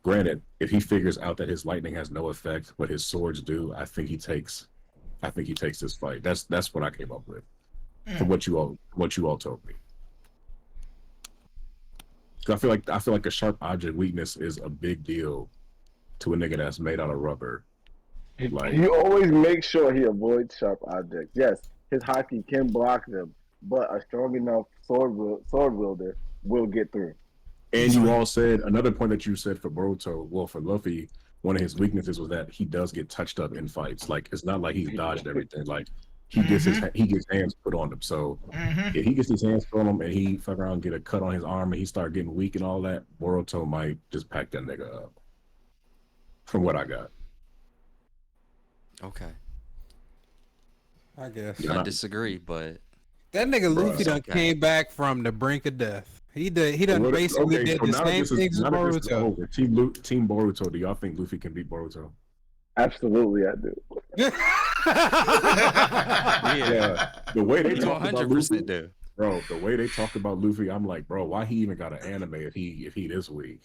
Granted, if he figures out that his lightning has no effect, but his swords do, I think he takes this fight. That's what I came up with from what you all told me. 'Cause I feel like a sharp object weakness is a big deal to a nigga that's made out of rubber. Like, He always makes sure he avoids sharp objects. Yes, his hockey can block them, but a strong enough sword wielder will get through. and you all said another point that you said for Boruto, well, for Luffy, one of his weaknesses was that he does get touched up in fights. Like, it's not like he's dodged everything. Like, he gets hands put on him. So if he gets his hands put on him and he fuck around and get a cut on his arm and he start getting weak and all that, Boruto might just pack that nigga up. From what I got. Okay. I guess I disagree, but that nigga Luffy done okay. came back from the brink of death. He done basically did so the now that same this is- things as now that this is Boruto. over, Team Boruto, do y'all think Luffy can beat Boruto? Absolutely, I do. Yeah. The way they you talk about Luffy, 100% do. bro, the way they talked about Luffy, I'm like, bro, why he even got an anime if he this weak?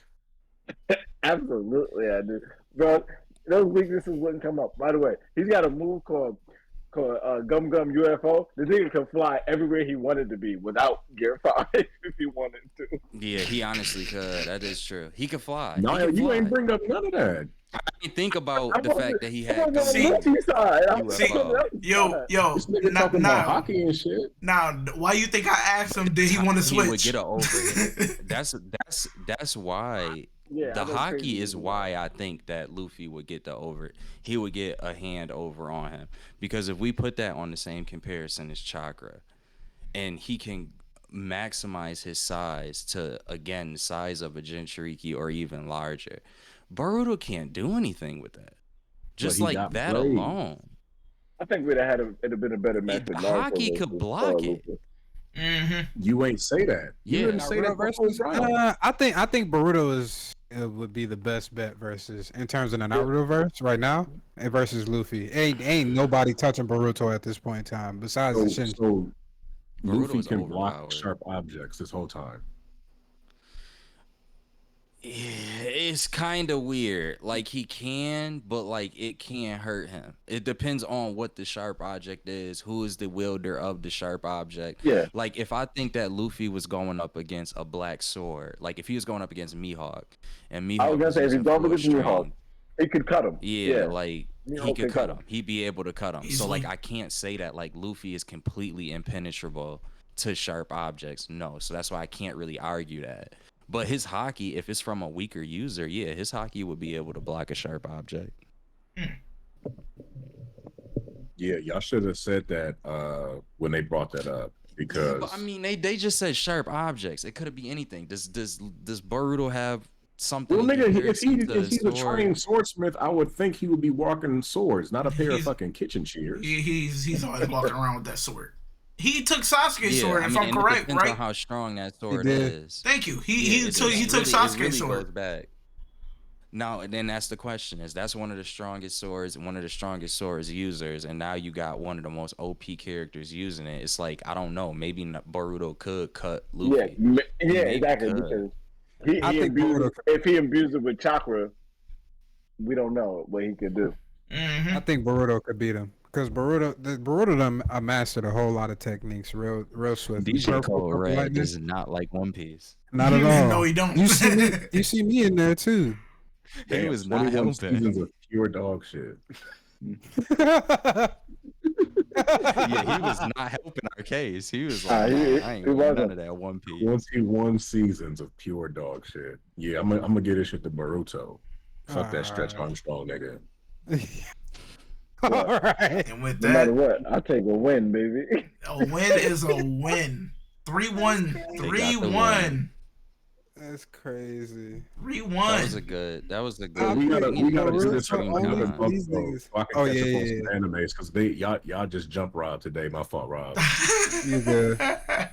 Absolutely, I do. Bro, those weaknesses wouldn't come up. By the way, he's got a move called Gum Gum UFO. The nigga can fly everywhere he wanted to be without Gear 5 if he wanted to. Yeah, he honestly could. That is true. He could fly. No, he can you fly. ain't bring up none of that. I didn't think about the fact that he had. I'm on See- Luffy's side. Yo, This nigga talking about hockey and shit. Now, why you think I asked him? Did he want to switch? He would get an overhit. That's why. Yeah, The I know hockey crazy is people. why I think that Luffy would get the over. He would get a hand over on him, because if we put that on the same comparison as chakra, and he can maximize his size to, again, the size of a Jinchuriki or even larger, Boruto can't do anything with that. Just he like got that played. alone. I think it'd have been a better match with Naruto Hockey could versus, block it. Luffy. You ain't say that. You Yeah. didn't say that versus I think Boruto would be the best bet versus in terms of the Naruto verse right now and versus Luffy. Ain't nobody touching Boruto at this point in time besides the Shinji. So Luffy Boruto's can block overpowered. sharp objects this whole time. It's kind of weird. Like, he can, but like it can't hurt him. It depends on what the sharp object is, who is the wielder of the sharp object. Yeah. Like, if I think that Luffy was going up against a black sword, like if he was going up against Mihawk, and Mihawk I was gonna say, if he's going against Mihawk, he could cut him. yeah, like he Mihawk could can cut cut him. He'd be able to cut him. So Easily. like, I can't say that like Luffy is completely impenetrable to sharp objects. No, so that's why I can't really argue that. But his hockey, if it's from a weaker user, yeah, his hockey would be able to block a sharp object. Yeah, y'all should have said that when they brought that up because But I mean, they just said sharp objects. It could be anything. Does Boruto have something? well, in nigga, comparison if to he's a sword? trained swordsmith, I would think he would be walking swords, not a pair of He's- fucking kitchen shears. He's always walking around with that sword. He took Sasuke's Yeah, sword, I if mean, I'm and it correct, depends right? on how strong that sword did. is. Thank you. Yeah, He it took does. he took It Sasuke's really sword. goes back. Now, and then that's the question: is that's one of the strongest swords, one of the strongest swords users, and now you got one of the most OP characters using it. It's like, I don't know. Maybe Boruto could cut Luffy. Yeah, Maybe exactly. could. Because I think Boruto if he imbues it with chakra, we don't know what he could do. Mm-hmm. I think Boruto could beat him Because Boruto done mastered a whole lot of techniques real swiftly. DJ Purple, Code purple Red lightning. does not like One Piece. Not at all. No, he don't. You see me in there too. He Damn, was not 21 helping. seasons of pure dog shit. Yeah, he was not helping our case. He was like, I ain't doing none of that One Piece. 21 seasons of pure dog shit. Yeah, I'm gonna get this shit to Boruto. Fuck that Stretch Armstrong nigga. All right. And with No matter that, what, I'll take a win, baby. a win is a win. 3-1. They got the 3-1. That's crazy. 3-1. That was a good. I We gotta do this Boruto for only another these so niggas. I can Oh, catch yeah, up on yeah, some animes because y'all just jump Rob today. My fault, Rob. You good?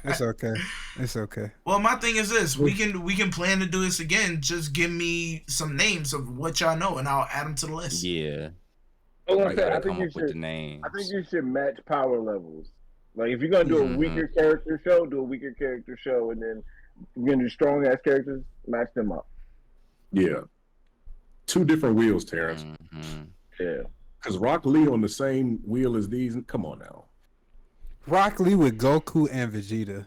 It's okay. It's okay. Well, my thing is this: we can plan to do this again. Just give me some names of what y'all know, and I'll add them to the list. Yeah, I I gotta think come you up with the should. names. I think you should match power levels. Like if you're gonna do a weaker character show, do a weaker character show, and then you're gonna do strong ass characters, match them up. Yeah, two different wheels, Terrence. Yeah. Because Rock Lee on the same wheel as these. Come on now. Rock Lee with Goku and Vegeta.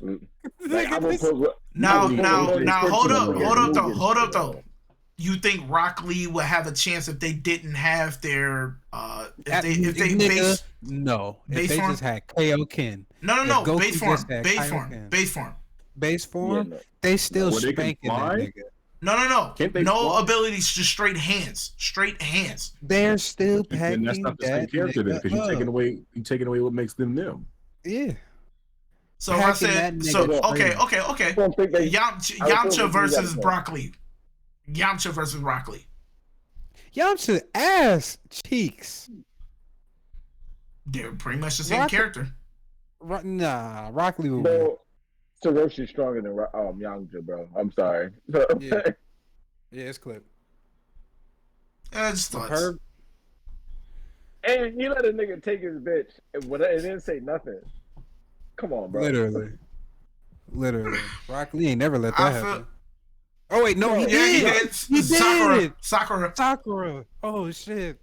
Like, I'm gonna put, Now, Goku hold up, Goku hold up, though. You think Rock Lee would have a chance if they didn't have their if they base no, if base they form? just had KO-Ken. no If Goku base form just had base form Kaioken. base form Base form, no. they still Well, they can spanking that fly? nigga. no Can't they no fly? abilities, just straight hands. They're still And packing that's not the same that character then, nigga because you're up. taking away what makes them them. Yeah. So I Packing said that so nigga okay I don't think they. Yamcha versus Broccoli. Yamcha versus Broccoli. Yamcha ass cheeks. They're pretty much the same Rock- character. Nah, Rock Lee will win. Bro, Saroshi's stronger than Yamcha, bro. I'm sorry. Yeah. Yeah, it's clip. I just thoughts. Herb, And you let a nigga take his bitch and didn't say nothing. Come on, bro. literally. Rock Lee ain't never let I that feel- happen. Oh wait, no, he Yeah, did. he did. He did. Sakura. Oh shit.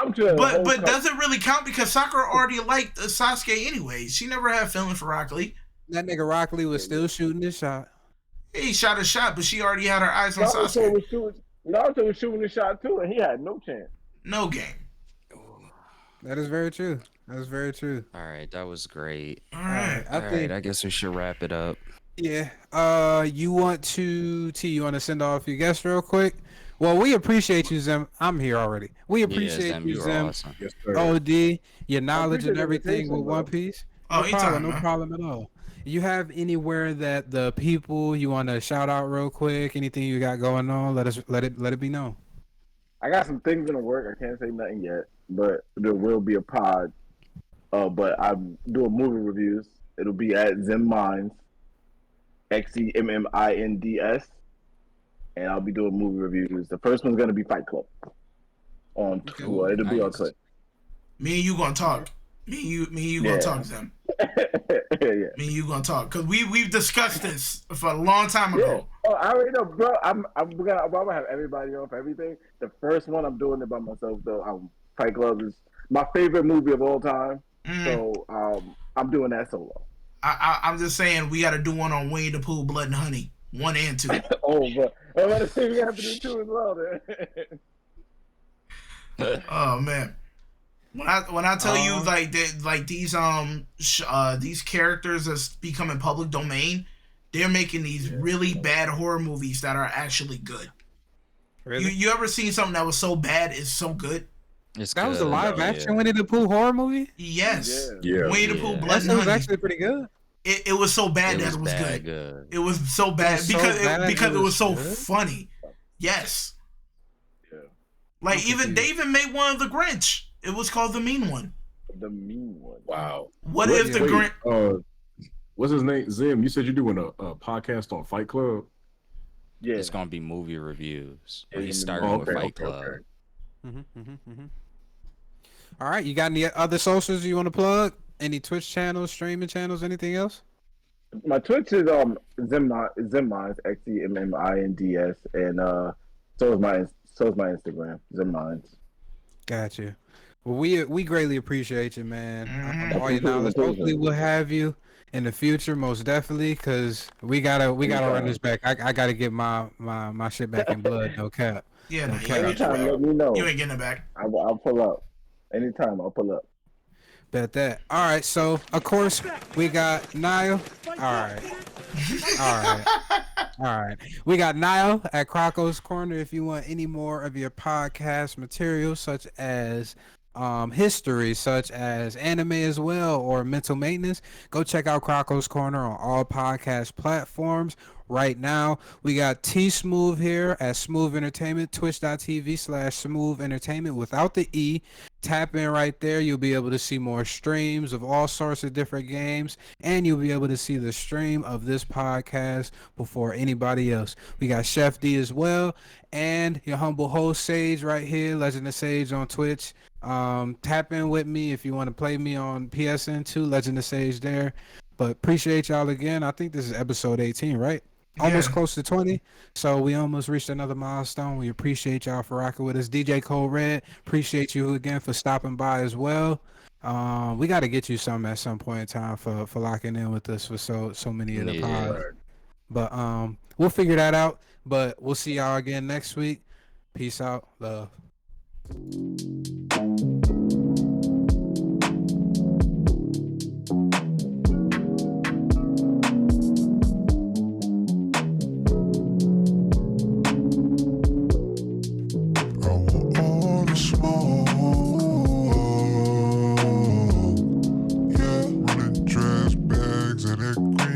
Yamcha. But does it really count because Sakura already liked Sasuke anyway? She never had feeling for Rock Lee. That nigga Rock Lee was still shooting his shot. He shot a shot, but she already had her eyes on Naruto Sasuke. was shooting the shot too, and he had no chance. No game. That is very true. That is very true. All right, that was great. All right. I think. I guess we should wrap it up. Yeah. You want to send off your guests real quick? Well, we appreciate you, Zim. I'm here already. We appreciate Zim, you, you were Zim. awesome. Yes, sir. OD, your knowledge and appreciate the everything invitation, with bro. One Piece. Oh, No anytime, problem. No man. problem at all. You have anywhere that the people you want to shout out real quick? Anything you got going on? Let it be known. I got some things in the work. I can't say nothing yet, but there will be a pod. But I'm doing movie reviews. It'll be at Zim Minds, XEMMINDS, and I'll be doing movie reviews. The first one's gonna be Fight Club on tour. It'll be on nice. clip. Me and you gonna talk. Me and you Yeah. gonna talk, Zim. Yeah. Me and you gonna talk because we've discussed this for a long time Yeah. ago. Oh, I already know, bro. I'm gonna have everybody on for everything. The first one I'm doing it by myself though. Fight Club is my favorite movie of all time. So I'm doing that solo. I'm just saying we got to do one on Winnie the Pooh, Blood and Honey, 1 and 2. Oh, but I'm gonna say we have to do 2 as well then. Oh man, when I tell you like that, like these characters that's becoming public domain, they're making these really bad horror movies that are actually good. Really? You ever seen something that was so bad it's so good? It's That was a good, live though, action yeah. Winnie the Pooh horror movie? Yes. Yeah. Winnie the Yeah. Pooh, That Blood and shit was Honey. actually pretty good. It was so bad that it was bad good. It was so bad was so because bad because it it was was so good? funny. Yes. Yeah. Like I'm even they even made one of the Grinch. It was called The Mean One. The mean one. Wow. What if the Grinch? What's his name? Zim, you said you're doing a podcast on Fight Club? Yeah. It's gonna be movie reviews. Yeah, He's yeah, starting with Fight okay, Club. okay. All right, you got any other socials you want to plug? Any Twitch channels, streaming channels, anything else? My Twitch is Zimminds, XEMMINDS, and so is my Instagram, Zimminds. Got you. Well, we greatly appreciate you, man. Mhm. All your Appreciate the knowledge. Hopefully, invitation. we'll have you in the future, most definitely, because we gotta run this back. I gotta get my shit back in blood. No cap, Yeah, no nah, you ain't cap. getting it Anytime, back. let me You know. ain't getting it back. I'll pull up. Anytime, I'll pull up. Bet that. All right, so of course we got Niall. All right, all right. All right. We got Niall at Croco's Corner. If you want any more of your podcast material, such as history, such as anime as well, or mental maintenance, go check out Croco's Corner on all podcast platforms. Right now, we got T Smooth here at Smooth Entertainment, twitch.tv/Smooth Entertainment without the E. Tap in right there. You'll be able to see more streams of all sorts of different games, and you'll be able to see the stream of this podcast before anybody else. We got Chef D as well, and your humble host Sage right here, Legend of Sage on Twitch. Tap in with me if you want to play me on PSN too, Legend of Sage there. But appreciate y'all again. I think this is episode 18, right? Almost Yeah. close to 20. So we almost reached another milestone. We appreciate y'all for rocking with us. DJ Cole Red, appreciate you again for stopping by as well. We got to get you some at some point in time for locking in with us for so many of the Yeah. pods. But we'll figure that out. But we'll see y'all again next week. Peace out. Love. I want all the smoke. Yeah, running trash bags and that green